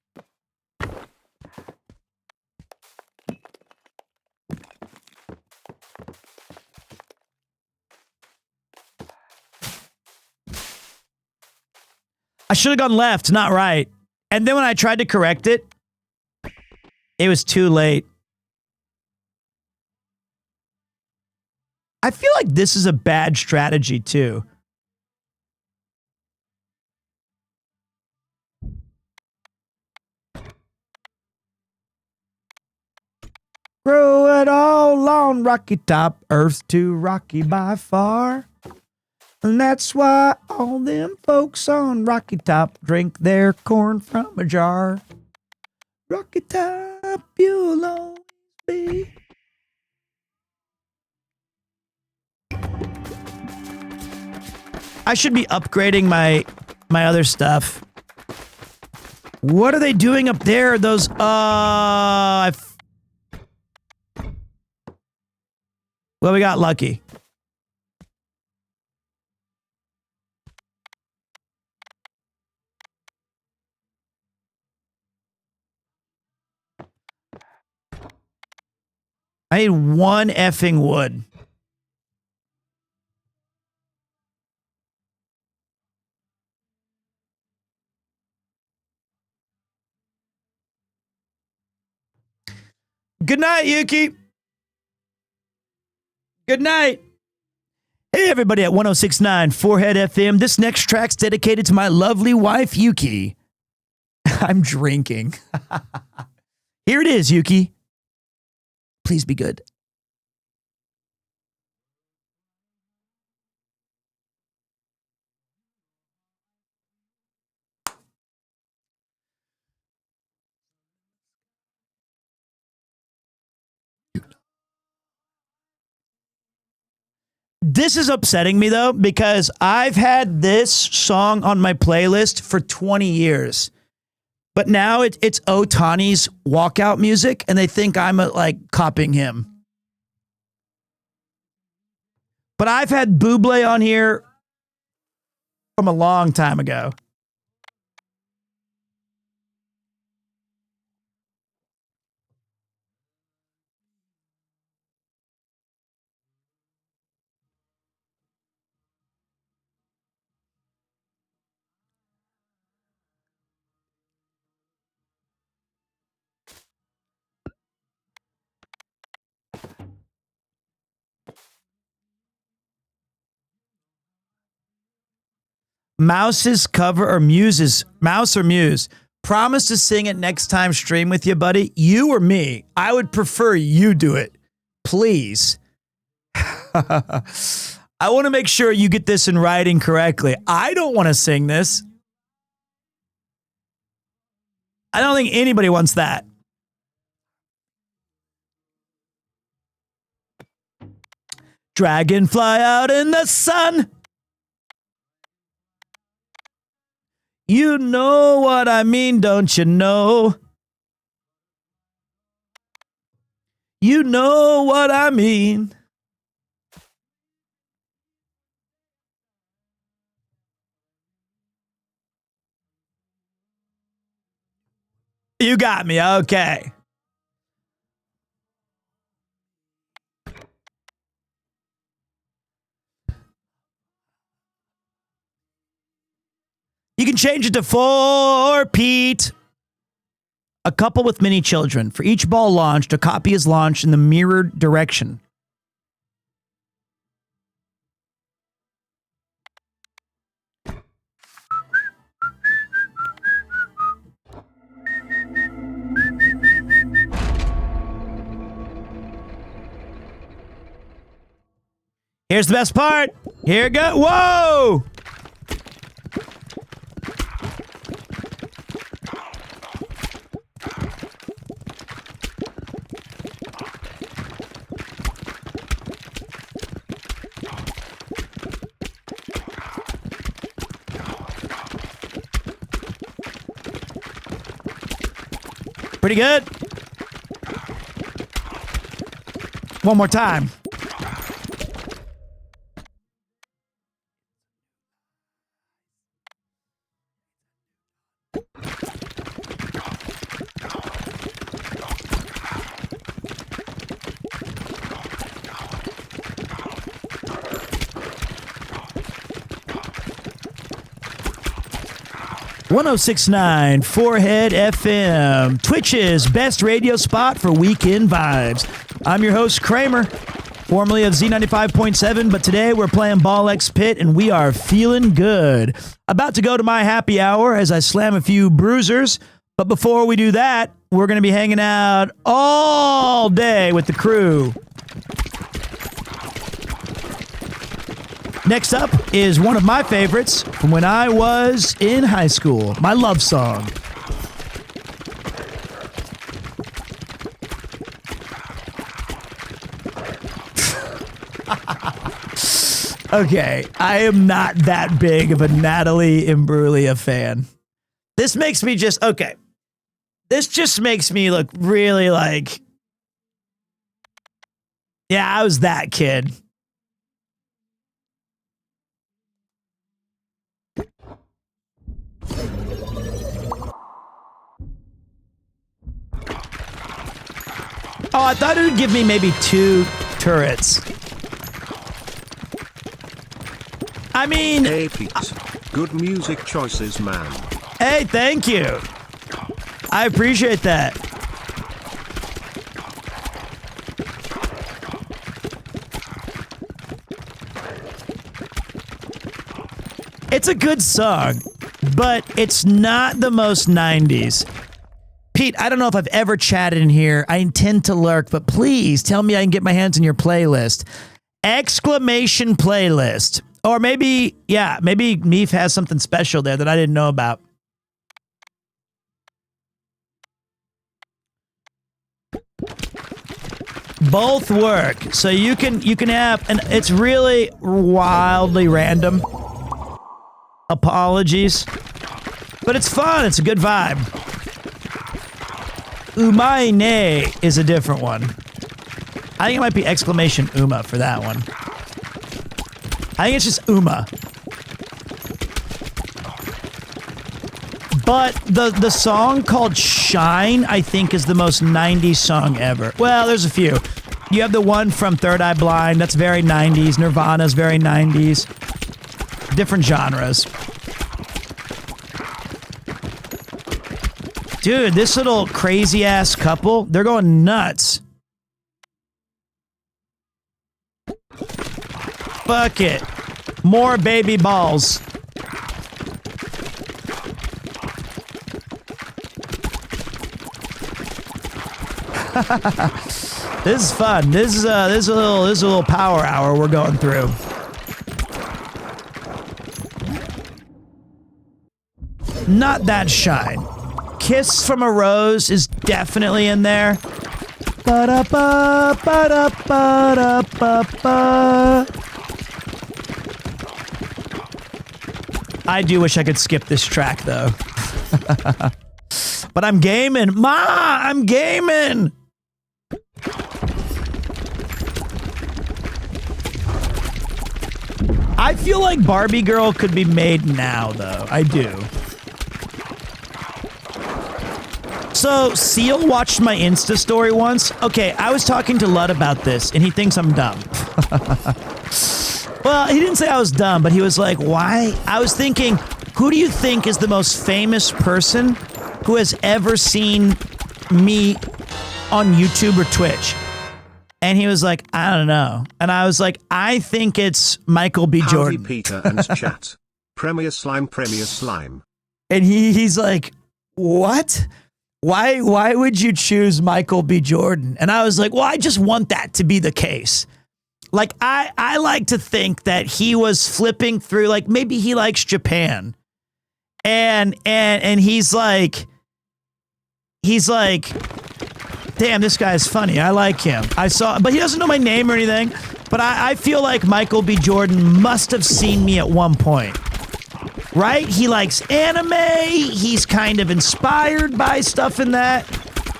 I should have gone left, not right. And then when I tried to correct it, it was too late. I feel like this is a bad strategy too. Throw it all on Rocky Top, Earth's too rocky by far. And that's why all them folks on Rocky Top drink their corn from a jar. Rocky Top, you'll always be. I should be upgrading my other stuff. What are they doing up there? Those, well, we got lucky. I need one effing wood. Good night, Yuki. Good night. Hey, everybody at 106.9 Forehead FM. This next track's dedicated to my lovely wife, Yuki. I'm drinking. Here it is, Yuki. Please be good. This is upsetting me, though, because I've had this song on my playlist for 20 years. But now it's Otani's walkout music, and they think I'm like copying him. But I've had Bublé on here from a long time ago. Mouse's cover or Muse's, Mouse or Muse, promise to sing it next time stream with you, buddy. You or me. I would prefer you do it. Please. I want to make sure you get this in writing correctly. I don't want to sing this. I don't think anybody wants that. Dragonfly out in the sun. You know what I mean, don't you know? You know what I mean. You got me, okay. You can change it to 4 Pete. A couple with many children. For each ball launched, a copy is launched in the mirrored direction. Here's the best part. Here it goes. Whoa! Pretty good. One more time. 1069 Forehead FM, Twitch's best radio spot for weekend vibes. I'm your host, Kramer, formerly of Z95.7, but today we're playing Ball X Pit and we are feeling good. About to go to my happy hour as I slam a few bruisers, but before we do that, we're going to be hanging out all day with the crew. Next up is one of my favorites from when I was in high school, my love song. Okay, I am not that big of a Natalie Imbruglia fan. This makes me just, okay. This just makes me look really like, yeah, I was that kid. Oh, I thought it would give me maybe 2 turrets. I mean... Hey, Pete. Good music choices, man. Hey, thank you. I appreciate that. It's a good song, but it's not the most 90s. Pete, I don't know if I've ever chatted in here. I intend to lurk, but please tell me I can get my hands on your playlist. Exclamation playlist. Or maybe, yeah, maybe Meef has something special there that I didn't know about. Both work. So you can have, and it's really wildly random. Apologies. But it's fun. It's a good vibe. Umaine is a different one. I think it might be exclamation Uma for that one. I think it's just Uma. But the song called Shine, I think, is the most 90s song ever. Well, there's a few. You have the one from Third Eye Blind. That's very 90s. Nirvana's very 90s. Different genres. Dude, this little crazy-ass couple, they're going nuts. Fuck it. More baby balls. This is fun. This is a little power hour we're going through. Not that Shine. Kiss from a Rose is definitely in there. Ba-da-ba, ba-da-ba-da-ba-ba. I do wish I could skip this track, though. But I'm gaming. Ma, I'm gaming. I feel like Barbie Girl could be made now, though. I do. So, Seal watched my Insta story once. Okay, I was talking to Lud about this, and he thinks I'm dumb. Well, he didn't say I was dumb, but he was like, why? I was thinking, who do you think is the most famous person who has ever seen me on YouTube or Twitch? And he was like, I don't know. And I was like, I think it's Michael B. Jordan. Howdy, Peter and chat. Premier Slime, Premier Slime. And he's like, what? Why would you choose Michael B. Jordan? And I was like, well, I just want that to be the case. Like, I like to think that he was flipping through, like, maybe he likes Japan. And he's like, damn, this guy's funny. I like him. But he doesn't know my name or anything. But I feel like Michael B. Jordan must have seen me at one point. Right? He likes anime. He's kind of inspired by stuff in that.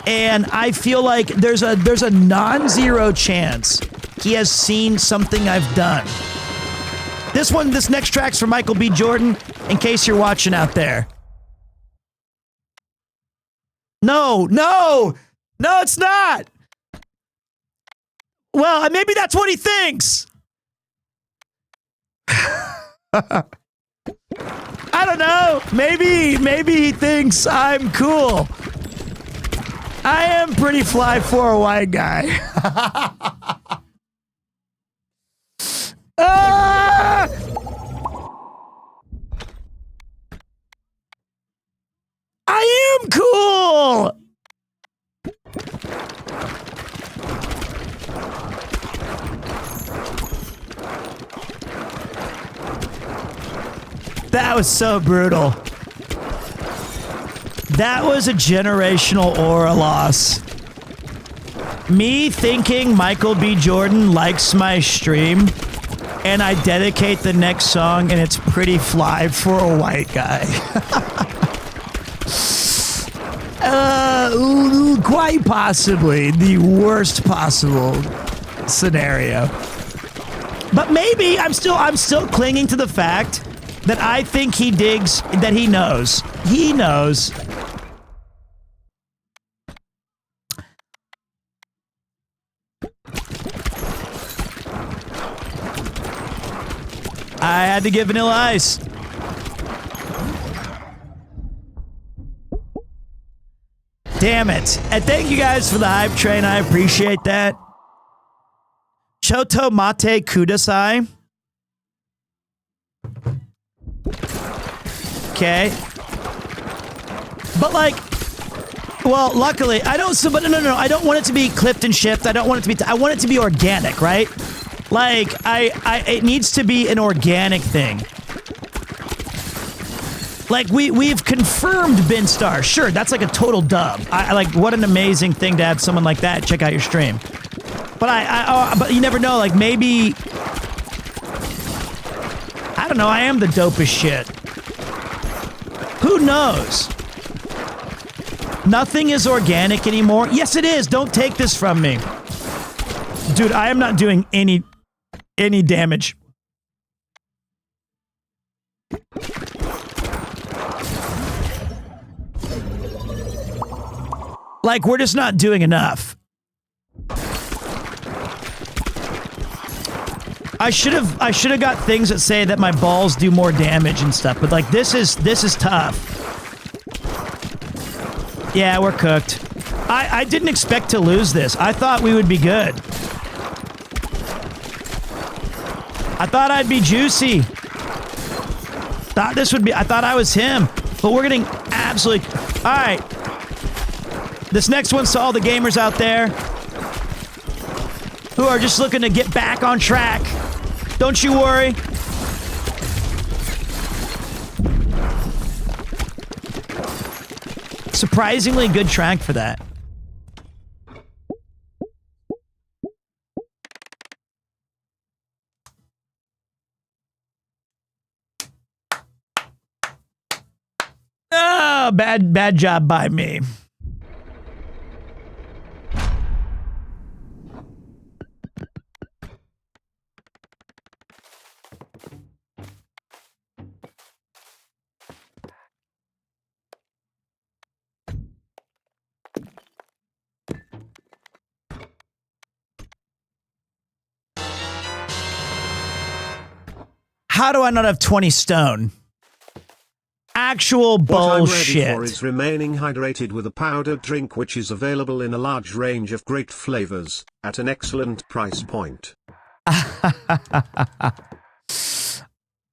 And I feel like there's a non-zero chance he has seen something I've done. This next track's for Michael B. Jordan, in case you're watching out there. No, it's not. Well, maybe that's what he thinks. I I don't know. Maybe he thinks I'm cool. I am pretty fly for a white guy. Ah! I am cool. That was so brutal. That was a generational aura loss. Me thinking Michael B. Jordan likes my stream, and I dedicate the next song, and it's Pretty Fly for a White Guy. Quite possibly the worst possible scenario. But maybe I'm still clinging to the fact that I think he digs, that he knows. He knows. I had to get Vanilla Ice. Damn it. And thank you guys for the hype train. I appreciate that. Choto Mate Kudasai. Okay. But like, well, luckily, I don't, so, but no, I don't want it to be clipped and shipped. I don't want it to be, I want it to be organic, right? Like, it needs to be an organic thing. Like, we've confirmed Binstar. Sure, that's like a total dub. I like, what an amazing thing to have someone like that check out your stream. But but you never know, like, maybe, I don't know, I am the dopest shit. Who knows? Nothing is organic anymore. Yes, it is. Don't take this from me. Dude, I am not doing any damage. Like, we're just not doing enough. I should have got things that say that my balls do more damage and stuff, but like this is tough. Yeah, we're cooked. I didn't expect to lose this. I thought we would be good. I thought I'd be juicy. Thought this would be, I thought I was him, but we're getting absolutely, all right. This next one's to all the gamers out there who are just looking to get back on track. Don't you worry. Surprisingly good track for that. Oh, bad job by me. How do I not have 20 stone? Actual What I'm ready bullshit. for is remaining hydrated with a powdered drink which is available in a large range of great flavors, at an excellent price point.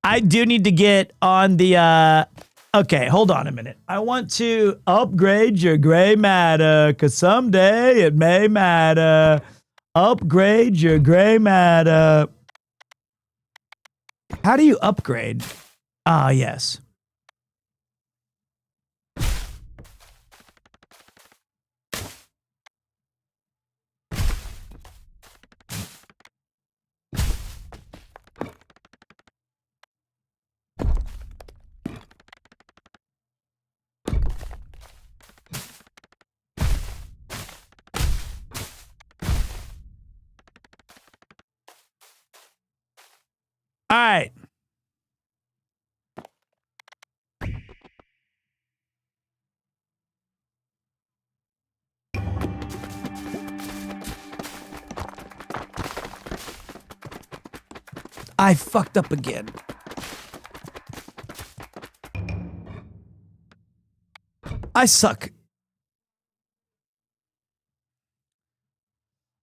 I do need to get on the, okay, hold on a minute. I want to upgrade your gray matter, because someday it may matter. Upgrade your gray matter. How do you upgrade? Ah, yes. All right. I fucked up again. I suck.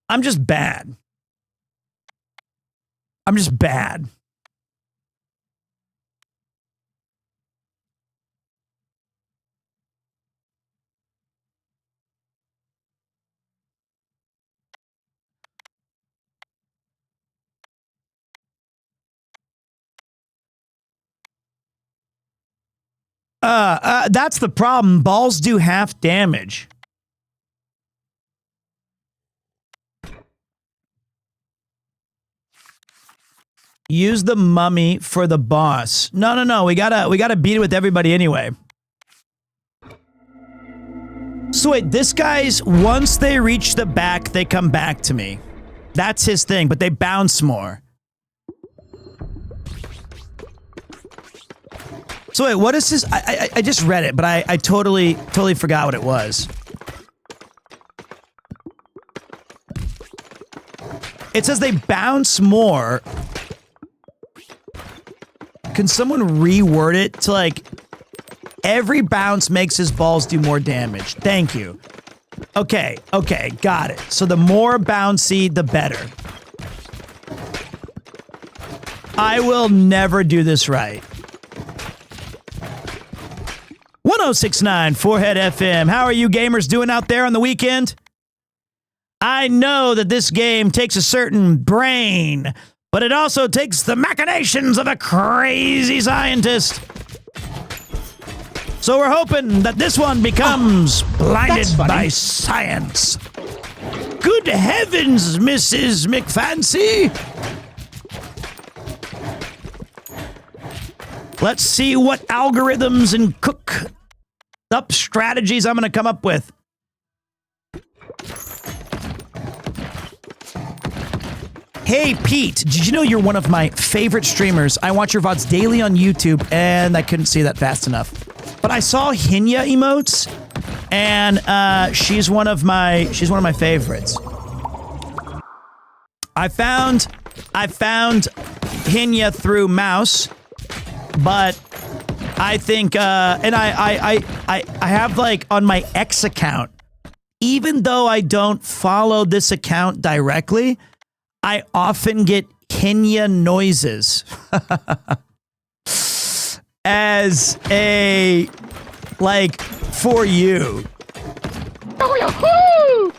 I'm just bad. I'm just bad. That's the problem. Balls do half damage. Use the mummy for the boss. No. We gotta beat it with everybody anyway. So wait, this guy's, once they reach the back, they come back to me. That's his thing, but they bounce more. So wait, what is his? I just read it, but I totally forgot what it was. It says they bounce more. Can someone reword it to like, every bounce makes his balls do more damage? Thank you. Okay, got it. So the more bouncy, the better. I will never do this right. 1069 Forehead FM. How are you gamers doing out there on the weekend? I know that this game takes a certain brain, but it also takes the machinations of a crazy scientist. So we're hoping that this one becomes blinded by science. Good heavens, Mrs. McFancy. Let's see what algorithms and cook up strategies I'm going to come up with. Hey, Pete, did you know you're one of my favorite streamers? I watch your VODs daily on YouTube, and I couldn't see that fast enough. But I saw Hinya emotes, and she's one of my favorites. I found Hinya through Mouse, but I think and I have like on my X account, even though I don't follow this account directly, I often get Hinya noises as a, like, for you.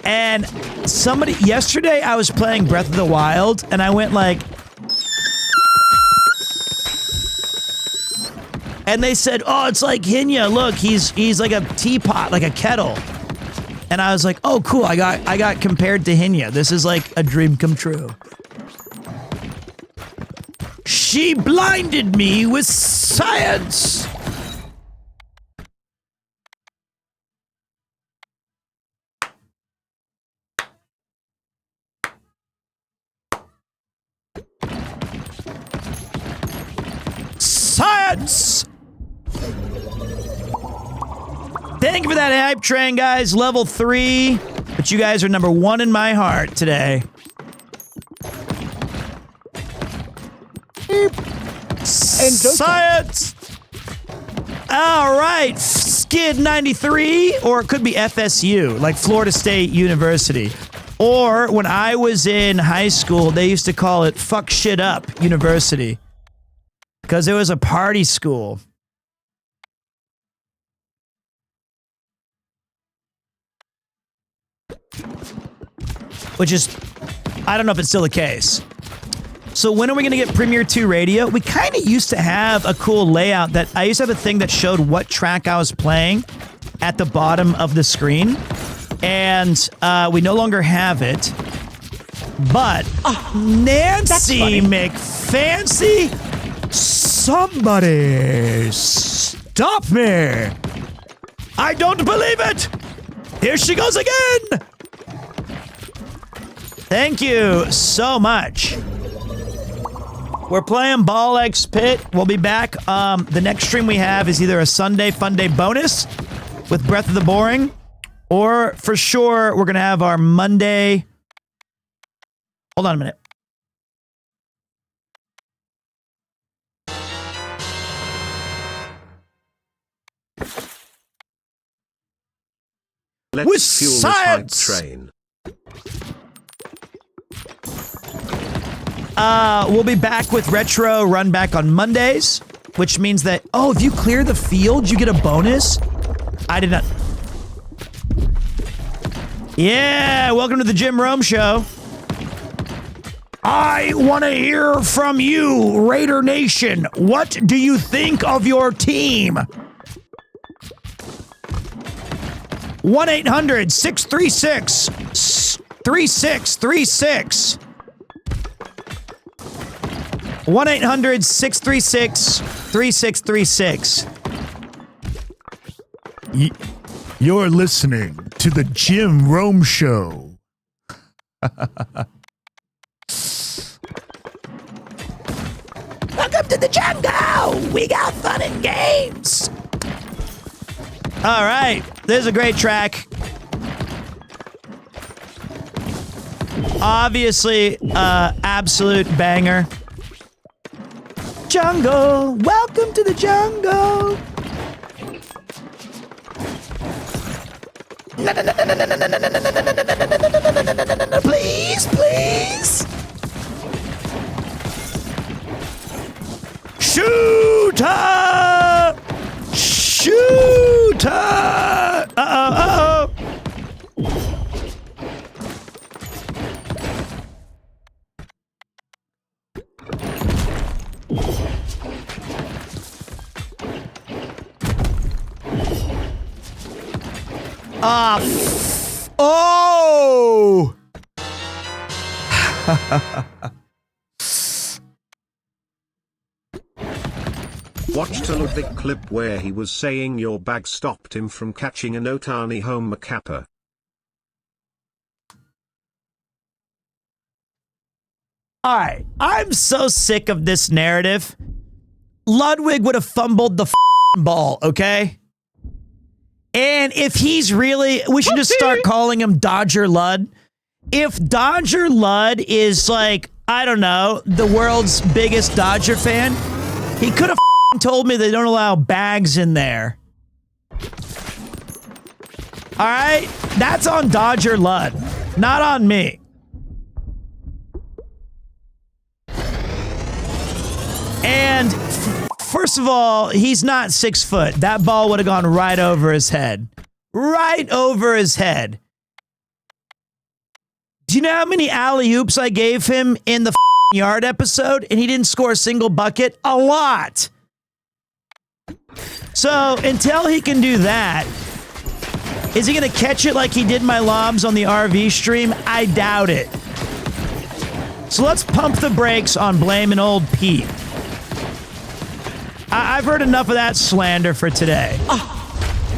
And somebody, yesterday I was playing Breath of the Wild and I went like, and they said, oh, it's like Hinya, look, he's like a teapot, like a kettle. And I was like, oh, cool, I got compared to Hinya. This is like a dream come true. She blinded me with science. Science! Thank you for that hype train, guys. Level 3. But you guys are number 1 in my heart today. Science! All right. Skid 93, or it could be FSU, like Florida State University. Or when I was in high school, they used to call it Fuck Shit Up University. Because it was a party school. Which is, I don't know if it's still the case. So when are we going to get Premiere 2 Radio? We kind of used to have a cool layout that I used to have a thing that showed what track I was playing at the bottom of the screen. And we no longer have it. But Nancy McFancy, somebody stop me. I don't believe it. Here she goes again. Thank you so much. We're playing Ball X Pit. We'll be back. The next stream we have is either a Sunday Fun Day bonus with Breath of the Boring, or for sure, we're going to have our Monday. Hold on a minute. Let's with fuel science. this hype train. We'll be back with Retro Run Back on Mondays, which means that, oh, if you clear the field, you get a bonus? I did not. Yeah, welcome to the Jim Rome Show. I want to hear from you, Raider Nation. What do you think of your team? 1-800-636-3636. 1-800-636-3636. You're listening to the Jim Rome Show. Welcome to the jungle. We got fun and games. All right, this is a great track. Obviously, absolute banger. Jungle, welcome to the jungle. Please, please. Shooter! Shooter! Uh-oh, uh-oh. Oh! Watched a Ludwig clip where he was saying your bag stopped him from catching an Otani home Macappa. All right, I'm so sick of this narrative. Ludwig would have fumbled the ball, okay? And if he's really, we should just start calling him Dodger Lud. If Dodger Lud is like, I don't know, the world's biggest Dodger fan, he could have told me they don't allow bags in there. All right? That's on Dodger Lud, not on me. And first of all, he's not 6 foot. That ball would have gone right over his head. Right over his head. Do you know how many alley-oops I gave him in the yard episode? And he didn't score a single bucket? A lot. So until he can do that, is he going to catch it like he did my lobs on the RV stream? I doubt it. So let's pump the brakes on blaming old Pete. I've heard enough of that slander for today.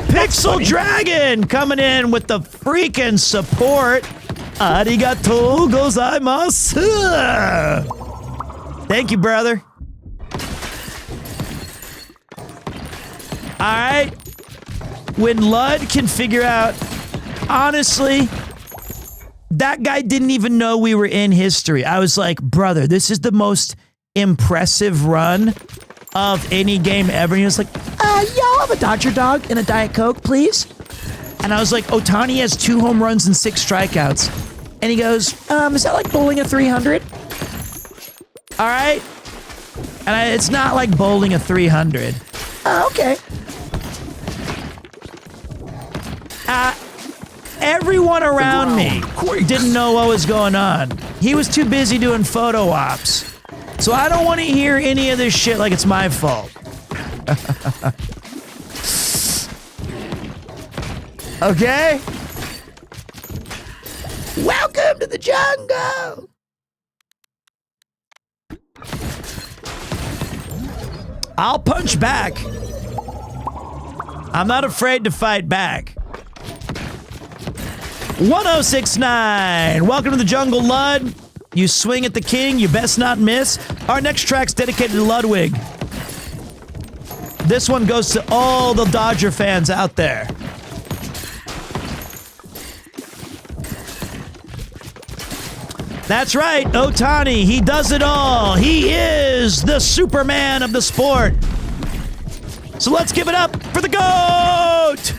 Pixel Dragon coming in with the freaking support. Arigatou gozaimasu. Thank you, brother. All right. When Lud can figure out, honestly, that guy didn't even know we were in history. I was like, brother, this is the most impressive run of any game ever. And he was like, y'all have a Dodger dog and a Diet Coke, please? And I was like, Otani has 2 home runs and 6 strikeouts. And he goes, is that like bowling a 300? All right. And it's not like bowling a 300. Okay. Everyone around me didn't know what was going on. He was too busy doing photo ops. So I don't want to hear any of this shit like it's my fault. Okay? Welcome to the jungle! I'll punch back. I'm not afraid to fight back. 1069. Welcome to the jungle, Lud. You swing at the king, you best not miss. Our next track's dedicated to Ludwig. This one goes to all the Dodger fans out there. That's right, Otani, he does it all. He is the Superman of the sport. So let's give it up for the GOAT!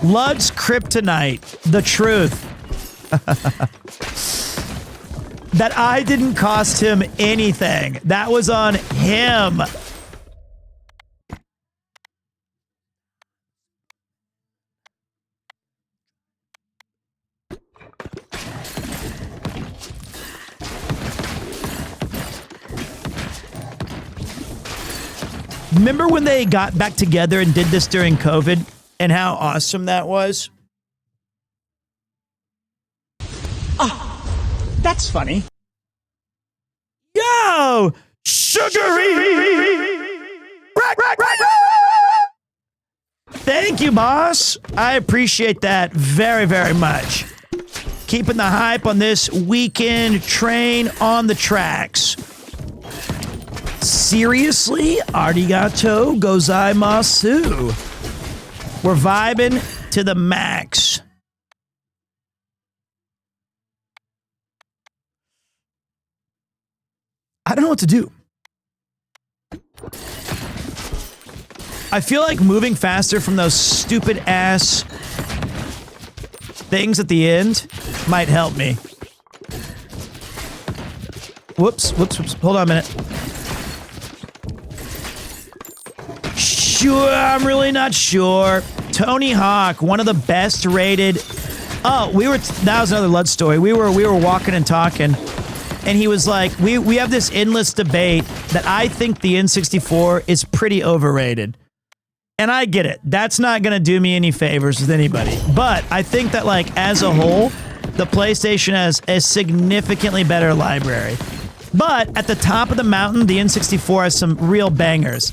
Lud's kryptonite. The truth. That I didn't cost him anything. That was on him. Remember when they got back together and did this during COVID and how awesome that was? That's funny. Yo! Sugary! Thank you, boss. I appreciate that very, very much. Keeping the hype on this weekend train on the tracks. Seriously? Arigato gozaimasu. We're vibing to the max. I don't know what to do. I feel like moving faster from those stupid ass things at the end might help me. Whoops. Hold on a minute. Sure, I'm really not sure. Tony Hawk, one of the best rated. Oh, that was another Lud story. We were walking and talking. And he was like, we have this endless debate that I think the N64 is pretty overrated. And I get it. That's not going to do me any favors with anybody. But I think that, like, as a whole, the PlayStation has a significantly better library. But at the top of the mountain, the N64 has some real bangers.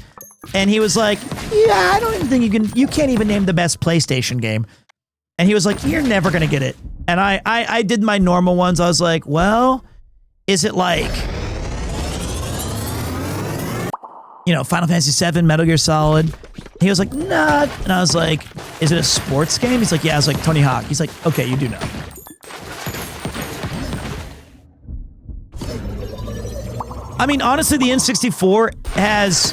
And he was like, yeah, I don't even think you can't even name the best PlayStation game. And he was like, you're never going to get it. And I did my normal ones. I was like, well... Is it like, Final Fantasy VII, Metal Gear Solid? He was like, nah. And I was like, is it a sports game? He's like, yeah. I was like, Tony Hawk. He's like, okay, you do know. I mean, honestly, the N64 has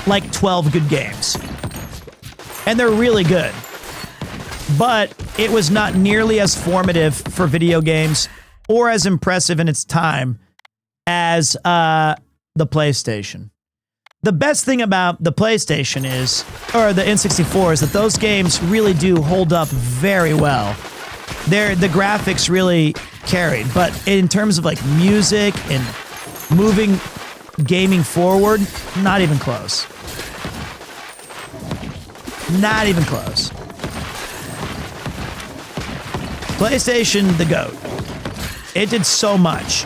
like 12 good games. And they're really good. But it was not nearly as formative for video games or as impressive in its time as the PlayStation. The best thing about the PlayStation or the N64 is that those games really do hold up very well. The graphics really carried, but in terms of like music and moving gaming forward, not even close. Not even close. PlayStation, the GOAT. It did so much.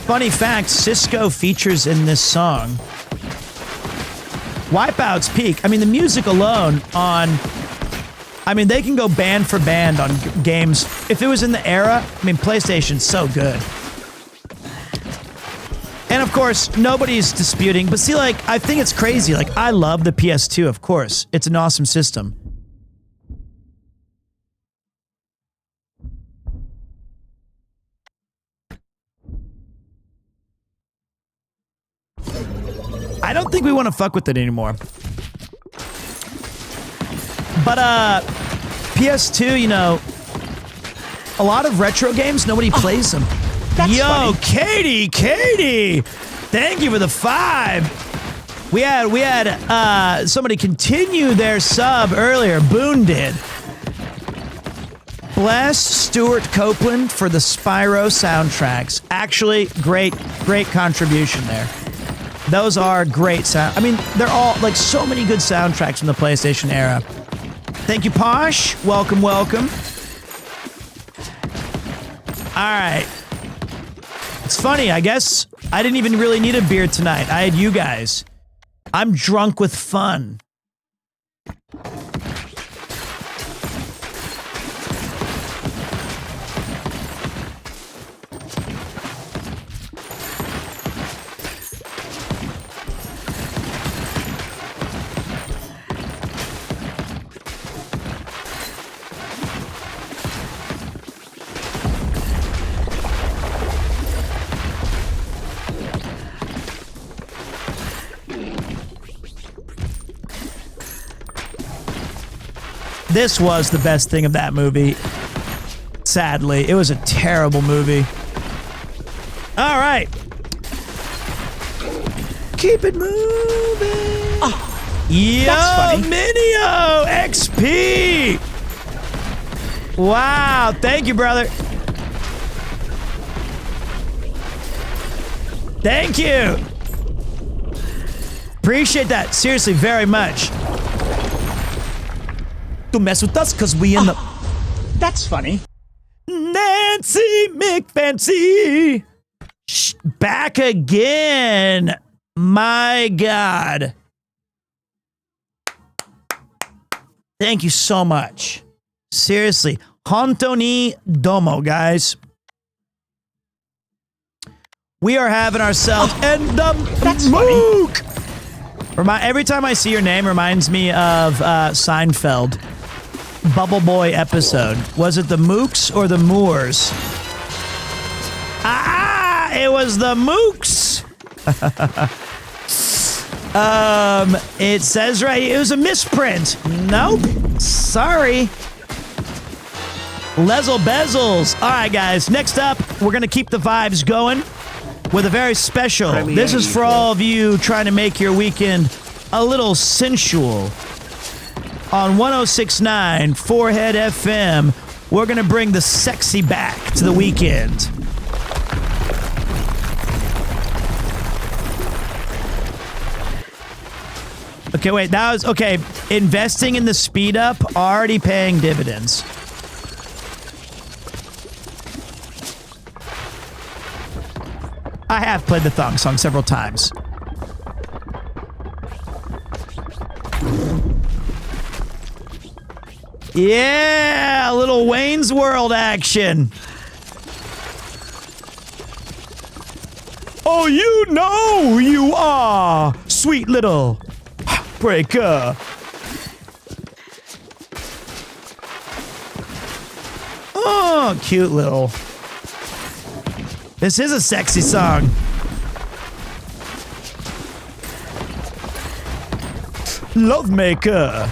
Funny fact, Cisco features in this song. Wipeout's peak. I mean, the music alone they can go band for band on games. If it was in the era, PlayStation's so good. And of course, nobody's disputing, but see, like, I think it's crazy. Like, I love the PS2, of course. It's an awesome system. I don't think we want to fuck with it anymore. But, PS2, a lot of retro games, nobody plays them. Yo, funny. Katie! Thank you for the 5. We had somebody continue their sub earlier. Boone did. Bless Stuart Copeland for the Spyro soundtracks. Actually, great contribution there. Those are great sound. They're all, like, so many good soundtracks from the PlayStation era. Thank you, Posh. Welcome. All right. It's funny, I guess I didn't even really need a beer tonight. I had you guys. I'm drunk with fun. this was the best thing of that movie. Sadly, it was a terrible movie. All right. Keep it moving. Yo, that's funny. Minio XP. Wow, thank you, brother. Thank you. Appreciate that. Seriously, very much. Don't mess with us because we in the... That's funny. Nancy McFancy. Back again. My God. Thank you so much. Seriously. Hontoni Domo, guys. We are having ourselves and the That's funny. Mook. Every time I see your name, reminds me of Seinfeld. Bubble Boy episode. Was it the Mooks or the Moors? It was the Mooks. It says right here, it was a misprint. Nope. Sorry. Lezzle Bezels. All right, guys. Next up, we're going to keep the vibes going with a very special. This is for all of you trying to make your weekend a little sensual. On 106.9 Forehead FM, we're going to bring the sexy back to the weekend. Okay, wait, that was, okay, investing in the speed up, already paying dividends. I have played the thong song several times. Yeah, a little Wayne's World action. Oh, you know who you are, sweet little breaker. Oh, cute little. This is a sexy song. Love Maker.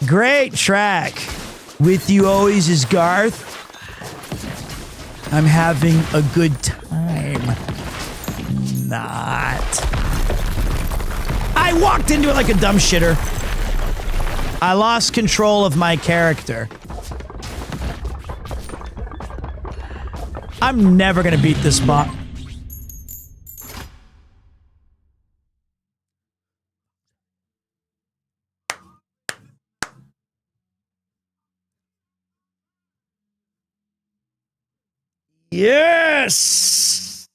Great track. With you always is Garth. I'm having a good time. Not. I walked into it like a dumb shitter. I lost control of my character. I'm never gonna beat this bot. Yes!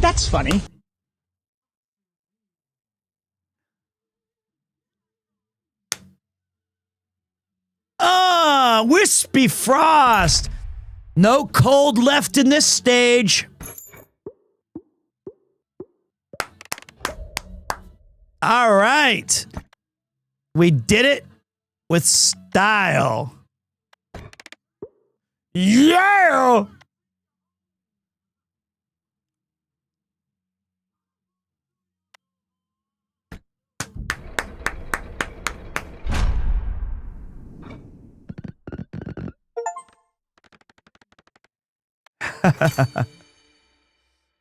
That's funny. Wispy Frost. No cold left in this stage. All right. We did it with style. Yeah!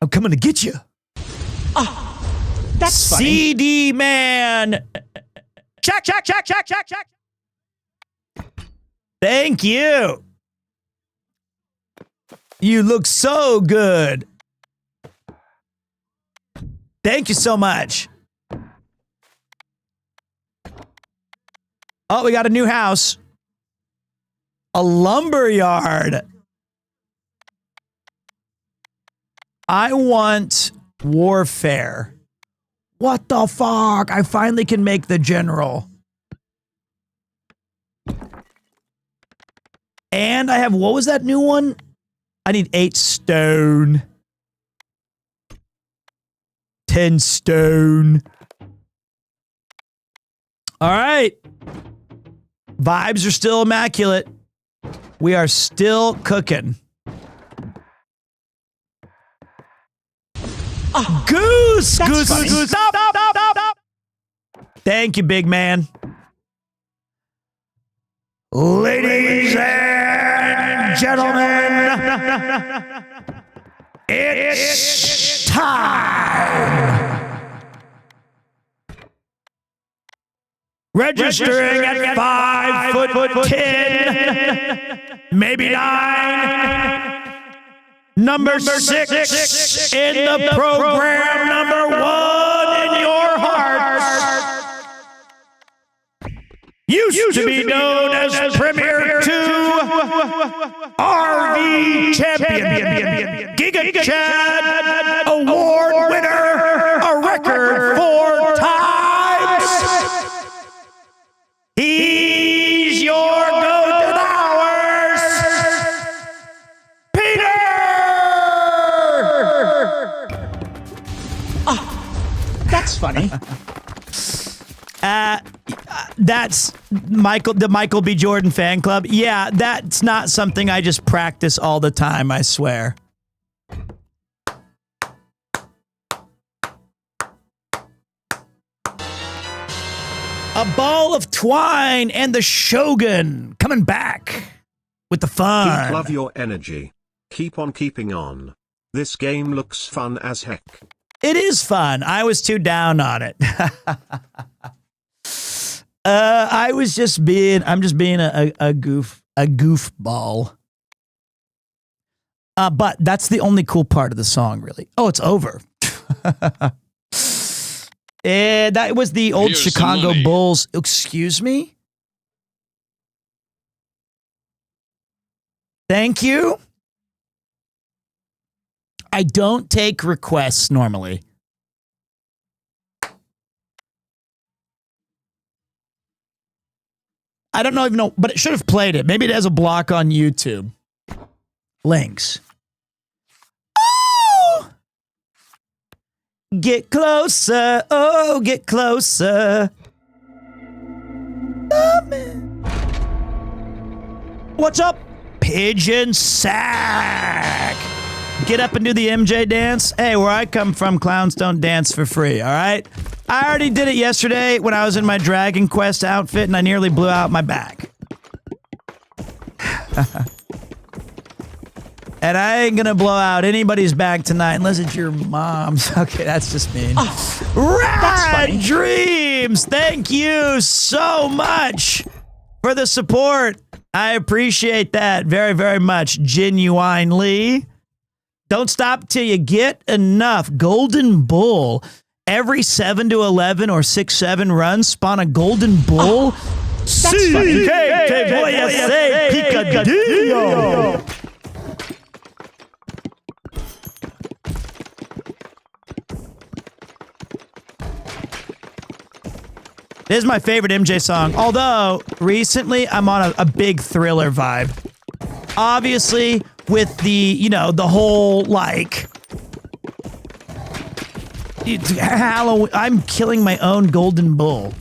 I'm coming to get you. That's funny. CD man. Check. Thank you. You look so good. Thank you so much. Oh, we got a new house. A lumber yard. I want warfare. What the fuck? I finally can make the general. And I have, what was that new one? I need 8 stone. 10 stone. All right. Vibes are still immaculate. We are still cooking. Goose! That's Goose! funny. Goose! Stop! Stop! Stop! Stop! Thank you, big man. Ladies and gentlemen, it's time. Registering at 5'10", maybe 9. Number 6 in the program, number 1 in your heart. Used to be known as Premier 2 RV Champion, Giga Chad Award winner, a record 4 times. He's your golden hours, Peter. That's funny. That's Michael, the Michael B. Jordan fan club. Yeah, that's not something I just practice all the time, I swear. A ball of twine and the Shogun coming back with the fun. Love your energy. Keep on keeping on. This game looks fun as heck. It is fun. I was too down on it. I'm just being a goofball. But that's the only cool part of the song, really. Oh, it's over. That was the old Here's some Chicago money. Bulls. Excuse me? Thank you. I don't take requests normally. I don't even know, but it should have played it. Maybe it has a block on YouTube. Links. Oh! Get closer. Oh, get closer. What's up, Pigeon Sack? Get up and do the MJ dance. Hey, where I come from, clowns don't dance for free, all right? I already did it yesterday when I was in my Dragon Quest outfit and I nearly blew out my back. And I ain't gonna blow out anybody's back tonight unless it's your mom's. Okay, that's just mean. Rad funny. Dreams! Thank you so much for the support. I appreciate that very, very much, genuinely. Don't stop till you get enough. Golden Bull. Every 7 to 11 or 6-7 runs spawn a Golden Bull. funny. Picadillo. This is my favorite MJ song. Although, recently, I'm on a big Thriller vibe. Obviously, with the, you know, the whole, like... Halloween. I'm killing my own Golden Bull.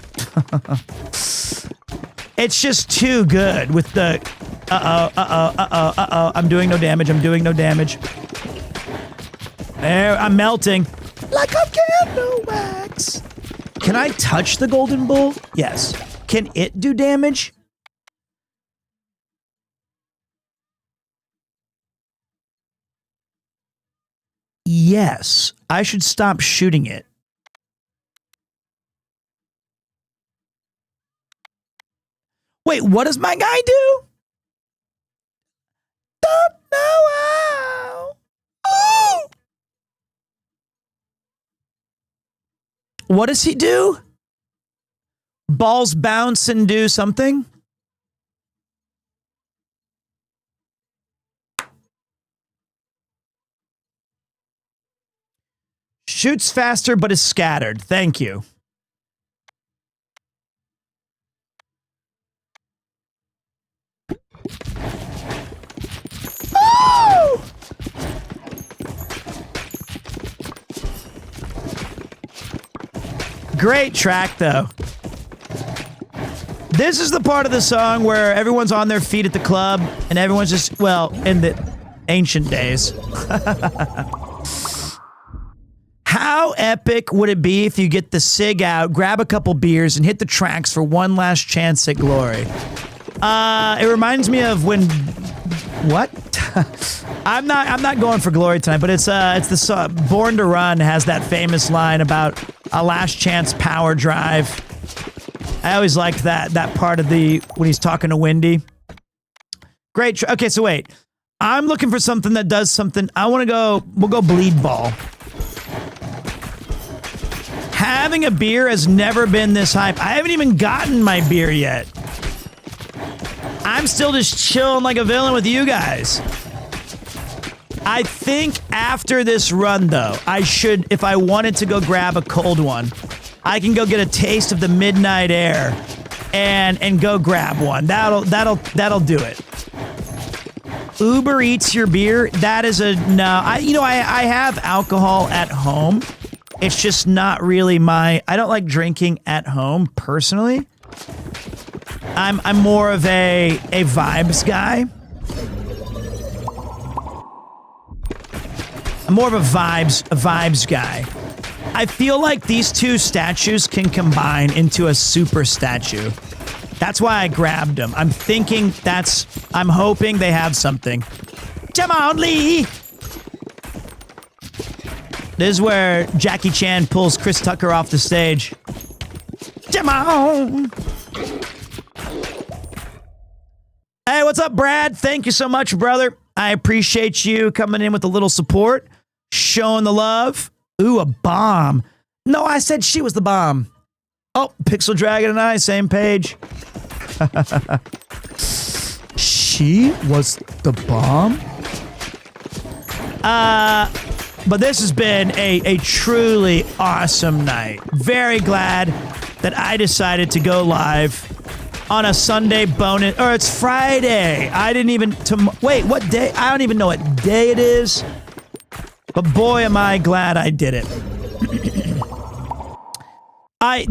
It's just too good with the... I'm doing no damage. I'm doing no damage. There, I'm melting. Like a candle wax. Can I touch the Golden Bull? Yes. Can it do damage? Yes. I should stop shooting it. Wait, what does my guy do? Don't know how. Oh! What does he do? Balls bounce and do something? Shoots faster but is scattered. Thank you. Great track, though. This is the part of the song where everyone's on their feet at the club, and everyone's just, well, in the ancient days. How epic would it be if you get the cig out, grab a couple beers, and hit the tracks for one last chance at glory? It reminds me of when... What? I'm not going for glory tonight, but it's the song Born to Run has that famous line about a last chance power drive. I always liked that part of when he's talking to Wendy. Great. Okay, so wait. I'm looking for something that does something. We'll go bleed ball. Having a beer has never been this hype. I haven't even gotten my beer yet. I'm still just chilling like a villain with you guys. I think after this run, though, I should, if I wanted to go grab a cold one, I can go get a taste of the midnight air and go grab one. That'll do it. Uber Eats your beer. That is no. I have alcohol at home. It's just not really I don't like drinking at home personally. I'm more of a vibes guy. I'm more of a vibes guy. I feel like these two statues can combine into a super statue. That's why I grabbed them. I'm hoping they have something. Come on, Lee! This is where Jackie Chan pulls Chris Tucker off the stage. Come on! Hey, what's up, Brad? Thank you so much, brother. I appreciate you coming in with a little support, showing the love. Ooh, a bomb. No, I said she was the bomb. Oh, Pixel Dragon and I, same page. She was the bomb? But this has been a truly awesome night. Very glad that I decided to go live on a Sunday bonus, or it's Friday. I didn't even, wait, what day? I don't even know what day it is. But boy, am I glad I did it.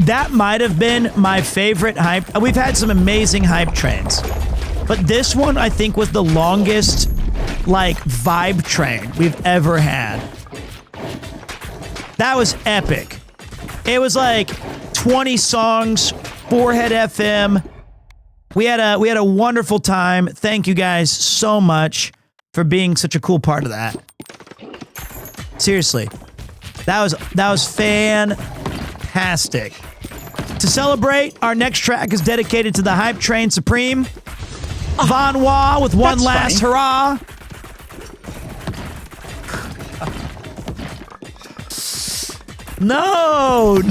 That might have been my favorite hype. We've had some amazing hype trains. But this one, I think, was the longest, vibe train we've ever had. That was epic. It was 20 songs, Forehead FM. We had a wonderful time. Thank you guys so much for being such a cool part of that. Seriously, that was fantastic. To celebrate, our next track is dedicated to the Hype Train Supreme, Von Wah with One Last Hurrah. No,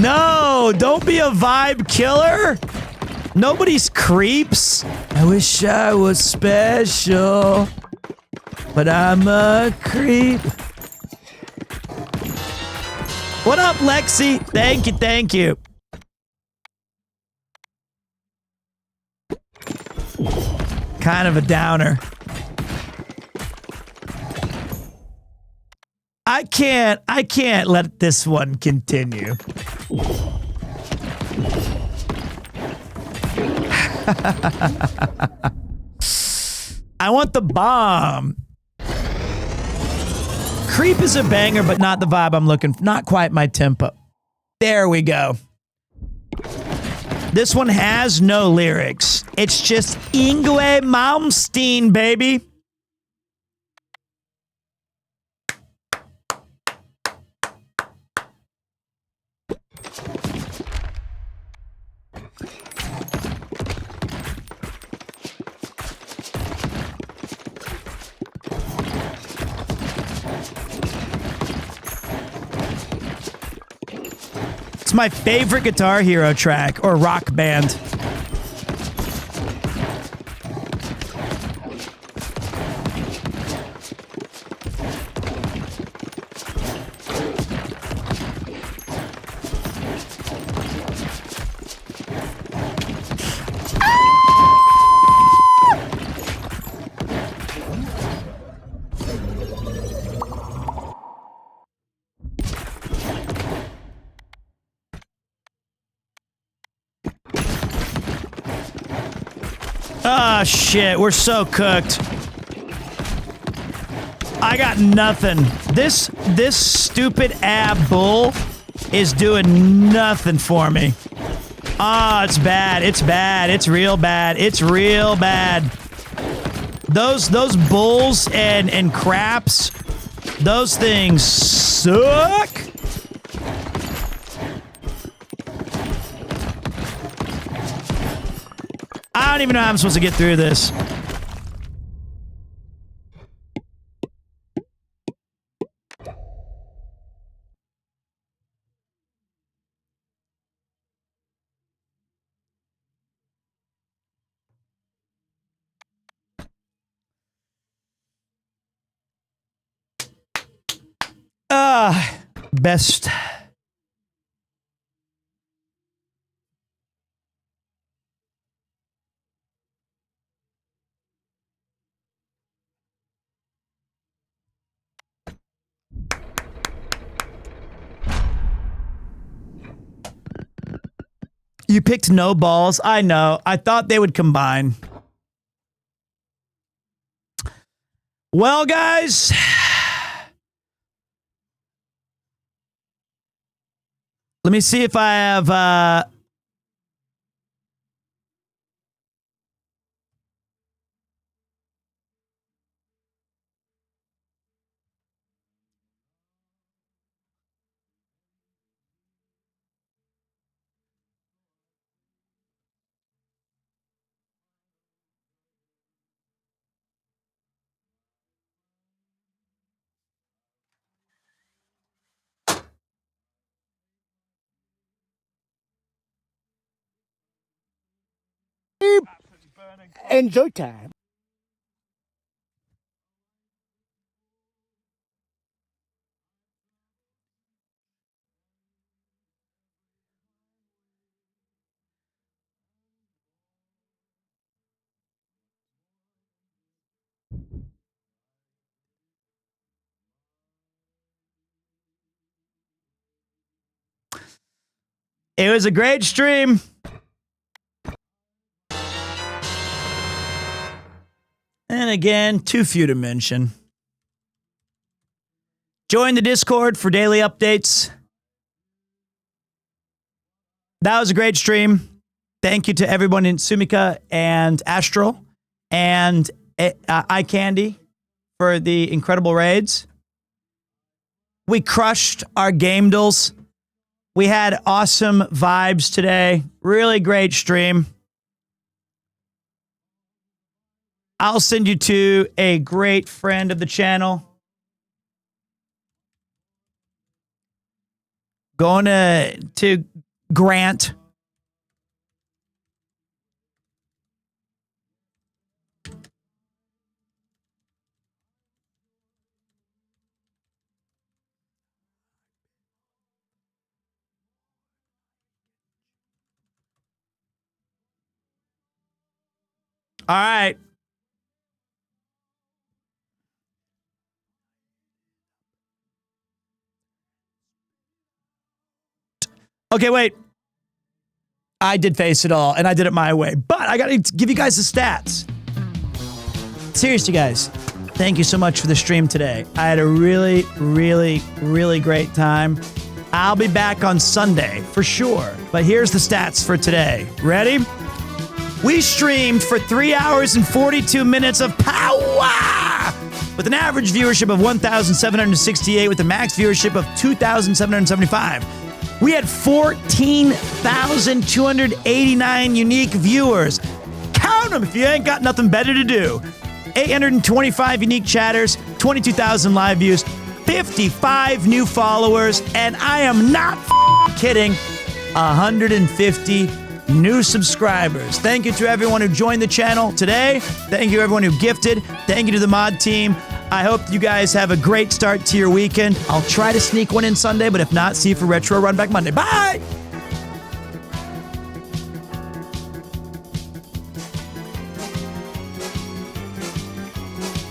don't be a vibe killer. Nobody's creeps. I wish I was special, but I'm a creep. What up, Lexi? Thank you. Kind of a downer. I can't let this one continue. I want the bomb. Creep is a banger, but not the vibe I'm looking for. Not quite my tempo. There we go. This one has no lyrics. It's just Yngwie Malmsteen, baby. It's my favorite Guitar Hero track, or Rock Band. Oh, shit. We're so cooked. I got nothing. This stupid ab bull is doing nothing for me. Ah, it's bad. It's bad. It's real bad. It's real bad. Those bulls and craps, those things suck. I don't even know how I'm supposed to get through this. Best. You picked no balls. I know. I thought they would combine. Well, guys. Let me see if I have, Enjoy time. it was a great stream. And again, too few to mention. Join the Discord for daily updates. That was a great stream. Thank you to everyone in Sumika and Astral and iCandy for the incredible raids. We crushed our Gamedals. We had awesome vibes today. Really great stream. I'll send you to a great friend of the channel. Going to Grant. All right. Okay, wait. I did face it all, and I did it my way. But I got to give you guys the stats. Seriously, guys. Thank you so much for the stream today. I had a really, really, really great time. I'll be back on Sunday, for sure. But here's the stats for today. Ready? We streamed for 3 hours and 42 minutes of power! With an average viewership of 1,768, with a max viewership of 2,775. We had 14,289 unique viewers. Count them if you ain't got nothing better to do. 825 unique chatters, 22,000 live views, 55 new followers, and I am not kidding, 150 new subscribers. Thank you to everyone who joined the channel today. Thank you to everyone who gifted. Thank you to the mod team. I hope you guys have a great start to your weekend. I'll try to sneak one in Sunday, but if not, see you for Retro Run Back Monday. Bye!